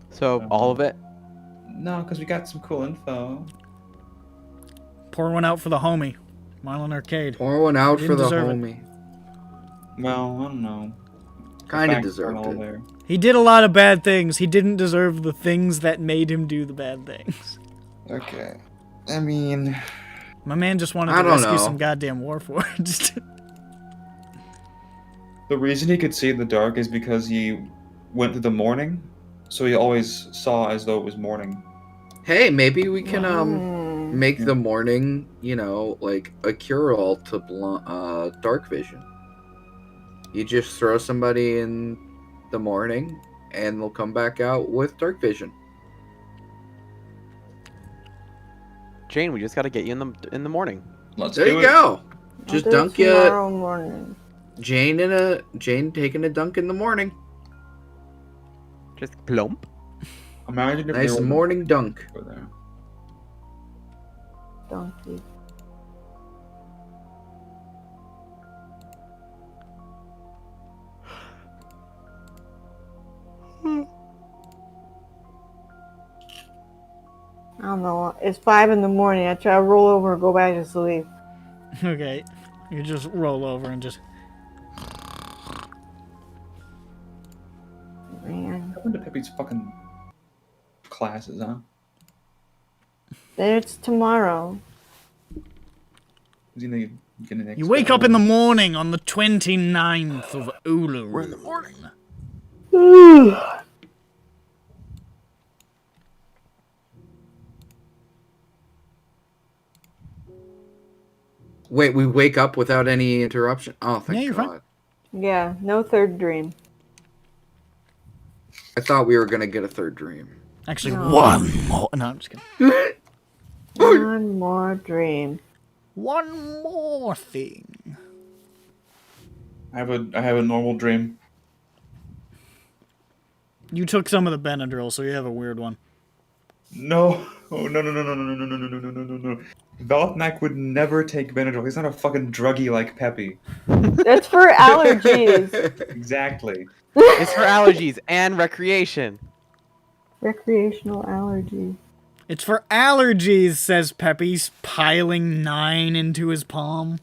So, all of it? No, because we got some cool info. Pour one out for the homie. Marlen Arcade. Pour one out Didn't for the deserve it. homie. Well, I don't know. Kind of Facts deserved aren't all it. there. He did a lot of bad things. He didn't deserve the things that made him do the bad things. Okay. I mean, My man just wanted I to don't rescue know. some goddamn Warforged. the reason he could see in the dark is because he went through the morning, so he always saw as though it was morning. Hey, maybe we can make Yeah. the morning, like a cure-all to dark vision. You just throw somebody in the morning, and they'll come back out with dark vision. Jane, we just gotta get you in the morning. Let's There do you it. go. I'll Just do it dunk you. tomorrow morning. Jane taking a dunk in the morning. Just plump. Imagine if Nice there was morning dunk. over there. Donkey. I don't know. It's 5 in the morning. I try to roll over and go back to sleep. Okay. You just roll over and just... Man. What happened to Peppy's fucking classes, huh? It's tomorrow. Is he gonna get an You wake up in the morning on the 29th of Ulu. We're in the morning. Wait, we wake up without any interruption? Oh, thank Yeah, you're fine. God. Yeah, no third dream. I thought we were gonna get a third dream. Actually, No. one more. No, I'm just kidding. One more dream. One more thing. I have a normal dream. You took some of the Benadryl, so you have a weird one. No. Oh no. Valthnak would never take Benadryl. He's not a fucking druggie like Peppy. That's for allergies. Exactly. It's for allergies and recreation. Recreational allergy. It's for allergies, says Peppy's, piling 9 into his palm.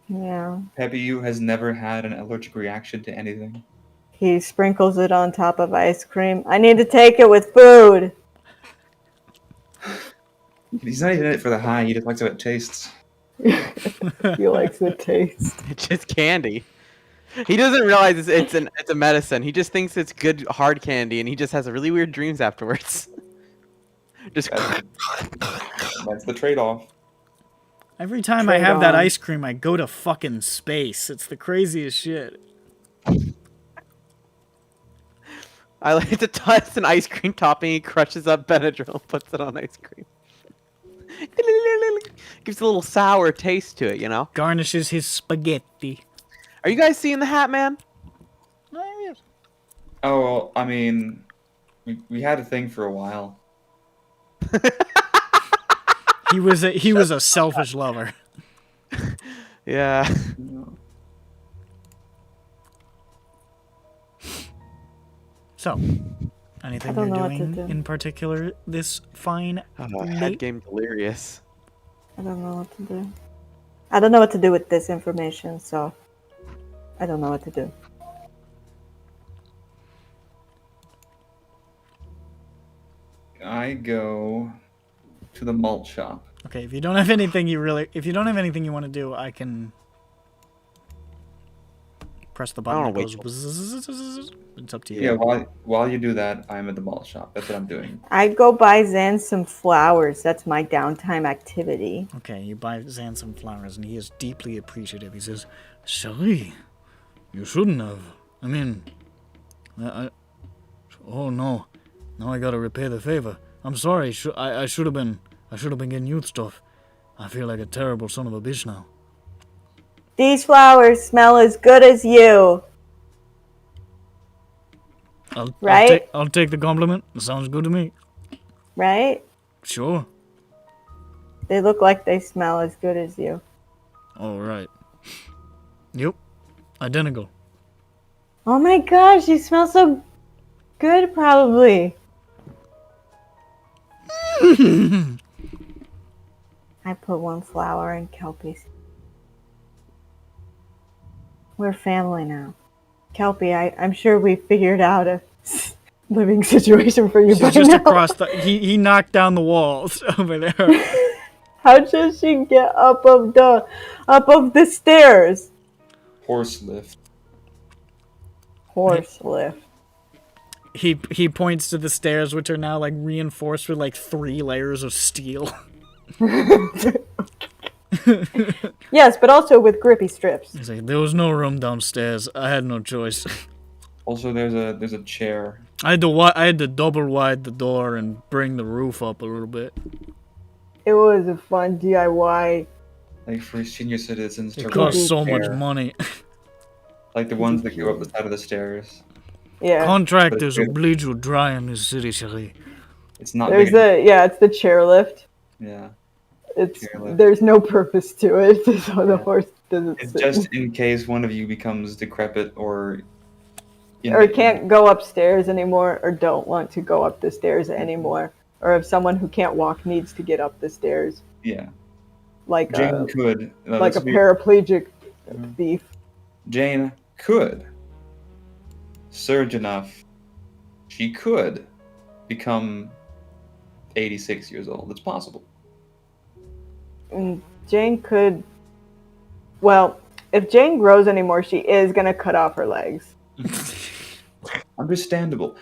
Yeah. Peppy, you has never had an allergic reaction to anything. He sprinkles it on top of ice cream. I need to take it with food. He's not even in it for the high. He just likes how it tastes. He likes the taste. It's just candy. He doesn't realize it's a medicine. He just thinks it's good hard candy, and he just has really weird dreams afterwards. Just That's the trade-off. Every time I have that Trade-on. ice cream, I go to fucking space. It's the craziest shit. it's an ice cream topping. He crushes up Benadryl, puts it on ice cream. Gives a little sour taste to it, you know. Garnishes his spaghetti. Are you guys seeing the Hat Man? Oh, well, I mean, we had a thing for a while. He was a selfish lover. Yeah. So, anything I don't you're know what to doing do. in particular this fine Head night? game delirious. I don't know what to do. I don't know what to do with this information, so I don't know what to do. I go to the malt shop. Okay, if you don't have anything you want to do, I can press the button. I That don't goes bzzz. It's up to you. Yeah, while you do that, I'm at the malt shop. That's what I'm doing. I go buy Zan some flowers. That's my downtime activity. Okay, you buy Zan some flowers, and he is deeply appreciative. He says, "Sorry, you shouldn't have. I mean, oh no, now I gotta repay the favor. I'm sorry. I should have been getting youth stuff. I feel like a terrible son of a bitch now." These flowers smell as good as you. Right? I'll take the compliment. It sounds good to me. Right? Sure. They look like they smell as good as you. All right. Yep. Identical. Oh my gosh, you smell so good, probably. I put one flower in Kelpie's. We're family now. Kelpie, I'm sure we figured out a living situation for you by She's just now. across the. He knocked down the walls over there. How does she get up of the stairs? Horse lift. Horse lift. He points to the stairs, which are now like reinforced with like 3 layers of steel. Yes, but also with grippy strips. He's like, there was no room downstairs. I had no choice. Also, there's a chair. I had to double wide the door and bring the roof up a little bit. It was a fun DIY. Like for senior citizens to It cost ride a so much chair. money. Like the ones that go up the side of the stairs. Yeah. Contractors will bleed you dry in this city, Cherie. It's not There's big. it's the chairlift. Yeah. It's Chairlift. there's no purpose to it, so the Yeah. horse doesn't It's sit. just in case one of you becomes decrepit or Or can't go upstairs anymore, or don't want to go up the stairs anymore, or if someone who can't walk needs to get up the stairs, Yeah. like Jane could. like a let's be- paraplegic thief. Jane could surge enough. She could become 86 years old. It's possible. And Jane could. Well, if Jane grows anymore, she is gonna cut off her legs. Understandable.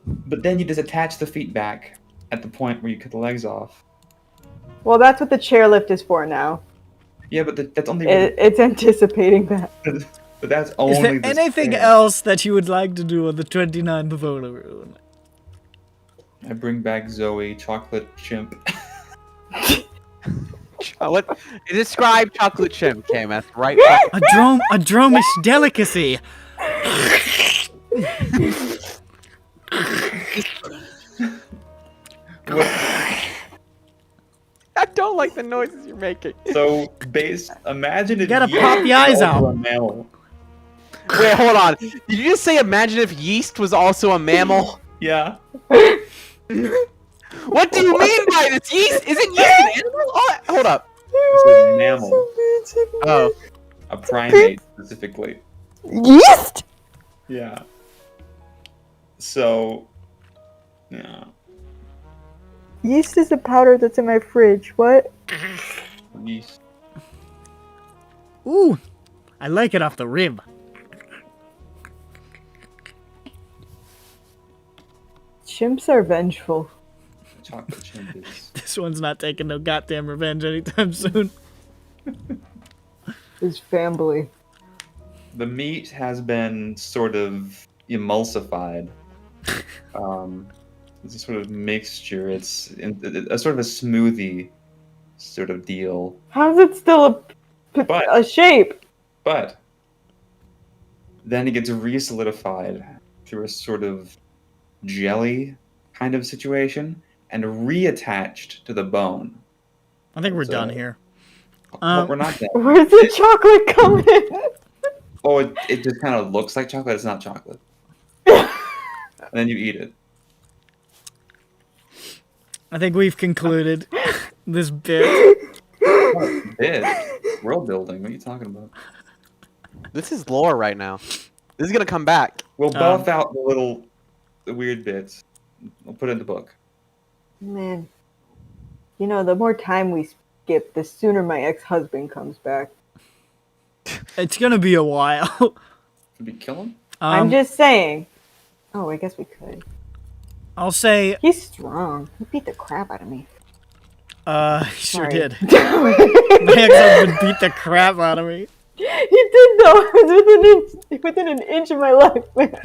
But then you just attach the feet back at the point where you cut the legs off. Well, that's what the chairlift is for now. Yeah, but that's only. It's anticipating that. But that's Is only there the anything stairs. else that you would like to do on the 29th of Olaroon? I bring back Zoe, chocolate chimp. What? Describe chocolate chimp, KMS. Right. A dromish delicacy. I don't like the noises you're making. So, imagine if gotta yeast pop the was eyes also out. a mammal. Wait, hold on. Did you just say imagine if yeast was also a mammal? Yeah. What do you mean by this? Yeast? Isn't yeast an animal? Oh, hold up. It's a mammal. Oh. A primate, specifically. Yeast? Yeah. So, yeah. Yeast is a powder that's in my fridge. What? Yeast. Ooh, I like it off the rib. Chimps are vengeful. Chocolate chimp is. This one's not taking no goddamn revenge anytime soon. His family. The meat has been sort of emulsified. It's a sort of mixture. It's a sort of a smoothie sort of deal. How's it still a shape? But then it gets re-solidified through a sort of jelly kind of situation and reattached to the bone. I think we're So- done here. But we're not done. Where's the chocolate coming? Oh, it just kind of looks like chocolate. It's not chocolate. And then you eat it. I think we've concluded this bit. Bit. World building. What are you talking about? This is lore right now. This is gonna come back. We'll buff out the weird bits. We'll put it in the book. Man. You know, the more time we skip, the sooner my ex-husband comes back. It's gonna be a while. Could we kill him? I'm just saying. Oh, I guess we could. I'll say, He's strong. He beat the crap out of me. he sure Sorry. did. My ex-husband beat the crap out of me. He did though. It was within an inch of my life, man.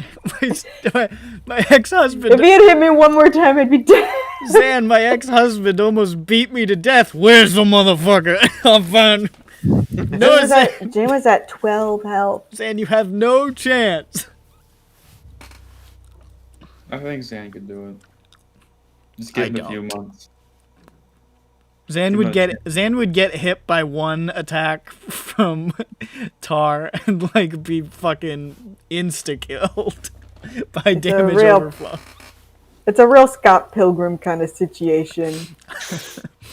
My ex-husband, If he had hit me one more time, I'd be dead. Zan, my ex-husband almost beat me to death. Where's the motherfucker? I'm fine. No, Zan, Jane was at 12 health. Zan, you have no chance. I think Zan could do it. Just give him a few months. Zan would get hit by one attack from Tar and like be fucking insta-killed by damage overflow. It's a real Scott Pilgrim kind of situation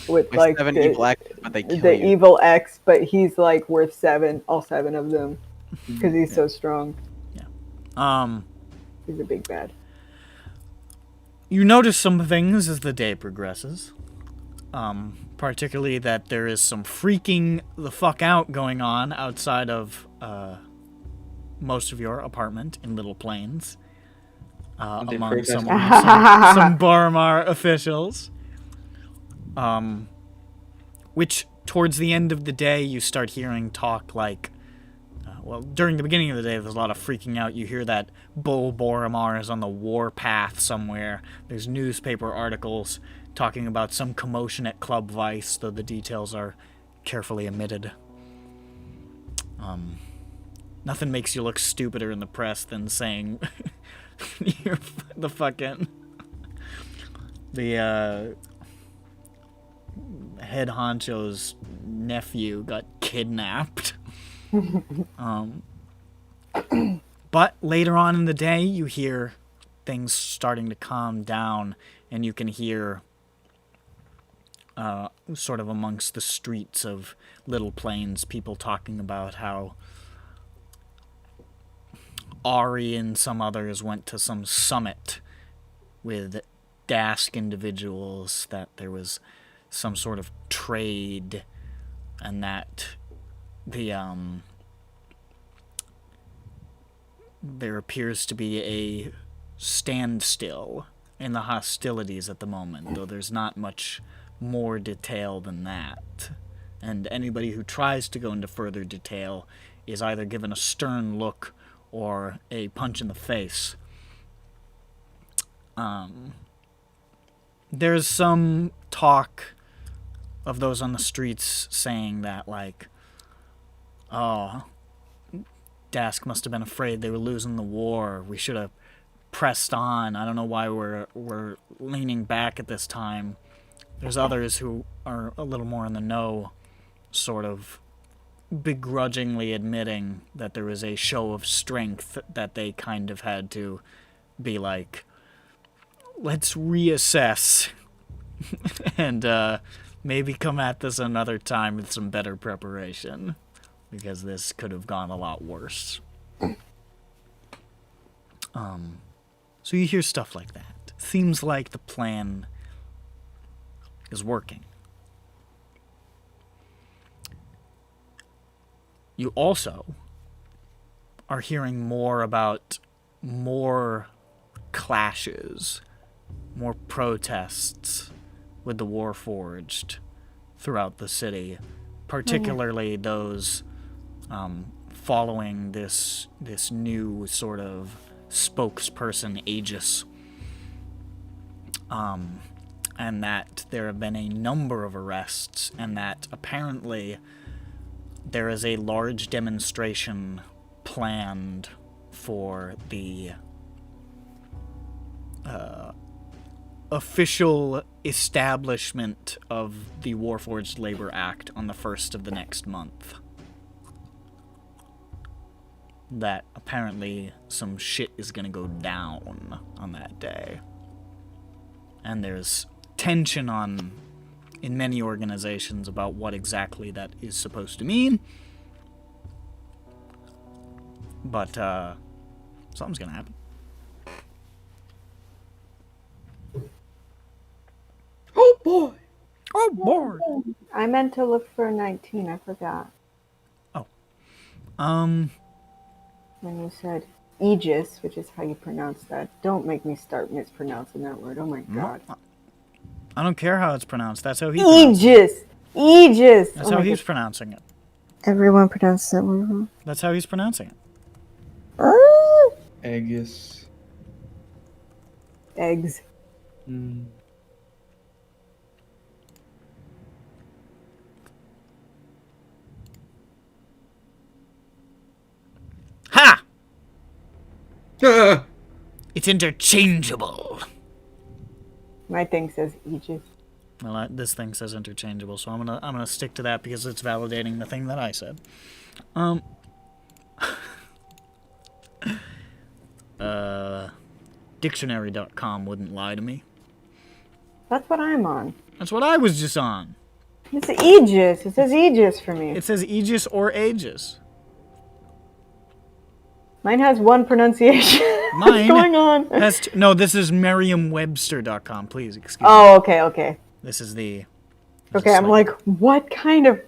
with My like 7 evil X, but they kill the you. evil X, but he's like worth 7, all 7 of them, because he's so strong. He's a big bad. You notice some things as the day progresses. Particularly that there is some freaking the fuck out going on outside of most of your apartment in Little Plains. Among some Boromar officials. Which, towards the end of the day, you start hearing talk like... during the beginning of the day, there's a lot of freaking out. You hear that Bull Boromar is on the war path somewhere. There's newspaper articles talking about some commotion at Club Vice, though the details are carefully omitted. Nothing makes you look stupider in the press than saying you're the fucking... The, head honcho's nephew got kidnapped. But later on in the day, you hear things starting to calm down, and you can hear sort of amongst the streets of Little Plains, people talking about how Ari and some others went to some summit with Dask individuals, that there was some sort of trade, and that the there appears to be a standstill in the hostilities at the moment, though there's not much more detail than that. And anybody who tries to go into further detail is either given a stern look or a punch in the face. There's some talk of those on the streets saying that, like, oh, Dask must have been afraid they were losing the war. We should have pressed on. I don't know why we're leaning back at this time. There's others who are a little more in the know, sort of begrudgingly admitting that there was a show of strength that they kind of had to be like, let's reassess and maybe come at this another time with some better preparation, because this could have gone a lot worse. So you hear stuff like that. Seems like the plan is working. You also are hearing more about more clashes, more protests with the Warforged throughout the city, particularly those following this new sort of spokesperson, Aegis, and that there have been a number of arrests, and that apparently there is a large demonstration planned for the official establishment of the Warforged Labor Act on the 1st of the next month. That apparently some shit is gonna go down on that day. And there's tension in many organizations about what exactly that is supposed to mean. But, something's gonna happen. Oh boy! Oh, boy! I meant to look for 19. I forgot. Oh. When you said Aegis, which is how you pronounce that. Don't make me start mispronouncing that word. Oh my god. I don't care how it's pronounced. That's how he pronounced it. Aegis! Aegis! That's Oh how my he's God. pronouncing it. Everyone pronounces that word wrong. That's how he's pronouncing it. Aegis. Eggs. Ha! Ah! It's interchangeable. My thing says Aegis. Well, this thing says interchangeable, so I'm gonna stick to that because it's validating the thing that I said. Dictionary.com wouldn't lie to me. That's what I'm on. That's what I was just on. It's Aegis. It says Aegis for me. It says Aegis or Aegis. Mine has one pronunciation. Mine What's going on? No, this is Merriam-Webster.com. Please excuse me. Oh, okay. This is the. Okay, I'm like, what kind of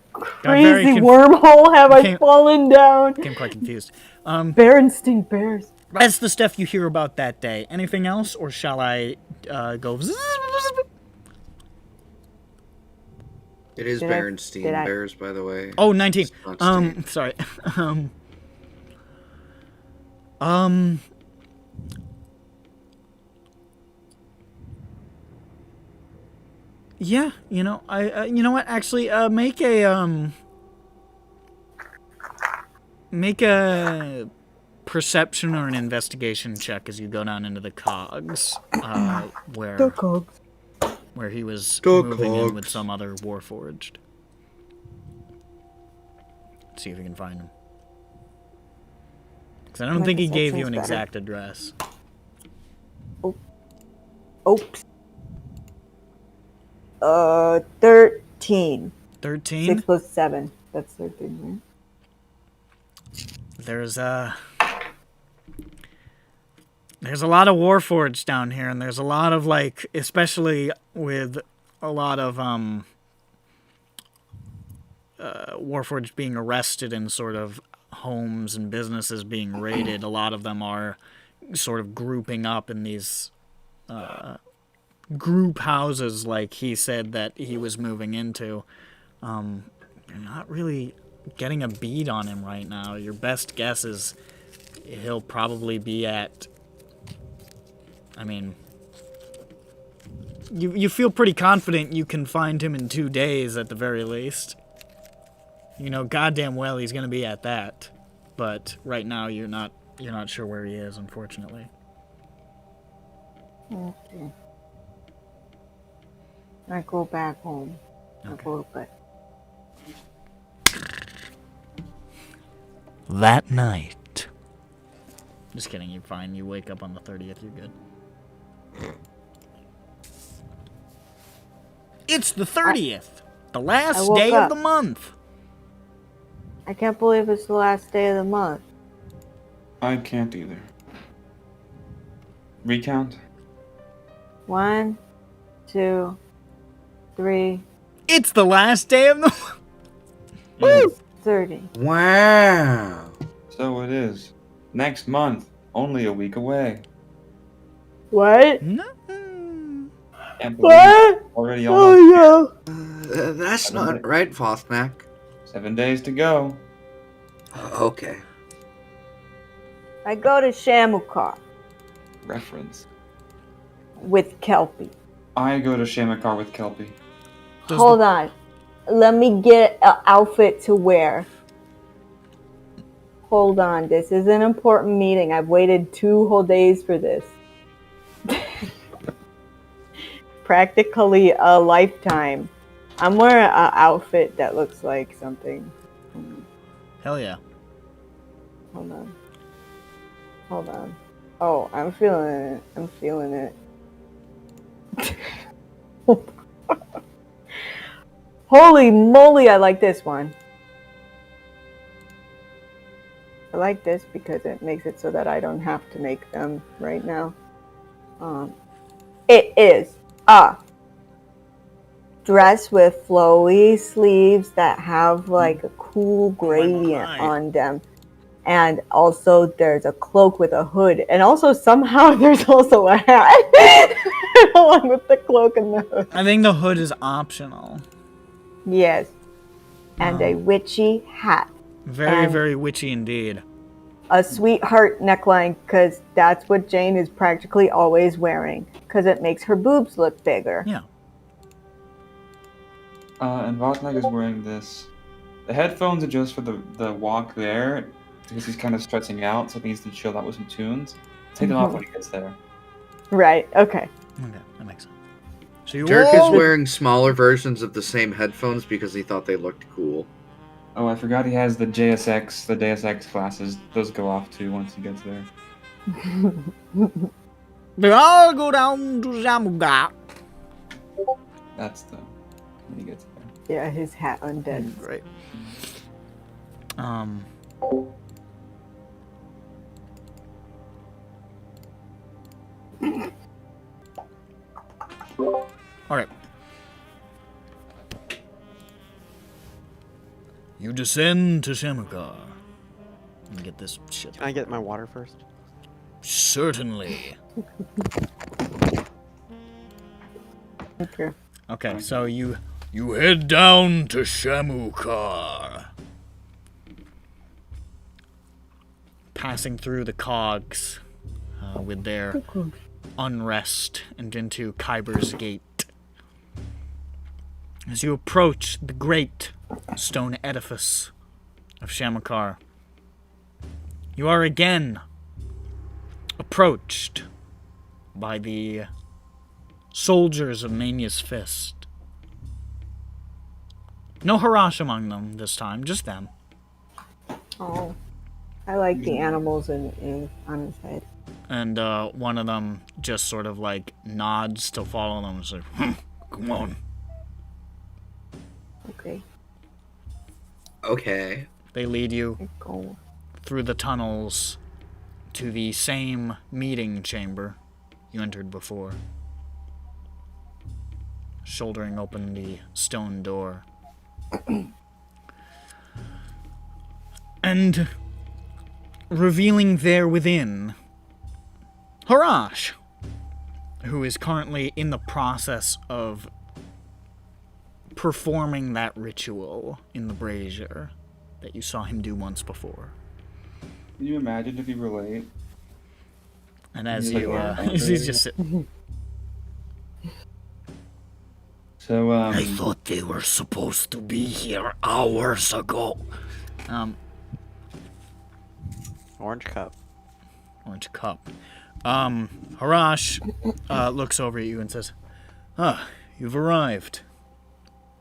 very crazy wormhole have I became- fallen down? Became quite confused. Berenstain Bears. That's the stuff you hear about that day. Anything else, or shall I go? It is Did I- Berenstain did I- Bears, by the way. Oh, 19. It's not Stain. Sorry. Yeah, you know, you know what? Actually, make a perception or an investigation check as you go down into the cogs, where he was The moving in with cogs. some other Warforged. See if you can find him. Because I don't My think he gave you perception's an better. exact address. Oops. 13. 13? 6 plus 7. That's 13, right? There's a lot of Warforged down here, and there's a lot of, like, especially with a lot of Warforged being arrested and sort of homes and businesses being raided. A lot of them are sort of grouping up in these group houses, like he said that he was moving into. They're not really getting a bead on him right now. Your best guess is he'll probably be at... I mean... You feel pretty confident you can find him in 2 days at the very least. You know goddamn well he's gonna be at that. But right now you're not sure where he is, unfortunately. Okay. I go back home. I Okay. go back. That night. Just kidding, you're fine. You wake up on the 30th, you're good. It's the 30th! The last woke day up. of the month! I can't believe it's the last day of the month. I can't either. Recount? 1, 2, 3, It's the last day of the month! Woo! 30. Wow. So it is. Next month. Only a week away. What? No. Can't believe What? it. Already almost Oh no. That's not right, Fosmac. 7 days to go. Okay. I go to Shamukar Reference. with Kelpie. I go to Shamakar with Kelpie. Hold on. Let me get an outfit to wear. Hold on. This is an important meeting. I've waited 2 whole days for this. Practically a lifetime. I'm wearing an outfit that looks like something. Hell yeah. Hold on. Hold on. Oh, I'm feeling it. I'm feeling it. Holy moly, I like this one. I like this because it makes it so that I don't have to make them right now. It is a dress with flowy sleeves that have like a cool gradient on them. And also there's a cloak with a hood. And also somehow there's also a hat along with the cloak and the hood. I think the hood is optional. Yes. And a witchy hat. Very, And- very witchy indeed. A sweetheart neckline, because that's what Jane is practically always wearing. Because it makes her boobs look bigger. Yeah. And Vosnak is wearing this. The headphones are just for the walk there, because he's kind of stretching out, so he needs to chill out with some tunes. Take them off when he gets there. Right, okay. Okay, that makes sense. So you Dirk all... is wearing smaller versions of the same headphones because he thought they looked cool. Oh, I forgot he has the JSX, the Deus Ex classes. Those go off too once he gets there. They all go down to Zamuga. That's the when he gets there. Yeah, his hat undead. Great. Alright. You descend to Shamukar. Let me get this shit. Can I get my water first? Certainly. Okay. Okay, so you head down to Shamukar. Passing through the cogs with their unrest and into Khyber's gate. As you approach the great stone edifice of Shamukar, you are again approached by the soldiers of Mania's Fist. No Harash among them this time, just them. Oh. I like the animals on his head. And one of them just sort of like nods to follow them and says, come on. Okay. Okay. They lead you I go. through the tunnels to the same meeting chamber you entered before. Shouldering open the stone door. And revealing there within Harash, who is currently in the process of performing that ritual in the brazier that you saw him do once before. Can you imagine if you were late? And as He's you, like, he's just sitting. So, I thought they were supposed to be here hours ago. Orange cup. Orange cup. Harash looks over at you and says, "Ah, you've arrived.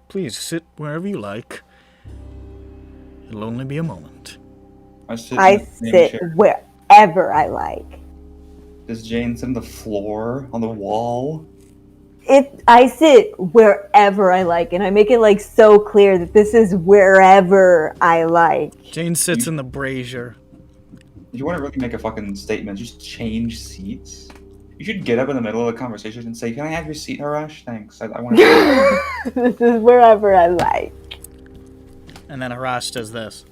Please sit wherever you like. It'll only be a moment." I sit, I in the same sit chair. wherever I like. Does Jane sit on the floor, on the wall? I sit wherever I like, and I make it like so clear that this is wherever I like. Jane sits in the brazier. If you want to really make a fucking statement, just change seats. You should get up in the middle of a conversation and say, "Can I have your seat, Harash? Thanks. I want to." This is wherever I like. And then Harash does this.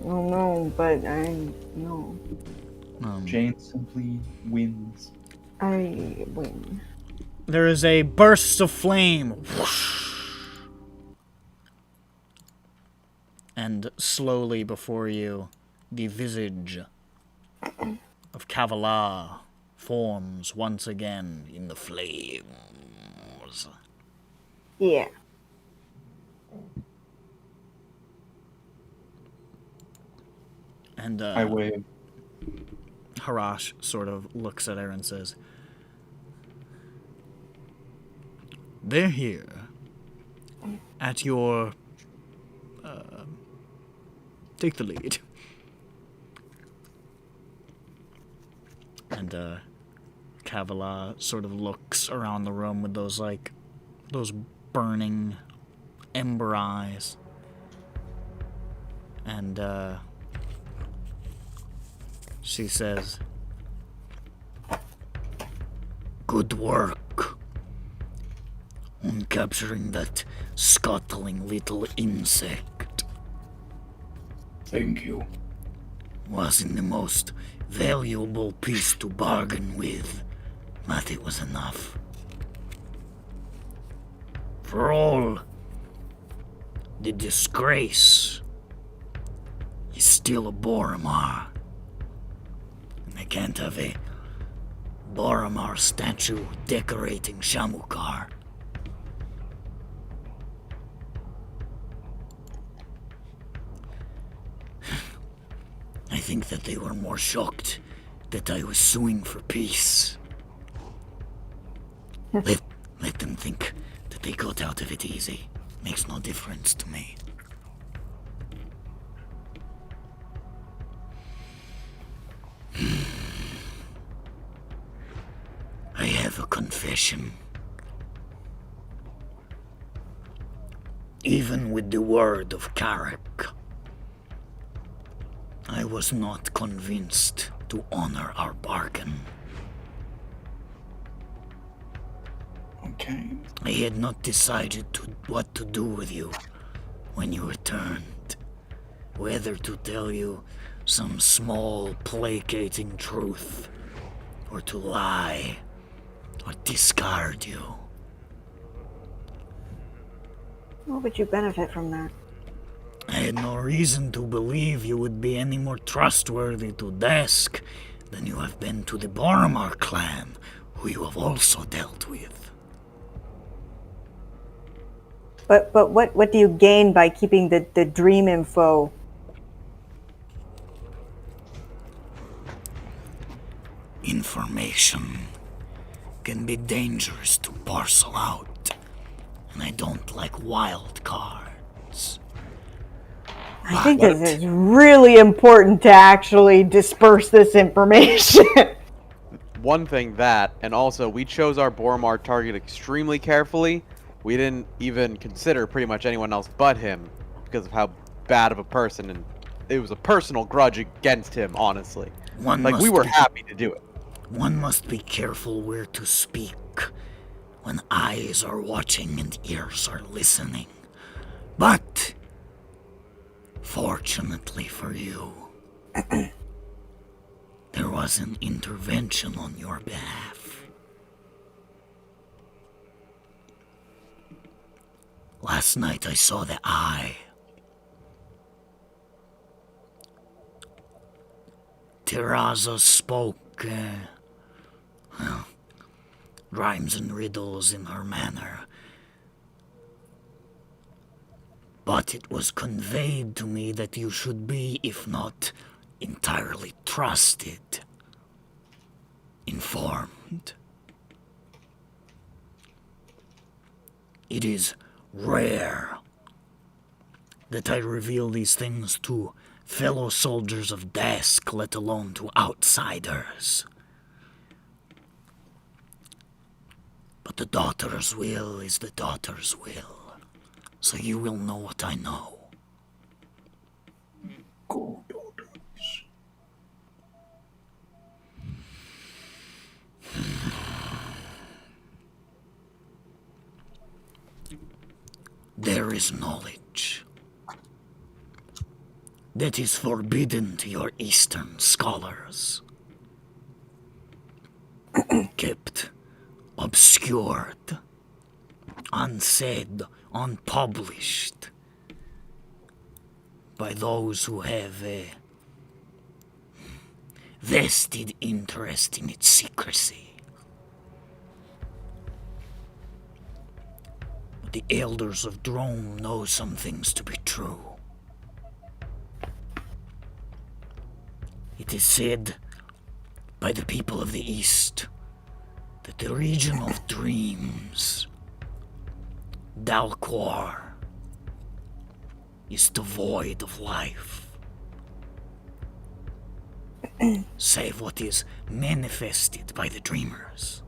Oh no, but no. Jane simply wins. I win. There is a burst of flame. Whoosh. And slowly before you, the visage of Cavallah forms once again in the flames. Yeah. And I wave. Harash sort of looks at her and says, "They're here at your take the lead." And Cavallah sort of looks around the room with those burning ember eyes. And she says, Good work on capturing that scuttling little insect. Thank you. Wasn't the most valuable piece to bargain with, but it was enough. For all the disgrace is still a Boromar. And I can't have a Boromar statue decorating Shamukar. I think that they were more shocked that I was suing for peace. Let them think that they got out of it easy. Makes no difference to me. I have a confession. Even with the word of Carrick, I was not convinced to honor our bargain. Okay. I had not decided what to do with you when you returned. Whether to tell you some small, placating truth, or to lie, or discard you. What would you benefit from that? I had no reason to believe you would be any more trustworthy to Desk than you have been to the Boromar clan, who you have also dealt with. But what do you gain by keeping the dream info? Information can be dangerous to parcel out, and I don't like wild cards. I think this is really important to actually disperse this information. One thing that, and also we chose our Boromar target extremely carefully. We didn't even consider pretty much anyone else but him because of how bad of a person, and it was a personal grudge against him, honestly. We were happy to do it. One must be careful where to speak when eyes are watching and ears are listening. But, fortunately for you, there was an intervention on your behalf. Last night I saw the eye. Teraza spoke, rhymes and riddles in her manner. But it was conveyed to me that you should be, if not entirely trusted, informed. It is rare that I reveal these things to fellow soldiers of Dask, let alone to outsiders. But the daughter's will is the daughter's will, so you will know what I know. Go, daughters. There is knowledge that is forbidden to your Eastern scholars, kept obscured, unsaid, unpublished by those who have a vested interest in its secrecy. The elders of Drome know some things to be true. It is said by the people of the East that the region of dreams, Dalquar, is devoid of life, save what is manifested by the dreamers.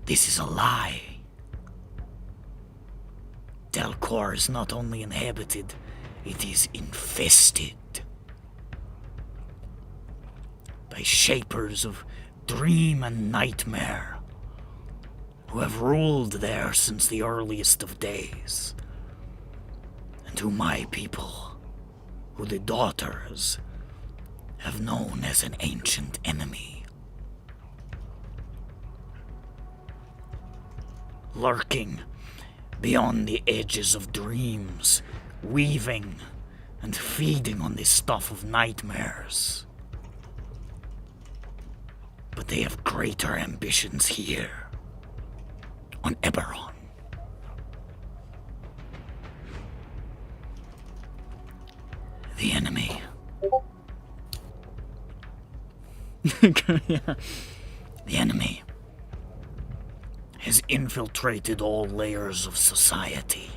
This is a lie. Dalquar is not only inhabited, it is infested by shapers of dream and nightmare who have ruled there since the earliest of days, and who my people, who the daughters, have known as an ancient enemy. Lurking beyond the edges of dreams, weaving and feeding on this stuff of nightmares. But they have greater ambitions here, on EBERRON. The enemy. Yeah. The enemy has infiltrated all layers of society.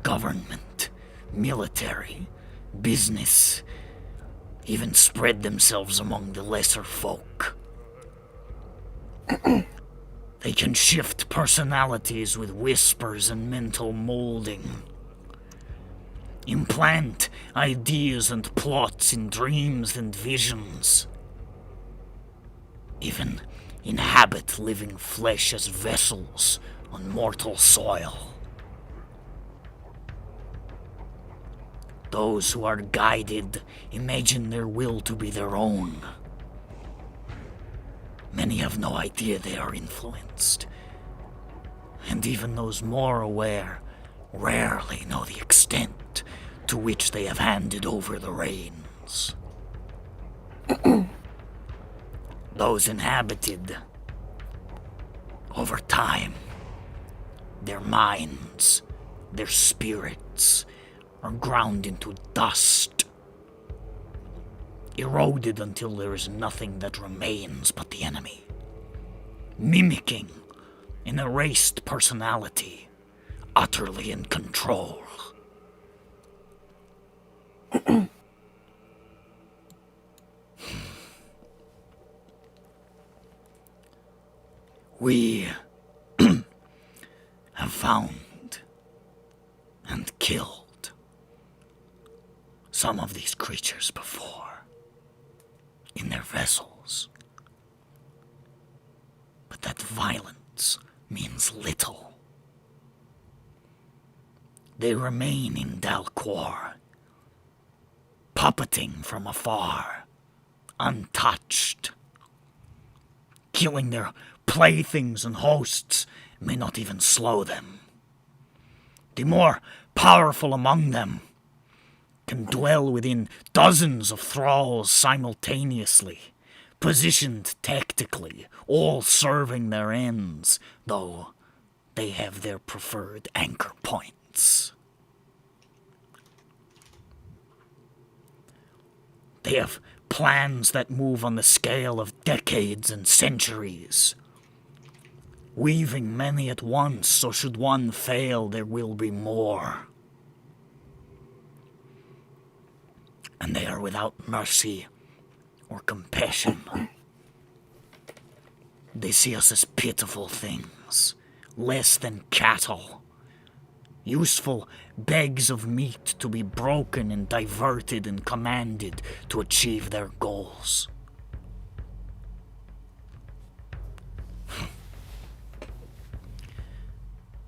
Government, military, business, even spread themselves among the lesser folk. They can shift personalities with whispers and mental molding. Implant ideas and plots in dreams and visions. Even inhabit living flesh as vessels on mortal soil. Those who are guided imagine their will to be their own. Many have no idea they are influenced, and even those more aware rarely know the extent to which they have handed over the reins. Those inhabited, over time, their minds, their spirits, are ground into dust, eroded until there is nothing that remains but the enemy, mimicking an erased personality, utterly in control. We have found and killed some of these creatures before in their vessels. But that violence means little. They remain in Dalquar, puppeting from afar, untouched, killing their playthings and hosts, may not even slow them. The more powerful among them can dwell within dozens of thralls simultaneously, positioned tactically, all serving their ends, though they have their preferred anchor points. They have plans that move on the scale of decades and centuries, weaving many at once, so should one fail, there will be more. And they are without mercy or compassion. They see us as pitiful things, less than cattle, useful bags of meat to be broken and diverted and commanded to achieve their goals.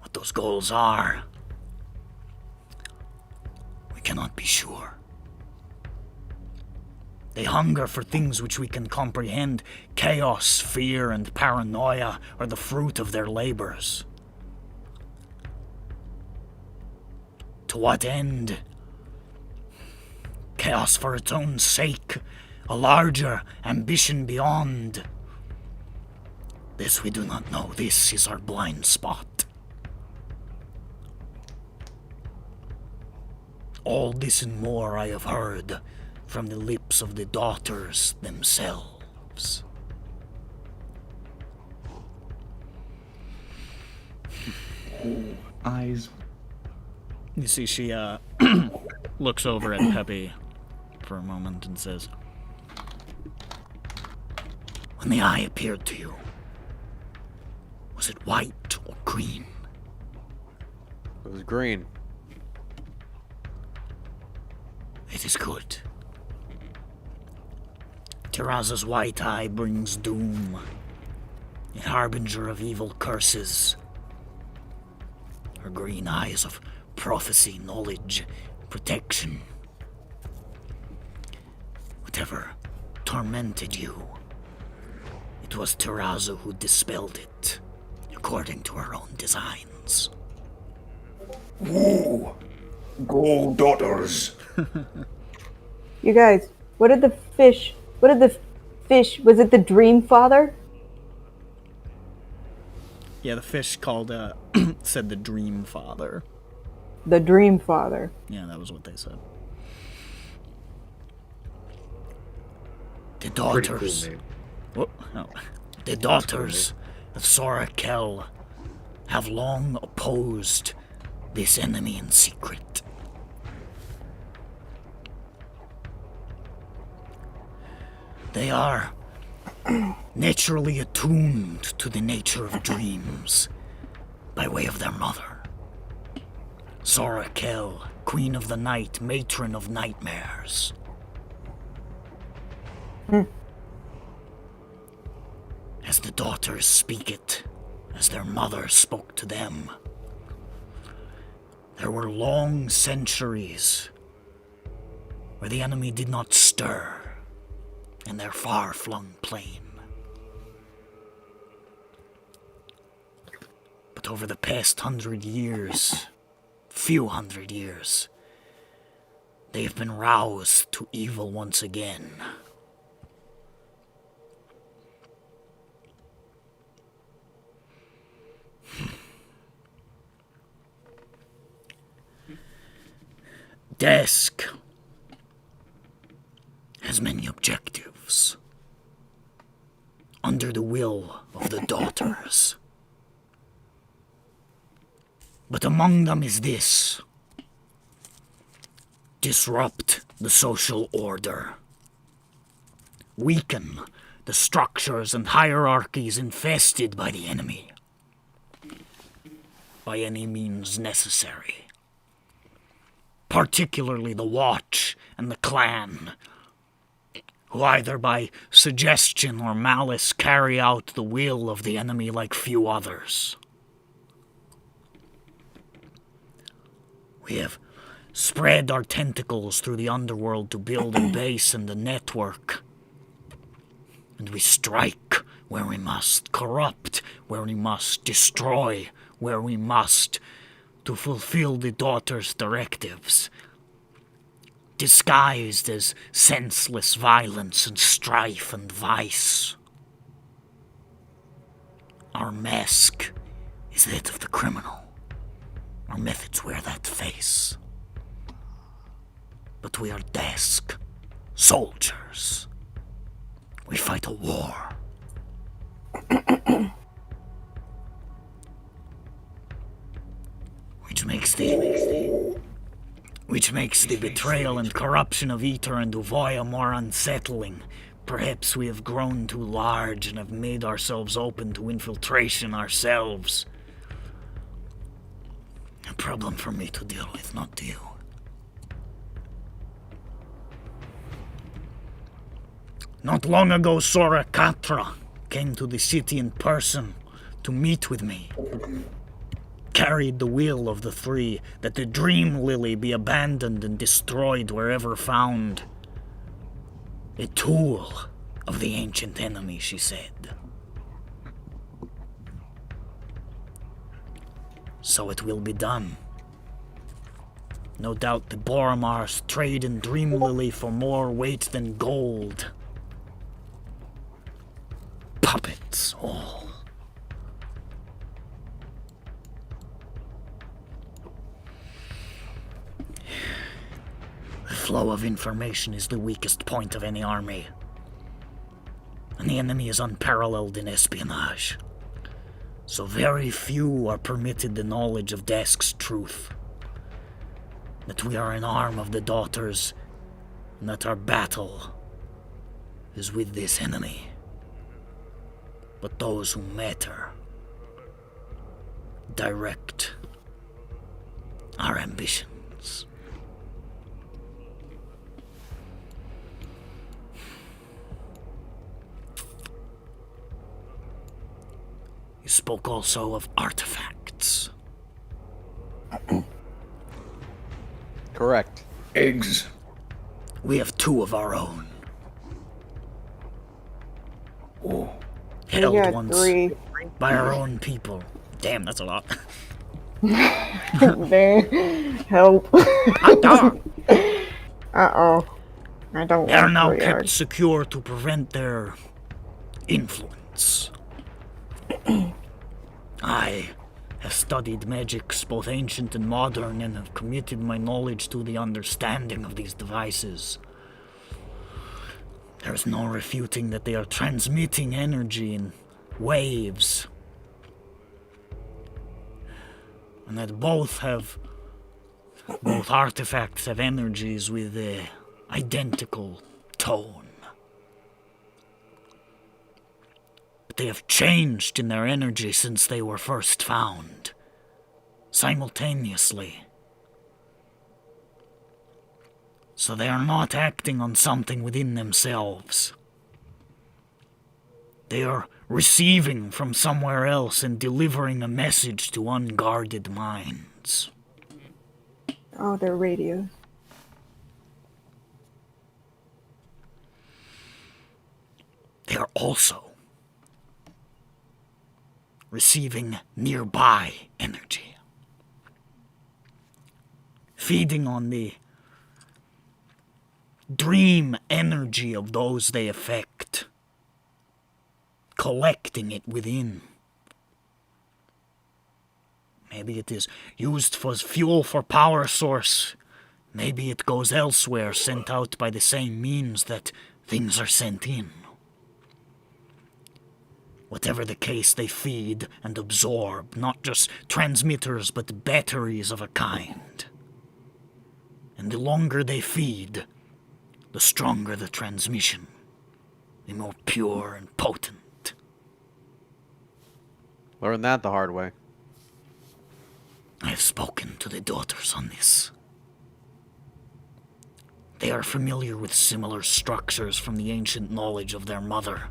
What those goals are, we cannot be sure. They hunger for things which we can comprehend. Chaos, fear, and paranoia are the fruit of their labors. To what end? Chaos for its own sake, a larger ambition beyond. This we do not know. This is our blind spot. All this and more I have heard from the lips of the daughters themselves. Eyes. You see, she looks over at Peppy for a moment and says, When the eye appeared to you, was it white or green? It was green. It is good. Teraza's white eye brings doom, a harbinger of evil curses. Her green eye is of prophecy, knowledge, protection. Whatever tormented you, it was Teraza who dispelled it, according to her own designs. Woo! Go, daughters! You guys, what did the fish, was it the Dream Father? yeah, the fish called, said the Dream Father. The Dream Father. Yeah, that was what they said. The Pretty cool daughters, name. Oh, oh. the daughters of Sora Kel have long opposed this enemy in secret. They are naturally attuned to the nature of dreams by way of their mother. Sora Kel, Queen of the Night, Matron of Nightmares. As the daughters speak it, as their mother spoke to them, there were long centuries where the enemy did not stir in their far-flung plain. But over the past few hundred years, they have been roused to evil once again. Desk has many objectives under the will of the daughters. But among them is this: disrupt the social order, weaken the structures and hierarchies infested by the enemy, by any means necessary. Particularly the Watch and the Clan, who either by suggestion or malice carry out the will of the enemy like few others. We have spread our tentacles through the underworld to build a base and a network, and we strike where we must corrupt, where we must destroy, where we must, to fulfill the daughter's directives, disguised as senseless violence and strife and vice. Our mask is that of the criminal. Our methods wear that face. But we are desk soldiers. We fight a war. Which makes the betrayal and corruption of Eater and Uvoya more unsettling. Perhaps we have grown too large and have made ourselves open to infiltration ourselves. A problem for me to deal with, not you. Not long ago, Sora Teraza came to the city in person to meet with me. Carried the will of the three, that the Dream Lily be abandoned and destroyed wherever found. A tool of the ancient enemy, she said. So it will be done. No doubt the Boromars trade in Dream Lily for more weight than gold. Puppets, all. The flow of information is the weakest point of any army. And the enemy is unparalleled in espionage. So very few are permitted the knowledge of Desk's truth. That we are an arm of the Daughters, and that our battle is with this enemy. But those who matter direct our ambitions. You spoke also of artifacts. Correct. Eggs. We have 2 of our own. Oh. Held got once 3. by our own people. Damn, that's a lot. There. Help. Hot dog! Uh-oh. I don't They are want now 3 kept yards. secure to prevent their influence. I have studied magics, both ancient and modern, and have committed my knowledge to the understanding of these devices. There is no refuting that they are transmitting energy in waves. And that both artifacts have energies with an identical tone. But they have changed in their energy since they were first found, simultaneously. So they are not acting on something within themselves. They are receiving from somewhere else and delivering a message to unguarded minds. Oh, they're radios. They are also receiving nearby energy, feeding on the dream energy of those they affect, collecting it within. Maybe it is used as fuel for power source. Maybe it goes elsewhere, sent out by the same means that things are sent in. Whatever the case, they feed and absorb, not just transmitters, but batteries of a kind. And the longer they feed, the stronger the transmission, the more pure and potent. Learned that the hard way. I have spoken to the daughters on this. They are familiar with similar structures from the ancient knowledge of their mother.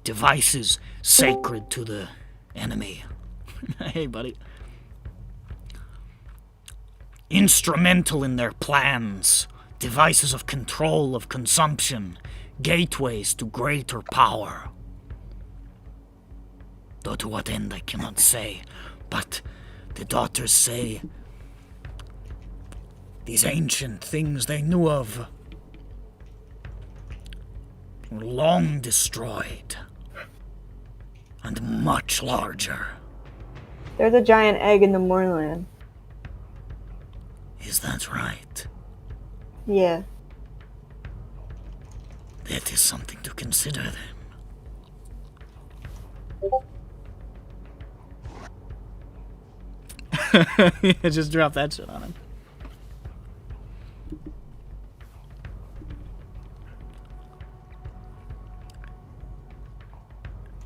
Devices sacred to the enemy. Hey, buddy. Instrumental in their plans, Devices of control, of consumption, gateways to greater power. Though to what end I cannot say, but the daughters say these ancient things they knew of were long destroyed and much larger. There's a giant egg in the moorland. Is that right? Yeah. That is something to consider then. Yeah, just drop that shit on him.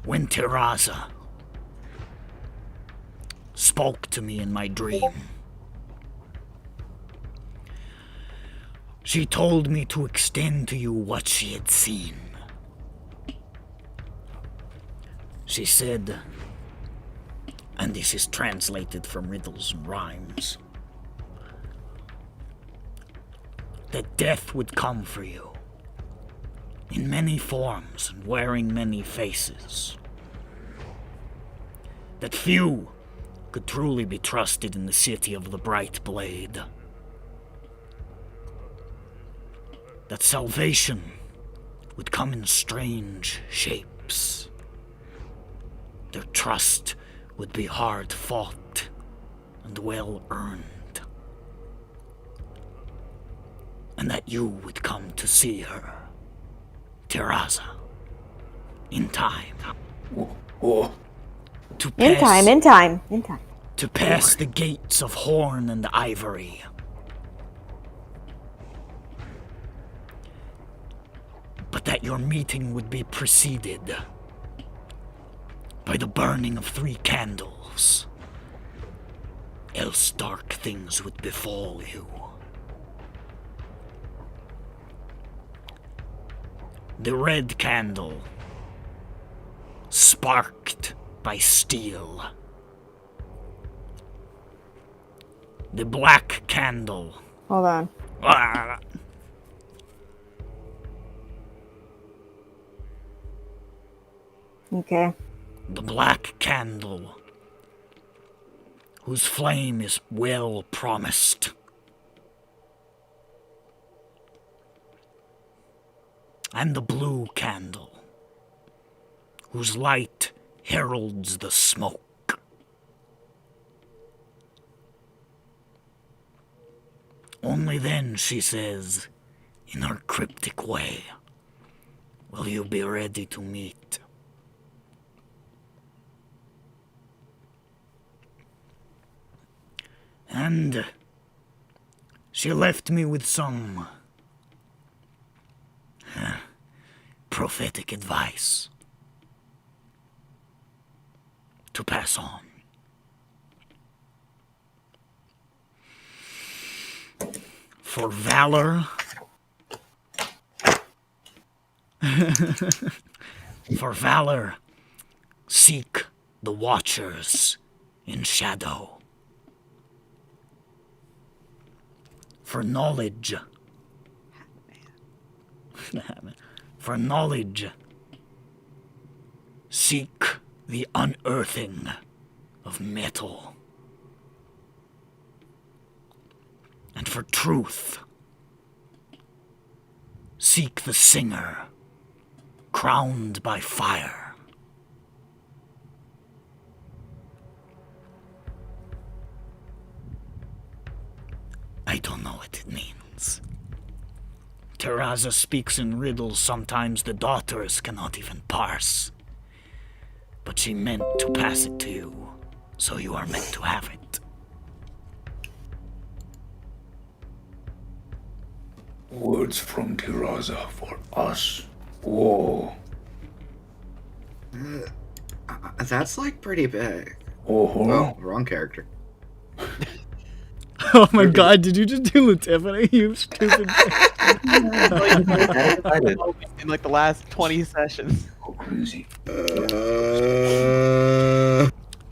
When Teraza spoke to me in my dream, she told me to extend to you what she had seen. She said, and this is translated from riddles and rhymes, that death would come for you in many forms and wearing many faces. That few could truly be trusted in the city of the Bright Blade. That salvation would come in strange shapes. Their trust would be hard fought and well earned. And that you would come to see her, Teraza, in time. Oh, To In time. To pass the gates of horn and ivory. But that your meeting would be preceded by the burning of 3 candles. Else dark things would befall you. The red candle, sparked by steel. The black candle. Hold on. Okay. The black candle, whose flame is well promised. And the blue candle, whose light heralds the smoke. Only then, she says, in her cryptic way, will you be ready to meet. And she left me with some prophetic advice to pass on. For valor, seek the watchers in shadow. For knowledge, seek the unearthing of metal. And for truth, seek the singer crowned by fire. I don't know what it means. Teraza speaks in riddles sometimes the daughters cannot even parse. But she meant to pass it to you, so you are meant to have it. words from Teraza for us. Whoa. That's like pretty big. Oh, Oh, wrong character. Oh my god, did you just do Latifany, you stupid In like the last 20 sessions. oh crazy.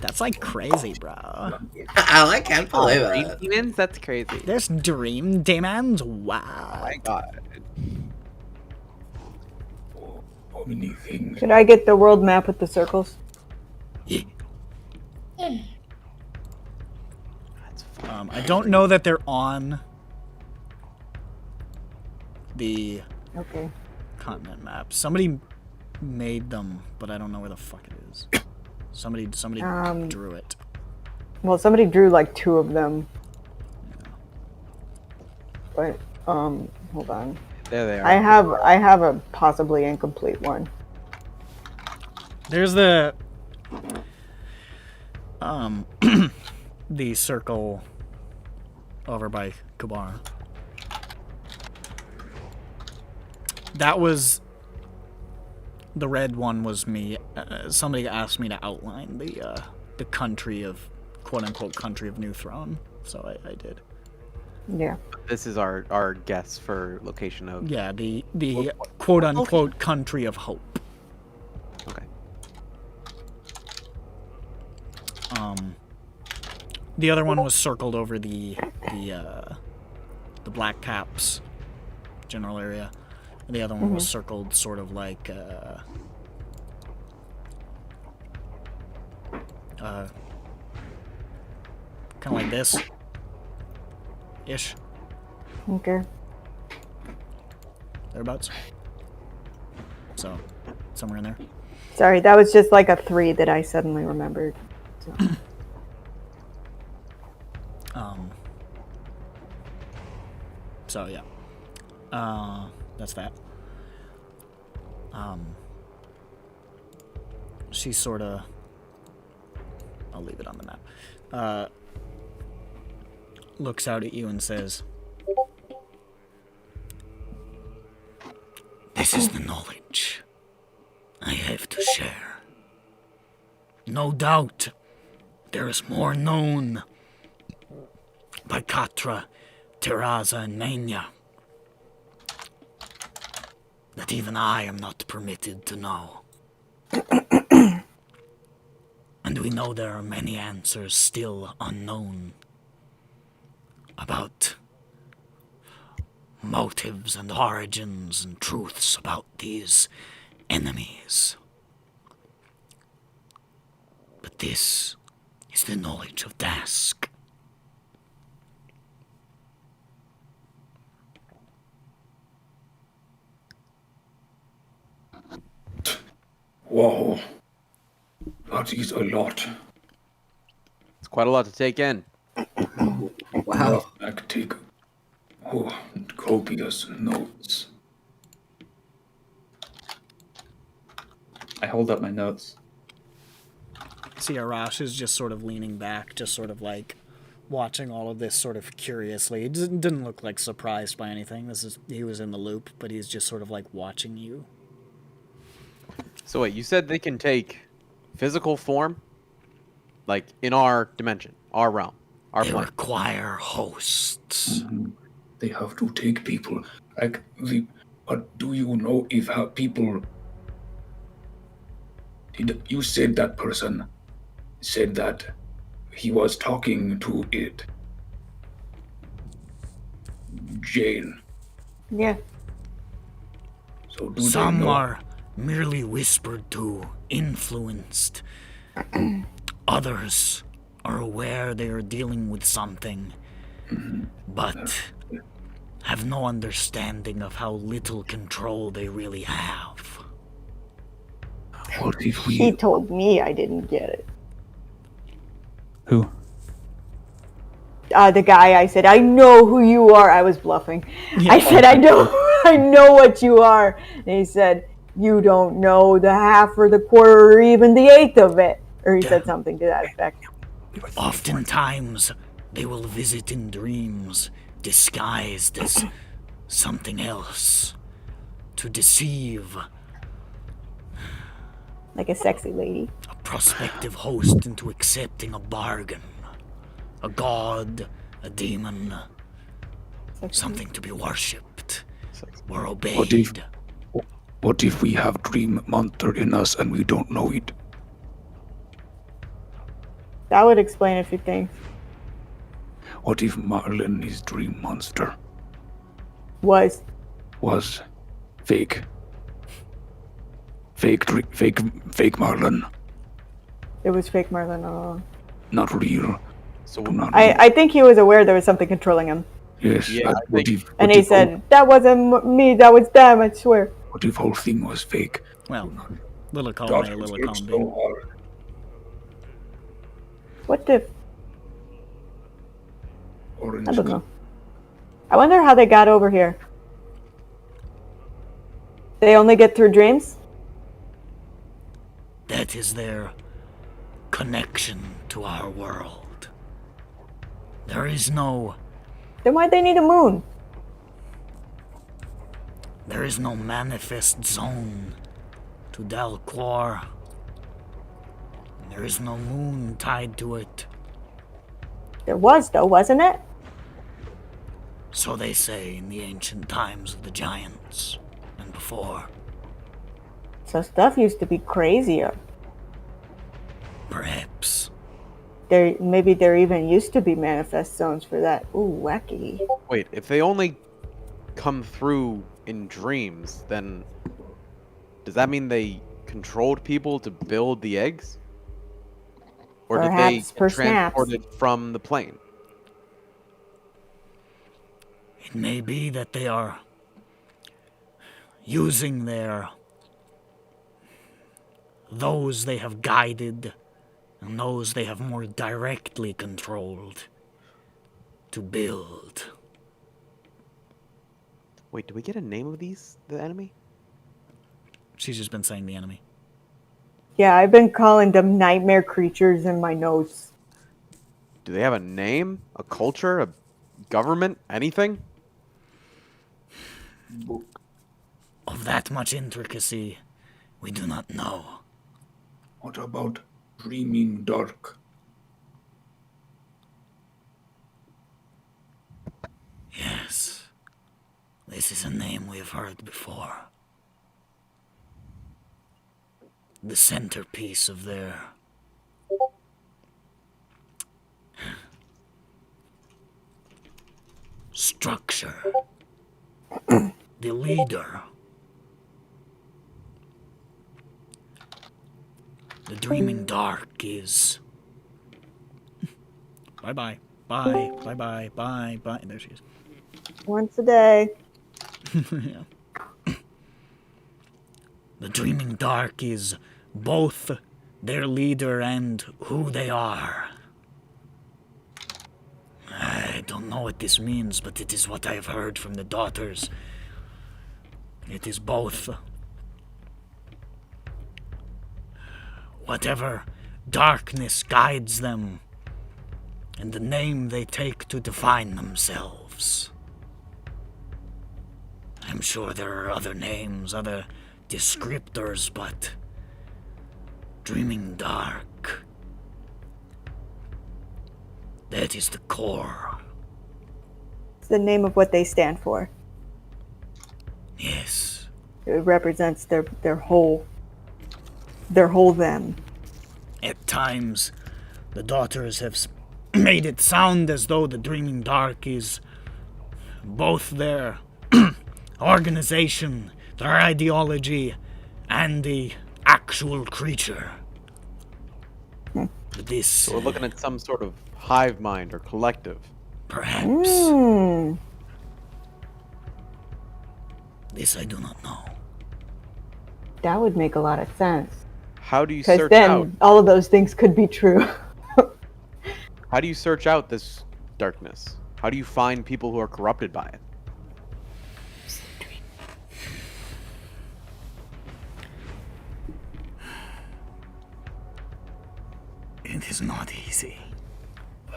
That That's like crazy, bro. I can't believe Dream it. demons? That's crazy. There's dream demons. Oh Wow. my god. How many things? Should I get the world map with the circles? Yeah. I don't know that they're on the Okay. continent map. Somebody made them, but I don't know where the fuck it is. Somebody drew it. Well, somebody drew like 2 of them. But hold on. There they are. I have a possibly incomplete one. There's the the circle over by Khyber. That was the red one. Was me. Somebody asked me to outline the country of quote unquote country of New Throne, so I did. Yeah. This is our guess for location of. Yeah, the quote unquote country of hope. Okay. The other one was circled over the Black Caps general area. And the other one was circled sort of like kind of like this ish, Okay. thereabouts. So somewhere in there. Sorry, that was just like a 3 that I suddenly remembered. So. So yeah, that's that. She sort of. I'll leave it on the map. Looks out at you and says, This is the knowledge I have to share. No doubt there is more known by Katra, Teraza, and Mania that even I am not permitted to know. And we know there are many answers still unknown about motives and origins and truths about these enemies. But this is the knowledge of Dask. Whoa. That is a lot. It's quite a lot to take in. Wow. I could take copious notes. I hold up my notes. see Arash is just sort of leaning back, just sort of like watching all of this sort of curiously. He didn't look like surprised by anything. He was in the loop, but he's just sort of like watching you. So wait, you said they can take physical form? Like, in our dimension, our realm, our They plane? require hosts. They have to take people. Like but do you know if people? You said that person said that he was talking to it. Jane. Yeah. So do Some they know? are merely whispered to, influenced. Others are aware they are dealing with something, but have no understanding of how little control they really have. What if He we? told me I didn't get it. Who? The guy, I said, I know who you are. I was bluffing. I said, I know what you are. And he said, you don't know the half or the quarter or even the eighth of it. Or he said something to that effect. Oftentimes, they will visit in dreams, disguised as something else, to deceive Like a sexy lady. a prospective host into accepting a bargain. A god, a demon, Sexy. something to be worshipped or What obeyed. What if we have dream monster in us and we don't know it? That would explain a few things. What if Marlen, his dream monster, Was. was fake? Fake Marlen, It was fake Marlen all along. not real. So Do not. I think he was aware there was something controlling him. Yes. Yeah, I what think- if? And what he if said, that wasn't me, that was them, I swear. What if whole thing was fake? Well, little column A, Daughters little work column B. so hard. What the? Orange. I don't know. I wonder how they got over here. They only get through dreams? That is their connection to our world. There is no Then why'd they need a moon? manifest zone to Dalquar. There is no moon tied to it. There was, though, wasn't it? So they say in the ancient times of the giants and before. So stuff used to be crazier. Perhaps. Maybe there even used to be manifest zones for that. Ooh, wacky. Wait, if they only come through in dreams, then does that mean they controlled people to build the eggs? Or did they Perhaps for get transported snaps. from the plane? It may be that they are using those they have guided and those they have more directly controlled to build. Wait, do we get a name of the enemy? She's just been saying the enemy. Yeah, I've been calling them nightmare creatures in my notes. Do they have a name? A culture? A government? Anything? Of that much intricacy, we do not know. What about dreaming dark? Yes, this is a name we have heard before. The centerpiece of their structure. The leader. The dreaming dark is... Bye-bye. Bye. Bye-bye. Bye. Bye. There she is. Once a day. Yeah. The dreaming dark is both their leader and who they are. I don't know what this means, but it is what I have heard from the daughters. It is both. Whatever darkness guides them, and the name they take to define themselves. I'm sure there are other names, other descriptors, but dreaming dark. That is the core. It's the name of what they stand for. Yes. It represents their whole them. At times, the daughters have made it sound as though the dreaming dark is both their organization, their ideology, and the actual creature. But this, So we're looking at some sort of hive mind or collective. perhaps, This I do not know. That would make a lot of sense. How do you Because search then out? all of those things could be true. How do you search out this darkness? How do you find people who are corrupted by it? it is not easy.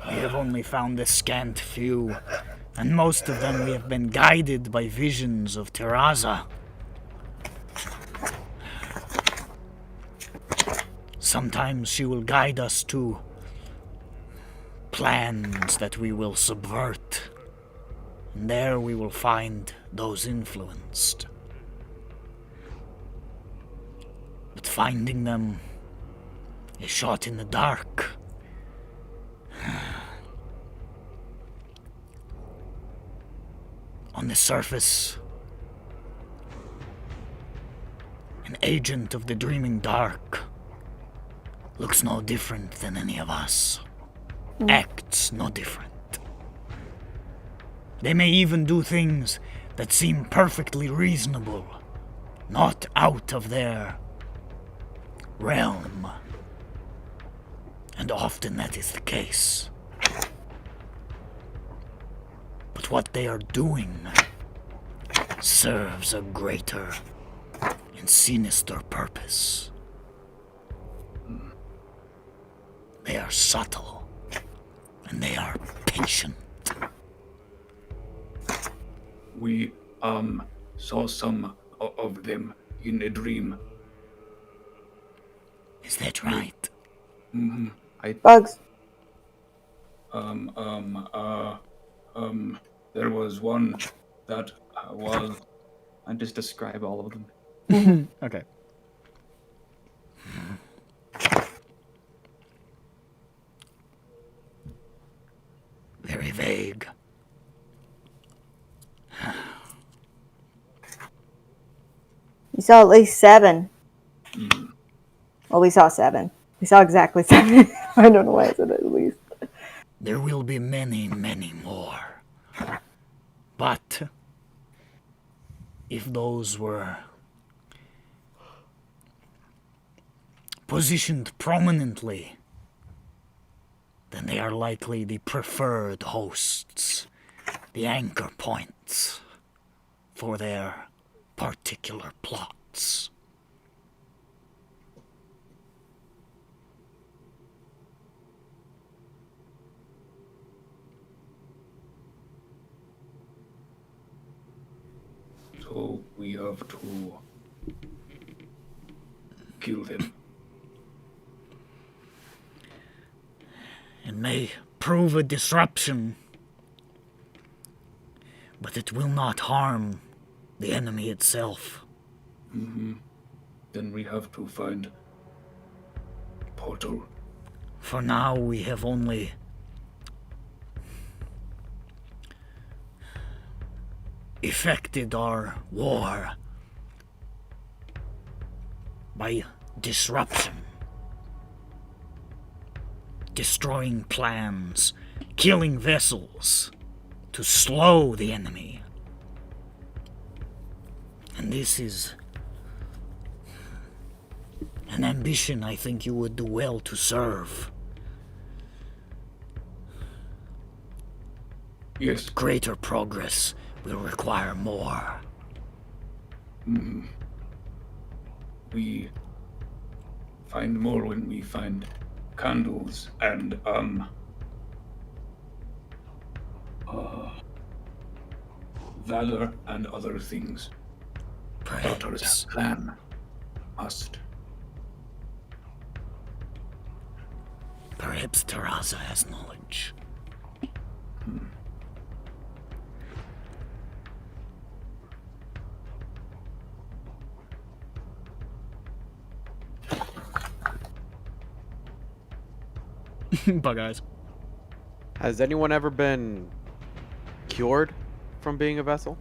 We have only found a scant few, and most of them we have been guided by visions of Teraza. Sometimes she will guide us to plans that we will subvert, and there we will find those influenced. But finding them a shot in the dark, the surface, an agent of the Dreaming Dark looks no different than any of us, acts no different. They may even do things that seem perfectly reasonable, not out of their realm. And often that is the case. But what they are doing serves a greater and sinister purpose. They are subtle, and they are patient. We saw some of them in a dream. Is that right? Bugs. There was one that was. I just describe all of them. Okay. Very vague. You saw at least 7. Well, we saw 7. We saw exactly 7. I don't know why I said at least. There will be many, many more. But if those were positioned prominently, then they are likely the preferred hosts, the anchor points for their particular plots. So we have to kill them. It may prove a disruption, but it will not harm the enemy itself. Then we have to find portal. For now, we have only effected our war by disruption, destroying plans, killing vessels to slow the enemy. And this is an ambition I think you would do well to serve. Yes. Greater progress will require more. We find more when we find candles and valor and other things. Daughters Perhaps, have plan. Must. perhaps Teraza has knowledge. Bug eyes. Has anyone ever been cured from being a vessel?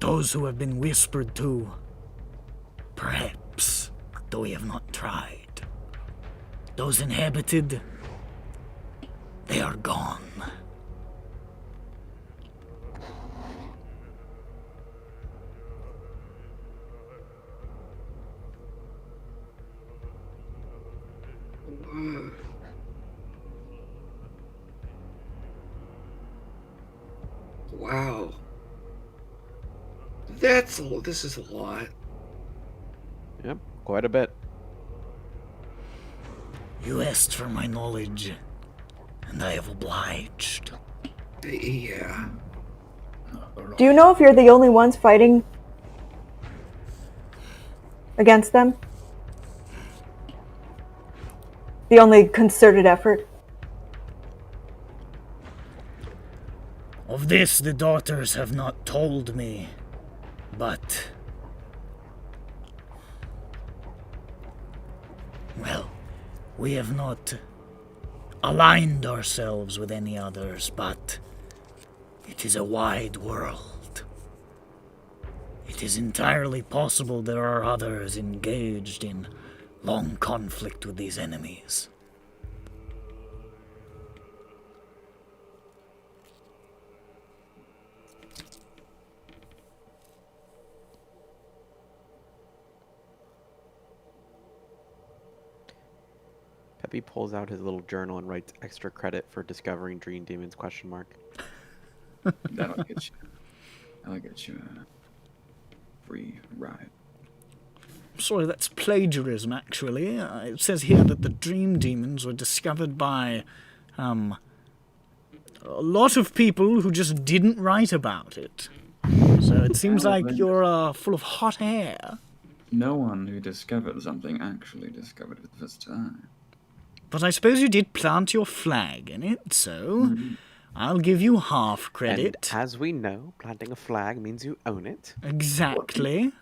Those who have been whispered to, perhaps, though we have not tried. Those inhabited, they are gone. Wow. This is a lot. Yep, quite a bit. You asked for my knowledge, and I have obliged. Yeah. Do you know if you're the only ones fighting against them? The only concerted effort? Of this the daughters have not told me, but... well, we have not aligned ourselves with any others, but it is a wide world. It is entirely possible there are others engaged in long conflict with these enemies. Peppy pulls out his little journal and writes extra credit for discovering dream demons, question mark. That'll get you. That'll get you a free ride. Sorry, that's plagiarism, actually. It says here that the dream demons were discovered by, a lot of people who just didn't write about it. So it seems like you're, full of hot air. No one who discovered something actually discovered it this time. But I suppose you did plant your flag in it, so I'll give you half credit. And as we know, planting a flag means you own it. Exactly.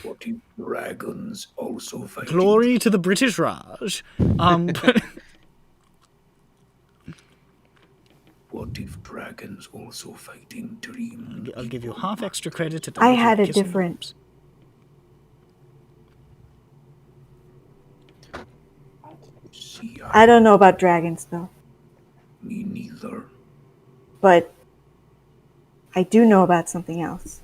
What if dragons also fight? Glory to the British Raj. But What if dragons also fighting dream? I'll give you half extra credit at the I rate of had a kissing different- lips. See, I don't know about dragons though, me neither. but I do know about something else.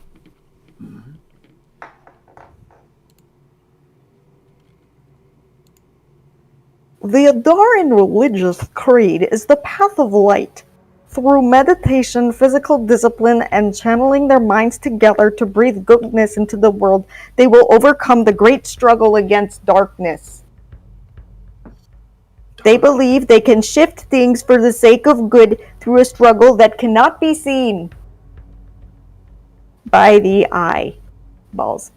The Adaran religious creed is the path of light. Through meditation, physical discipline, and channeling their minds together to breathe goodness into the world, they will overcome the great struggle against darkness. They believe they can shift things for the sake of good through a struggle that cannot be seen by the eye. Balls.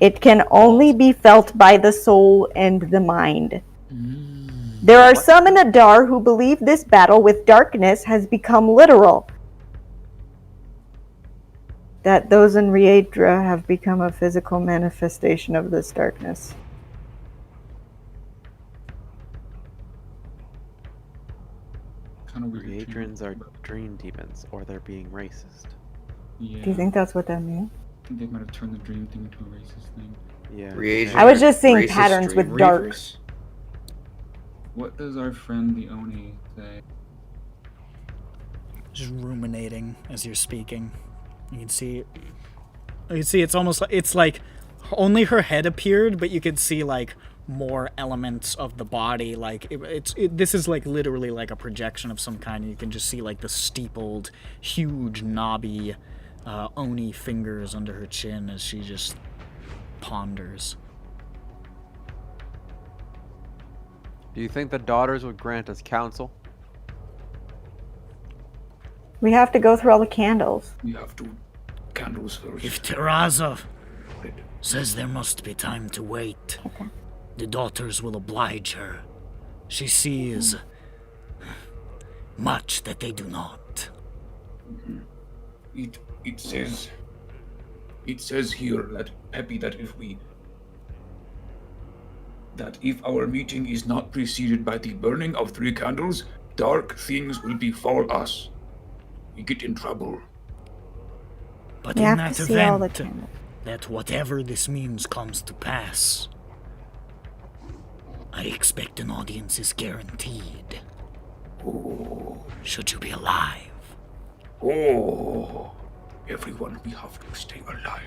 It can only be felt by the soul and the mind. There are some in Adar who believe this battle with darkness has become literal. That those in Riedra have become a physical manifestation of this darkness. Kind of weird. Creatrons are dream demons, or they're being racist. Yeah. Do you think that's what that means? I think they might have turned the dream thing into a racist thing. Yeah. Reagent I was just seeing racist patterns with dream dark. reavers. What does our friend the Oni say? Just ruminating as you're speaking. You can see it's almost like it's like only her head appeared, but you could see like more elements of the body. Like this is like literally like a projection of some kind. And you can just see like the steepled, huge, knobby Oni fingers under her chin as she just ponders. Do you think the daughters would grant us counsel? We have to go through all the candles. We have to candles first. If Teraza says there must be time to wait, the daughters will oblige her. She sees much that they do not. It says here that Peppy that if our meeting is not preceded by the burning of 3 candles, dark things will befall us. We get in trouble. But We in have to that see all the event, candles. that whatever this means comes to pass, I expect an audience is guaranteed. Oh, Should you be alive. oh. Everyone, we have to stay alive.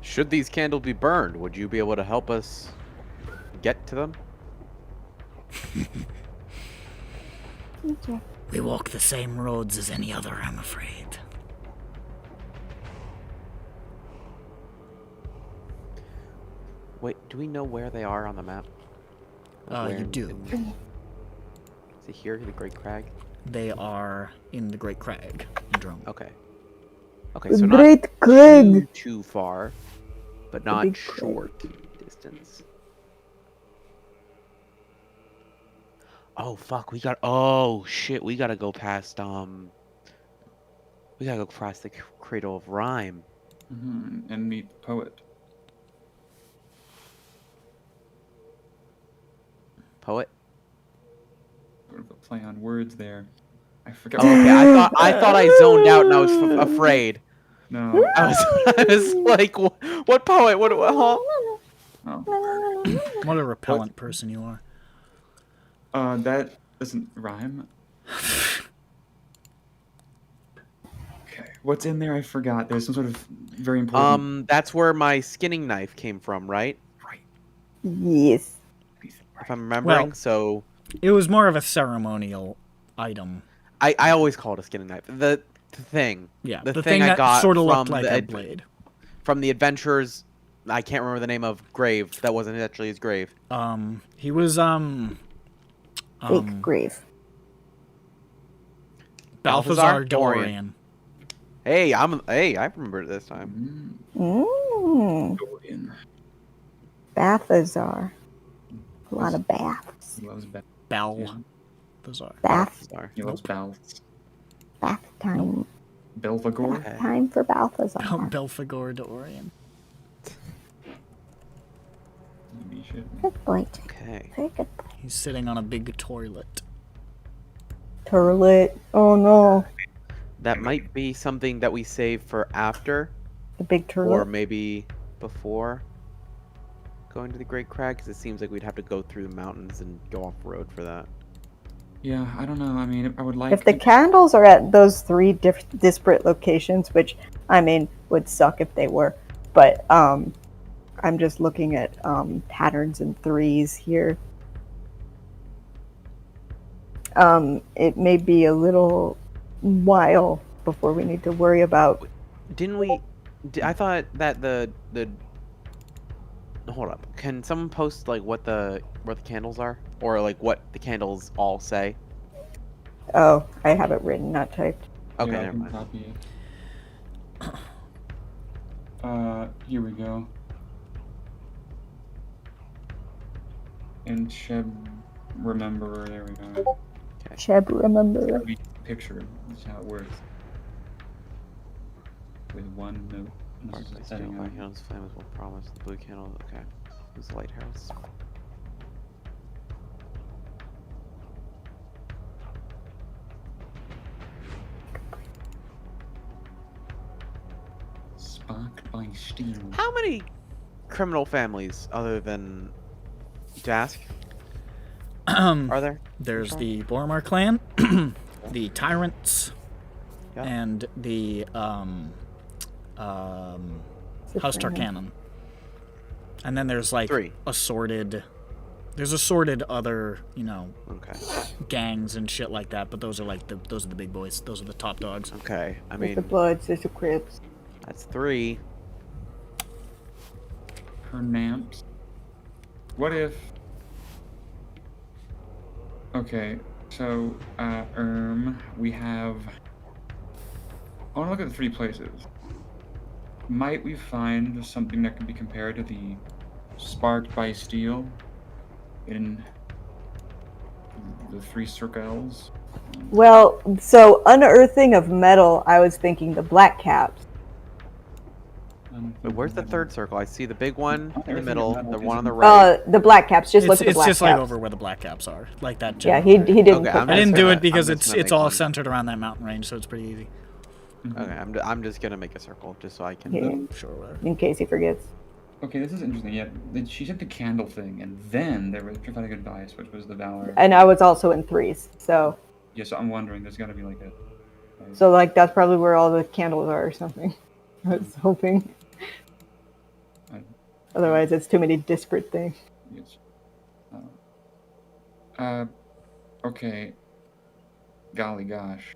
Should these candles be burned, would you be able to help us get to them? We walk the same roads as any other, I'm afraid. Wait, do we know where they are on the map? Like where You in- do. Is it here, the Great Crag? They are in the Great Crag in Drone. Okay. Okay, so Great not Craig! too far, but The not big crag. short distance. Oh fuck, oh shit, we gotta go past we gotta go past the Cradle of Rhyme. And meet the poet. Poet? play on words there. I forgot. Oh, okay, I thought I zoned out and I was afraid. No. I was like, what poet? What? Huh? Oh. What a repellent person you are. That doesn't rhyme. Okay. What's in there? I forgot. There's some sort of very important. That's where my skinning knife came from, right? Right. Yes. If I'm remembering. Well- So It was more of a ceremonial item. I always call it a skinning knife. The thing. Yeah, The the thing thing I that got sort of from looked like the a blade. From the adventures, I can't remember the name of grave. That wasn't actually his grave. He was Fake grave. Balthazar Balthazar Dorian. Hey, I remember it this time. Dorian. Balthazar. A lot of baths. He loves bath. Balthazar. Bath. Balthazar. He loves baths. Bath time. Belphegor. Okay. Time for Balthazar. Belphegor Dorian. Maybe shit. Good boy. Okay. Very good boy. He's sitting on a big toilet. Turlet. Oh no. That might be something that we save for after, The big or turlet. maybe before going to the Great Crag, because it seems like we'd have to go through the mountains and go off road for that. Yeah, I don't know. I mean, I would like. If the candles are at those three disparate locations, which I mean would suck if they were, but I'm just looking at patterns and threes here. It may be a little while before we need to worry about. Didn't we? I thought that the hold up. Can someone post like what the candles are, or like what the candles all say? Oh, I have it written, not typed. Okay, Yeah, I never can mind. copy it. Here we go. And Sheb Rememberer, there we go. Cheb, remember? Every picture is how it works. With one note. And this is the setting White up. candles, flames will promise. The blue candle. Okay. Who's the lighthouse? Sparked by steel. How many criminal families other than Dask are there? There's the Boromar clan, the Tyrants, Yeah. and the House Tarkanan. And then there's like Three. assorted other, Okay. gangs and shit like that, but those are like those are the big boys. Those are the top dogs. Okay. I There's the mean, Bloods, there's the Crips. that's three. Pernaps. What if... Okay, so, we have... I want to look at the three places. Might we find something that can be compared to the Sparked by Steel in the three circles? Well, so unearthing of metal, I was thinking the Black Caps. But where's the third circle? I see the big one in the Everything middle, metal the one on isn't- the right. The Black Caps. Just look It's, at the it's Black just Caps. like over where the black caps are, like that. Yeah, general he didn't. Okay, put I'm I that. didn't just do gonna- it because I'm just it's gonna it's make all one. centered around that mountain range, so it's pretty easy. Okay, I'm just gonna make a circle just so I can. Yeah, Sure, whatever. in case he forgets. Okay, this is interesting. Yeah, she said the candle thing, and then there was Prophetic Advice, which was the Valor. And I was also in threes, so Yeah, so I'm wondering, there's got to be like a... like that's probably where all the candles are or something. I was hoping. Otherwise, it's too many disparate things. Yes. Okay. Golly gosh.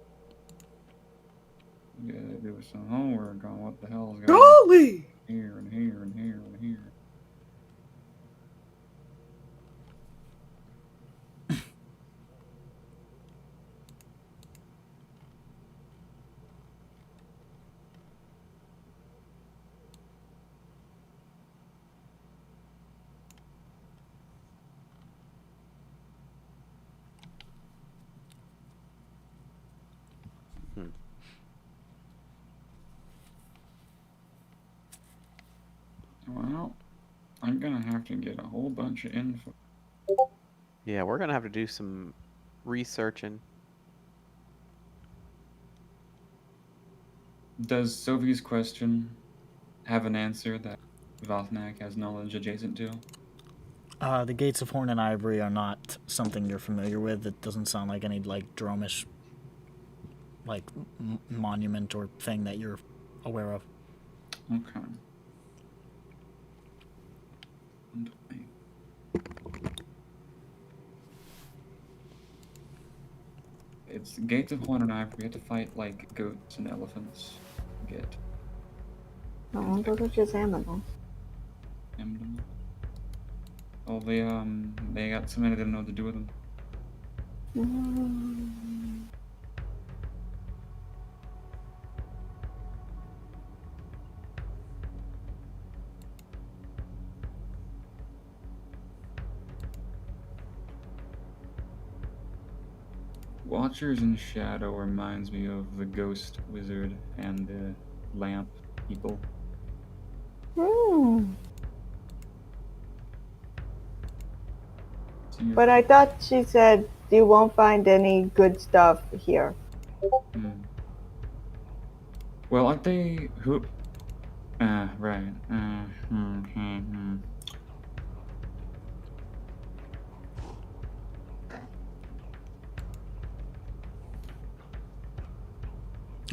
Yeah, there was some homework on what the hell is going on here and here and here and here. Well, I'm gonna have to get a whole bunch of info. Yeah, we're gonna have to do some researching. Does Sophie's question have an answer that Vothnak has knowledge adjacent to? The Gates of Horn and Ivory are not something you're familiar with. It doesn't sound like any, like, Dromish, like, monument or thing that you're aware of. Okay. It's Gates of Horn and Ivory. You have to fight, like, goats and elephants. Get No, those are just animals. emblem. Oh, they got so many they didn't know what to do with them. Watchers in Shadow reminds me of the Ghost Wizard and the Lamp people. But I thought she said you won't find any good stuff here. Well, aren't they who? Right.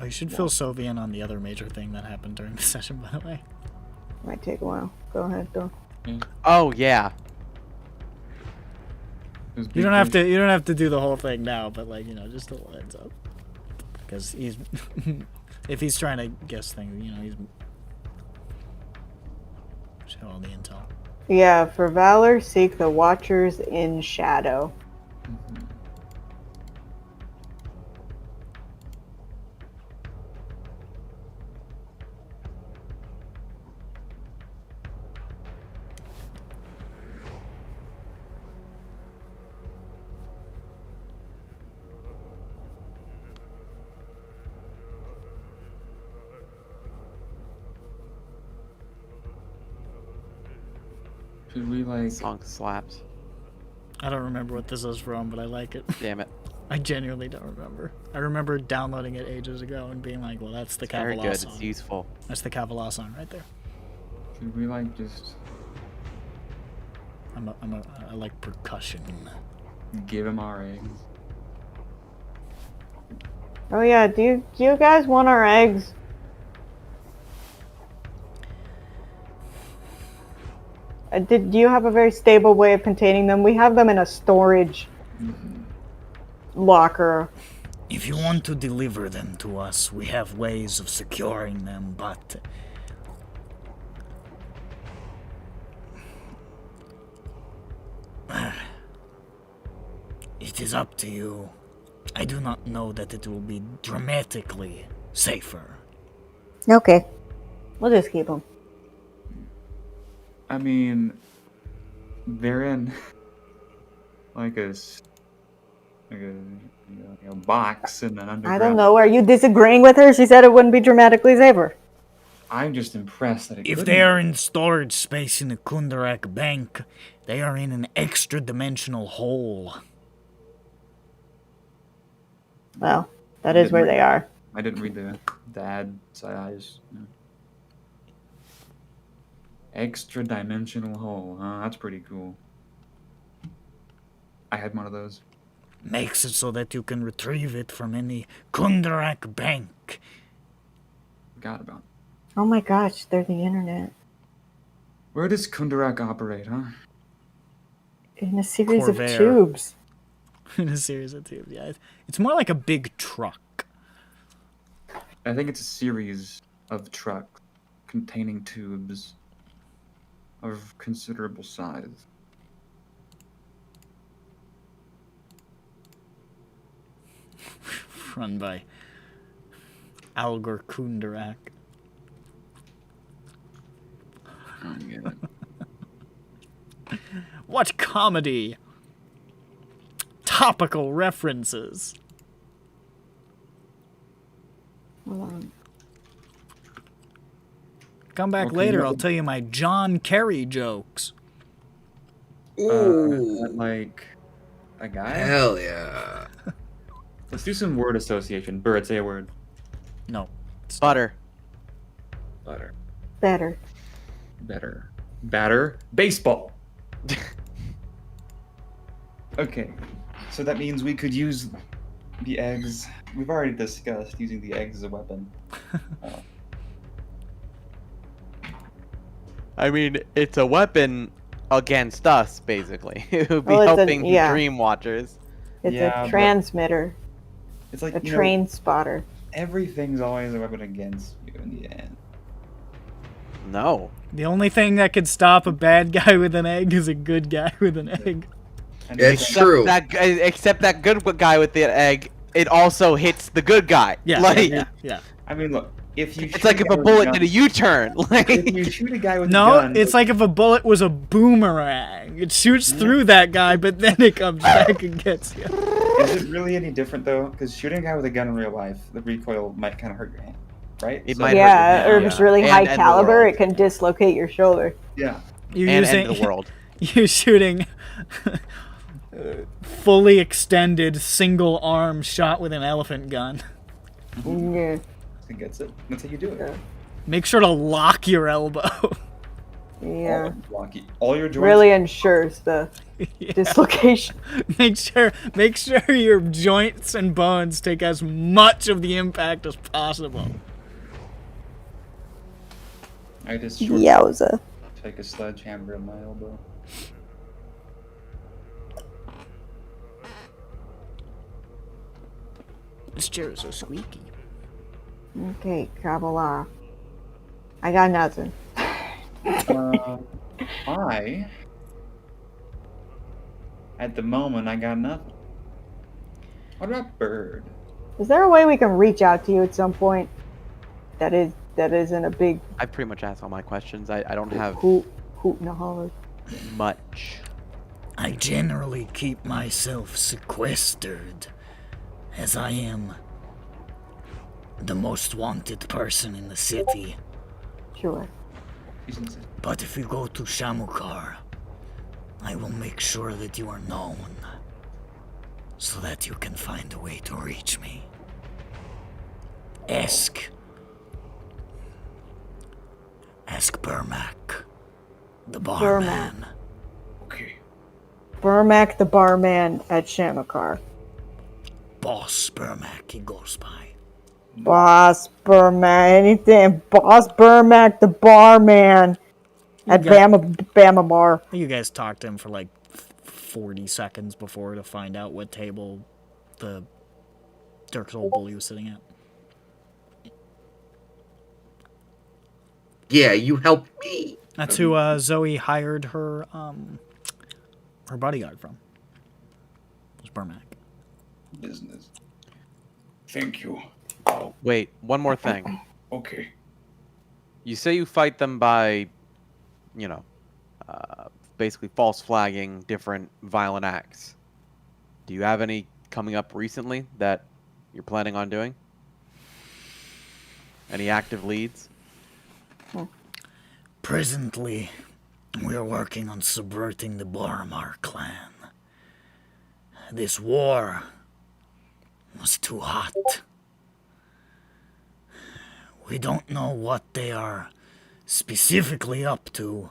Oh, you should fill Sophie in on the other major thing that happened during the session, by the way. Might take a while. Go ahead, though. Oh yeah. You don't have to do the whole thing now, but, like, you know, just a little heads up. Because he's if he's trying to guess things, you know, he's show all the intel. Yeah, for Valor, seek the Watchers in Shadow. Should we, like... Song slaps. I don't remember what this is from, but I like it. Damn it. I genuinely don't remember. I remember downloading it ages ago and being like, well, that's the Very Cavallah good. song. It's useful. That's the Cavallah song right there. Should we, like, just... I like percussion. give him our eggs? Oh yeah, do you guys want our eggs? Do you have a very stable way of containing them? We have them in a storage locker. If you want to deliver them to us, we have ways of securing them, but it is up to you. I do not know that it will be dramatically safer. Okay. We'll just keep them. I mean, they're in like a box in an underground. I don't know. Are you disagreeing with her? She said it wouldn't be dramatically safer. I'm just impressed that it If couldn't they be. are in storage space in the Kundarak Bank, they are in an extra-dimensional hole. Well, that is where they are. I didn't read the ad size. No. Extra dimensional hole. That's pretty cool. I had one of those. Makes it so that you can retrieve it from any Kundarak Bank. Forgot about it. Oh my gosh, they're the internet. Where does Kundarak operate, huh? In a series of Corvair. tubes. In a series of tubes, yeah. It's more like a big truck. I think it's a series of trucks containing tubes of considerable size. Run by Algor Kundarak. I don't get it. What comedy! Topical references. Hold on. Come back Okay, later, no. I'll tell you my John Kerry jokes. Ooh, Like a guy? hell yeah. Let's do some word association. Bird, say a word. No. Butter. Butter. Better. Better. Batter. Baseball. Okay. So that means we could use the eggs. We've already discussed using the eggs as a weapon. I mean, it's a weapon against us, basically. It would be Well, it's helping yeah. Dream Watchers. It's Yeah, a but- transmitter, It's like, a train spotter. everything's always a weapon against you in the end. No. The only thing that could stop a bad guy with an egg is a good guy with an egg. And It's it's true. Except that good guy with the egg, it also hits the good guy. Yeah, Like, yeah. I mean, look, if you it's shoot like if guy a with bullet gun- did a U-turn. Like, if you shoot a guy with a No, gun, it's like if a bullet was a boomerang. It shoots through that guy, but then it comes back and gets you. is it really any different though? Because shooting a guy with a gun in real life, the recoil might kind of hurt your hand, right? It So- might hurt Yeah, your or hand, if it's yeah. really And high end the caliber, world. it can dislocate your shoulder. Yeah. You're And using, end of the world. You're shooting fully extended single arm shot with an elephant gun. Yeah. It gets it. That's how you do it. Make sure to lock your elbow. Yeah. All your joints. Really ensures the Yeah. dislocation. Make sure your joints and bones take as much of the impact as possible. I just short Yowza. take a sledgehammer in my elbow. This chair is so squeaky. Okay, Cavallah. I got nothing. At the moment, I got nothing. What about Bird? Is there a way we can reach out to you at some point? That isn't a big I've pretty much asked all my questions. I don't have hoot and a holler. much. I generally keep myself sequestered, as I am the most wanted person in the city. Sure. He's insane. But if you go to Shamukar, I will make sure that you are known, so that you can find a way to reach me. Ask Burmak, the barman. Okay. Burmak the barman at Shamakar. Boss Burmak, he goes by. Boss Burmak, anything. Boss Burmak the barman at got- Bama Bar. You guys talked to him for like 40 seconds before to find out what table the Dirk's old bully was sitting at. Yeah, you helped me. That's who Zoe hired her bodyguard from. It was Burmak. Business. Thank you. Wait, one more thing. Okay. You say you fight them by, basically false flagging different violent acts. Do you have any coming up recently that you're planning on doing? Any active leads? Presently, we are working on subverting the Boromar clan. This war was too hot. We don't know what they are specifically up to,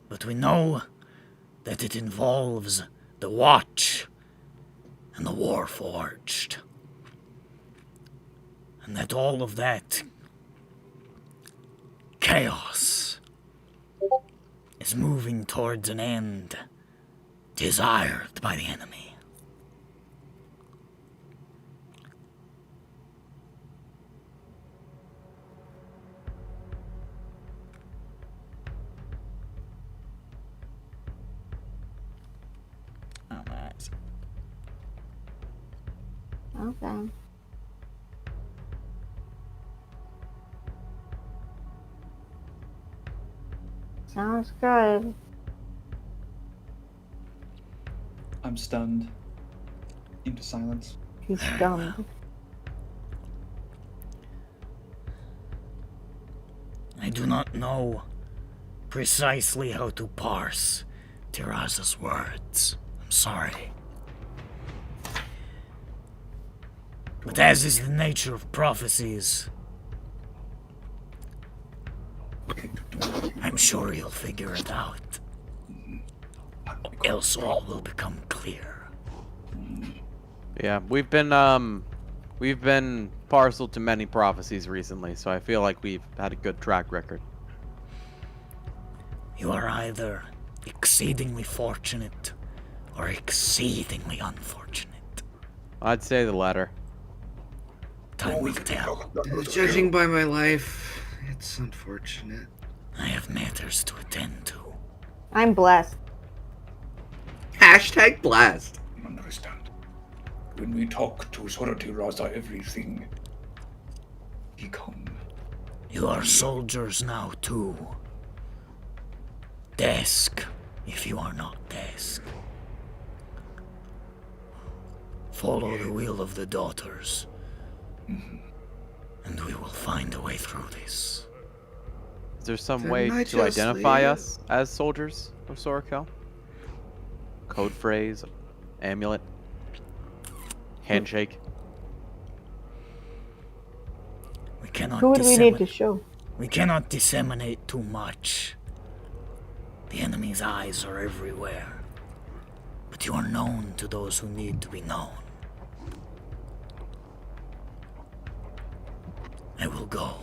but we know that it involves the Watch and the Warforged, and that all of that chaos is moving towards an end desired by the enemy. Oh, my eyes. Okay. Sounds good. I'm stunned into silence. He's dumb. I do not know precisely how to parse Teraza's words. I'm sorry. But as is the nature of prophecies, I'm sure you'll figure it out. Else all will become clear. Yeah, we've been parcel to many prophecies recently, so I feel like we've had a good track record. You are either exceedingly fortunate or exceedingly unfortunate. I'd say the latter. Time will tell. Judging by my life, it's unfortunate. I have matters to attend to. I'm blessed. Hashtag blast. Understand. When we talk to Sora Teraza, everything he come. You are soldiers now too. Desk, if you are not desk. Follow the will of the daughters, and we will find a way through this. Is there some Then way I to just identify leave. us as soldiers of Sorakel? Code phrase, amulet, handshake. We cannot Who would we need to show? We cannot disseminate too much. The enemy's eyes are everywhere. But you are known to those who need to be known. I will go.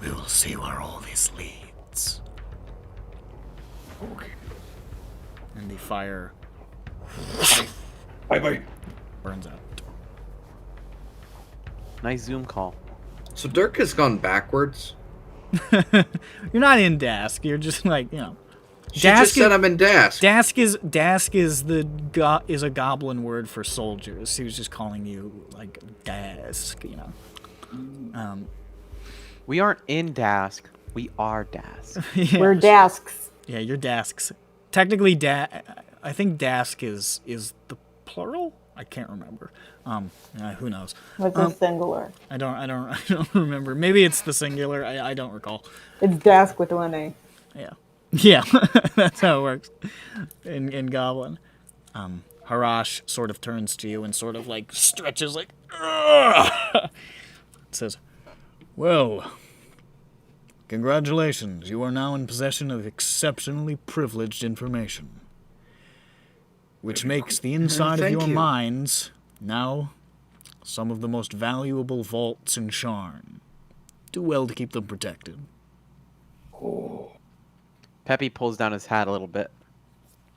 We will see where all this leads. Okay. And the fire Bye. burns out. Nice Zoom call. So Dirk has gone backwards. You're not in Dask. You're just like, you know. She just said I'm in Dask. Dask is a goblin word for soldiers. He was just calling you like Dask, you know. We aren't in Dask. We are Dask. Yeah. We're desks. Yeah, you're Dasks. Technically, I think Dask is the plural. I can't remember. Who knows? What's a singular? I don't remember. Maybe it's the singular. I don't recall. It's desk with one A. Yeah, that's how it works in Goblin. Harash sort of turns to you and sort of like stretches like. It says, "Well, congratulations. You are now in possession of exceptionally privileged information, which makes the inside of Thank your you. minds now some of the most valuable vaults in Sharn. Do well to keep them protected." Peppy pulls down his hat a little bit.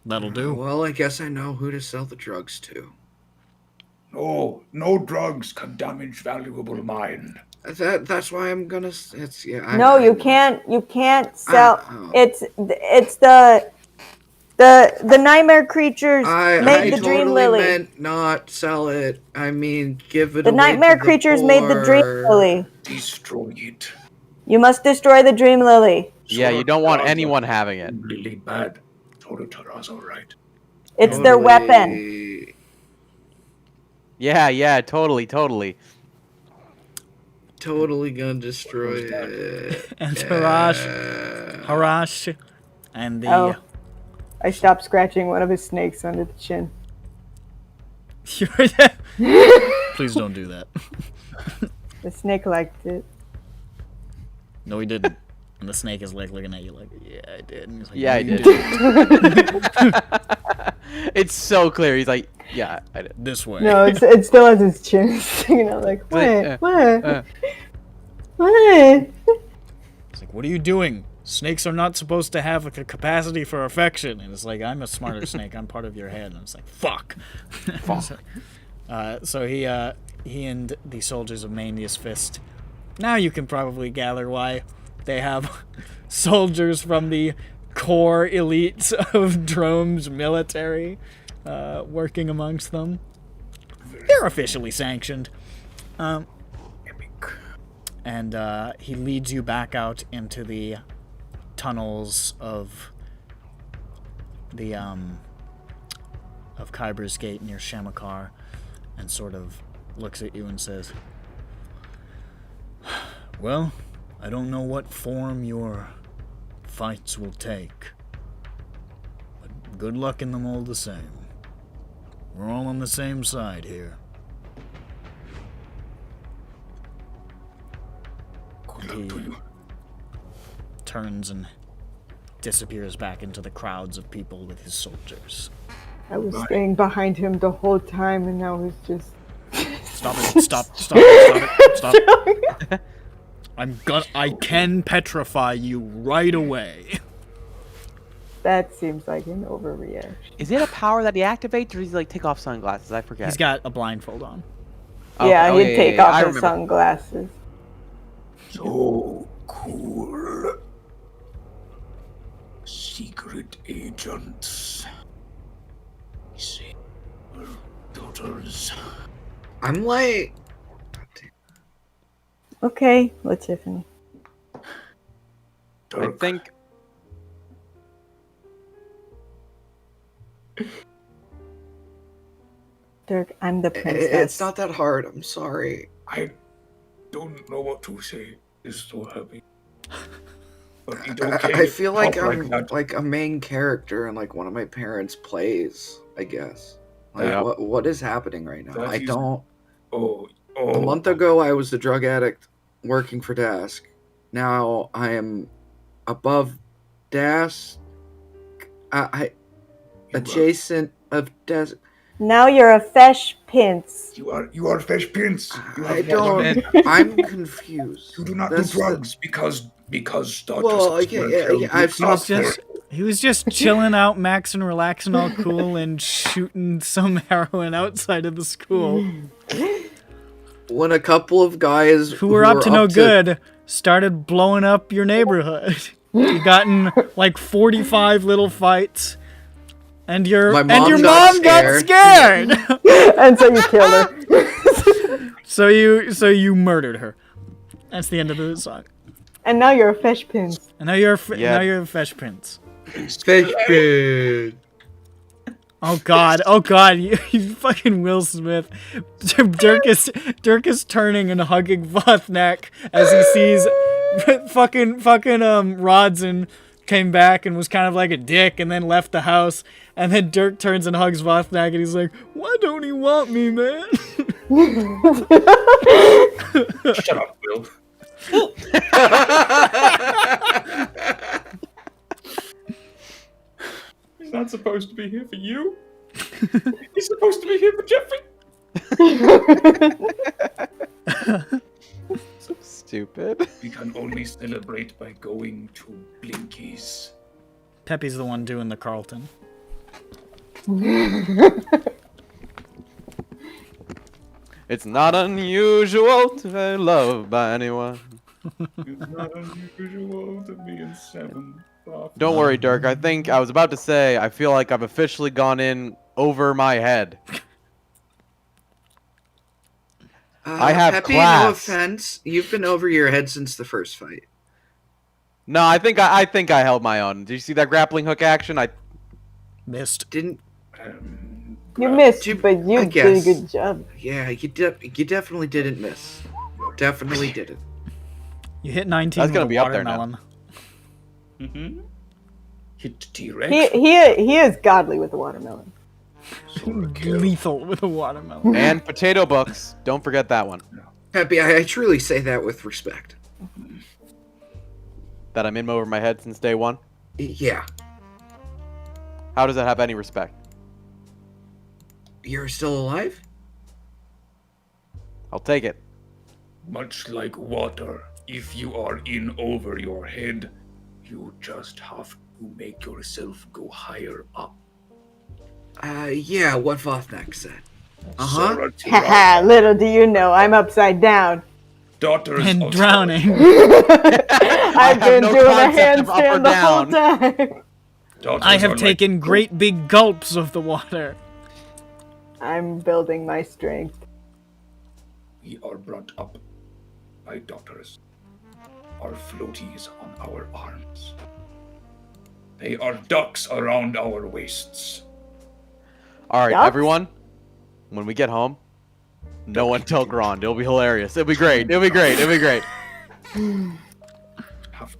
That'll do. Well, I guess I know who to sell the drugs to. No drugs can damage valuable mind. That's why I'm gonna. It's yeah. No, you can't. You can't sell. Oh. It's the nightmare creatures I made the dream totally lily. meant not sell it. I mean, give it. The away nightmare to the creatures made the dream poor. lily. Destroy it. You must destroy the dream lily. Yeah, you don't want anyone having it. Really bad. Sora Teraza, right? It's their weapon. Totally. Yeah, totally. Totally gonna destroy it. And Yeah. Harash, and the Oh. I stopped scratching one of his snakes under the chin. Please don't do that. The snake liked it. No, he didn't. And the snake is like looking at you like, yeah, I did. And he's like, Yeah, "No, I you did." didn't." It's so clear. He's like, yeah, I did. This way. No, it still has his chin sticking out like, like, what? What? It's like, what are you doing? Snakes are not supposed to have a capacity for affection. And it's like, I'm a smarter snake. I'm part of your head. And it's like, fuck. So he and the soldiers of Mania's Fist. Now you can probably gather why they have soldiers from the core elites of Drome's military working amongst them. They're officially sanctioned. And he leads you back out into the tunnels of the of Khyber's Gate near Shamakar, and sort of looks at you and says, "Well, I don't know what form your fights will take, but Good luck in them all the same. We're all on the same side here. Good luck to you. Turns and disappears back into the crowds of people with his soldiers. I was staying behind him the whole time, and now he's just. Stop it! Stop it! Stop! I can petrify you right away. That seems like an overreaction. Is it a power that he activates, or does he like take off sunglasses? I forget. He's got a blindfold on. Okay. Yeah, Oh, he'd take yeah. off I his remember. sunglasses. So cool. Secret agents. See, daughters. I'm like, Okay, let's Tiffany. I Dirk, think. Dirk, I'm the princess. it's not that hard. I'm sorry. I don't know what to say. Is so happy. But it's okay. I feel like Talk I'm that. like a main character in like one of my parents' plays. I guess. Like Yeah. what is happening right now? That I is- don't. Oh. A month ago, I was a drug addict working for Dask. Now I am above Dask. I adjacent of Dask. Now you're a fesh pince. You are Fresh Prince. You I have don't. I'm confused. You do not That's do drugs because daughters. Well, I've stopped. He was just chilling out, maxing, relaxing, all cool, and shooting some heroin outside of the school. When a couple of guys Who were up to no good started blowing up your neighborhood. You got in like 45 little fights, and your My mom mom got got scared. And so you killed her. so you murdered her. That's the end of the song. And now you're a fesh pince. And now you're Yeah. a fesh prince. Fish pin. Oh god, you fucking Will Smith. Dirk is turning and hugging Vothnak as he sees fucking Rodson came back and was kind of like a dick and then left the house, and then Dirk turns and hugs Vothnak and he's like, "Why don't he want me, man?" Shut up, Will. He's not supposed to be here for you. He's supposed to be here for Jeffrey. So stupid. We can only celebrate by going to Blinkies. Peppy's the one doing the Carlton. It's not unusual to be loved by anyone. It's not unusual to be in 7th. Don't worry, Dirk. I think I was about to say I feel like I've officially gone in over my head. I have Peppy, class. no offense. You've been over your head since the first fight. No, I think I held my own. Did you see that grappling hook action? I Missed. Didn't? You missed, You- but you I did a guess. good job. Yeah, you definitely didn't miss. Definitely didn't. You hit 19 That's gonna with a be up there now. watermelon. Mm-hmm. Hit T-Rex. He is godly with the watermelon. Sora kill. Lethal with a watermelon. and potato books. Don't forget that one. Peppy, I truly say that with respect. That I'm in over my head since day one. Yeah, How does that have any respect? you're still alive? I'll take it. Much like water, if you are in over your head, you just have to make yourself go higher up. Yeah, what Vothnak said. Uh-huh. Sora Haha, Teraza, little do you know, I'm upside down. daughters And of drowning. I've have been no doing a concept of up or handstand the whole down. time. Daughters I are have like- taken great big gulps of the water. I'm building my strength. We are brought up by daughters. Our floaties on our arms. They are ducks around our waists. All right, Ducks? everyone. When we get home, no one tell Grand. It'll be hilarious. It'll be great. It'll be great. It'll be great. Have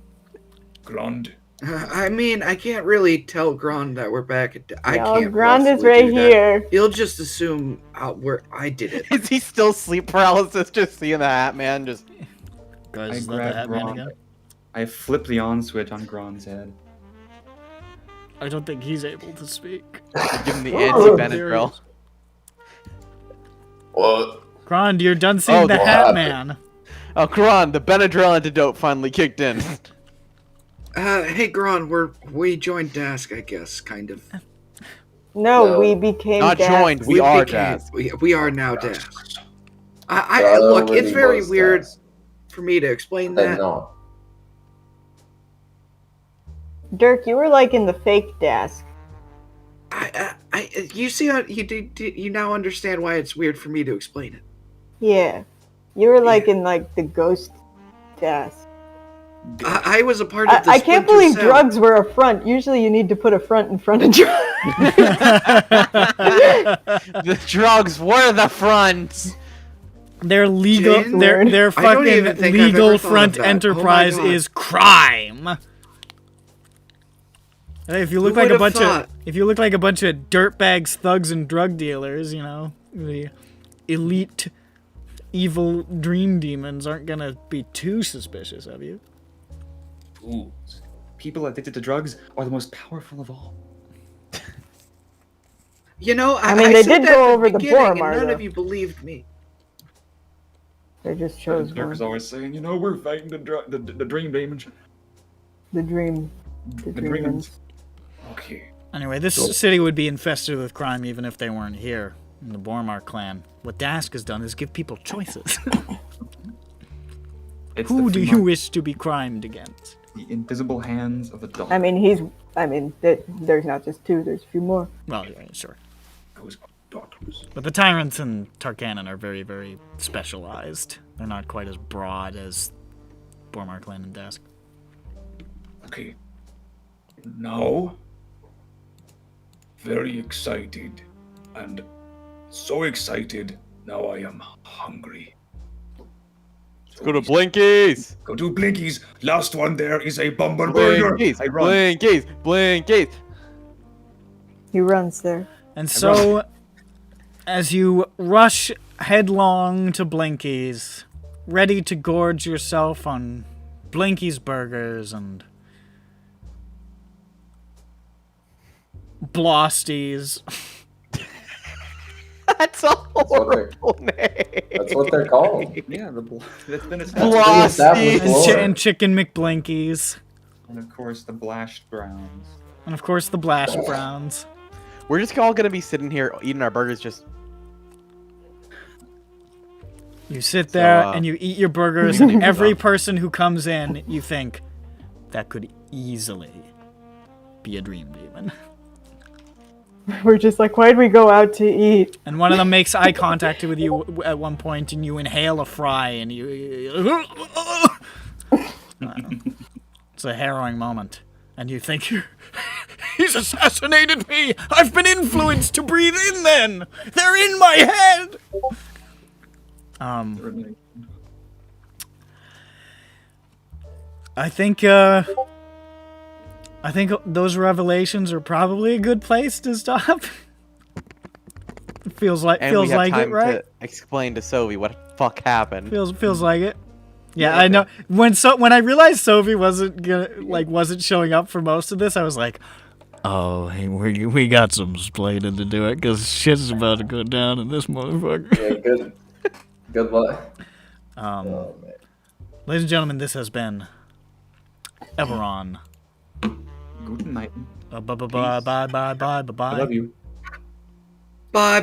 Grand I mean, I can't really tell Grand that we're back at. I No, can't. Grand is possibly right do that. here. He'll just assume I did it. Is he still sleep paralysis just seeing the Hat Man just... Guys, I is that the grab Hat Man Grand. again? I flip the on switch on Grand's head. I don't think he's able to speak. give him the anti-Benadryl? What? Grand, you're done seeing Oh, the what Hat happened? Man. Oh, Kron, the Benadryl antidote finally kicked in. Hey, Grand, we joined Dask, I guess, kind of. No, No. we became Not Dask. joined, we are became- Dask. We are now Dask. I That look, it's already very was weird Dask. for me to explain Then that. no. Dirk, you were like in the fake Dask. You see how you now understand why it's weird for me to explain it. Yeah. You were like Yeah. in like the ghost Dask. I was a part of the I can't Splinter believe Cell. drugs were a front. Usually you need to put a front in front of drugs. The drugs were the fronts. Their legal, Jane? their I don't even fucking think I've legal ever thought of front that. Oh my enterprise God. is crime. Hey, if you look Who like a would've bunch thought? of dirtbags, thugs, and drug dealers, you know, the elite evil dream demons aren't gonna be too suspicious of you. Fools. People addicted to drugs are the most powerful of all. You know, I mean, they said did that go at over the beginning, and Boromar, none though. of you believed me. They just chose Dirk is one. always saying, you know, we're fighting the dream demons. The dream. The dream brigands. Okay. Anyway, this city would be infested with crime even if they weren't here in the Boromar clan. What Dask has done is give people choices. It's Who the do free you market, wish to be crimed against? the invisible hands of the dog. I mean, there's not just two, there's a few more. Well, yeah, sure. Those daughters. But the tyrants in Tarkanan are very, very specialized. They're not quite as broad as Boromar clan and Dask. Okay. Now, very excited. And so excited, now I am hungry. So Go to Blinkies. Go to Blinkies. Last one there is a bumper burger. Blinkies. I run. Blinkies. Blinkies. He runs there. And so, as you rush headlong to Blinkies, ready to gorge yourself on Blinkies burgers and Blosties. That's a what they're- horrible name. That's what they're called. Yeah, that's been That's established. pretty established And, lore. and Chicken McBlinkies. And of course, the Blashed Browns. And of course, the Blash Browns. We're just all gonna be sitting here eating our burgers just... You sit there So, and you eat your burgers, and every person who comes in, you think, that could easily be a dream demon. We're just like, why'd we go out to eat? And one of them makes eye contact with you at one point, and you inhale a fry, and you... It's a harrowing moment. And you think, he's assassinated me! I've been influenced to breathe in then! They're in my head! I think those revelations are probably a good place to stop. Feels like And we have it, time right? to explain to Sophie what the fuck happened. Feels like it. Yeah, I know. When I realized Sophie wasn't showing up for most of this, I was like, "Oh, hey, we got some explaining to do it because shit's about to go down in this motherfucker." Yeah, good luck. Oh, man. Ladies and gentlemen, this has been EBERRON. Guten Night. Bye. I love you. Bye.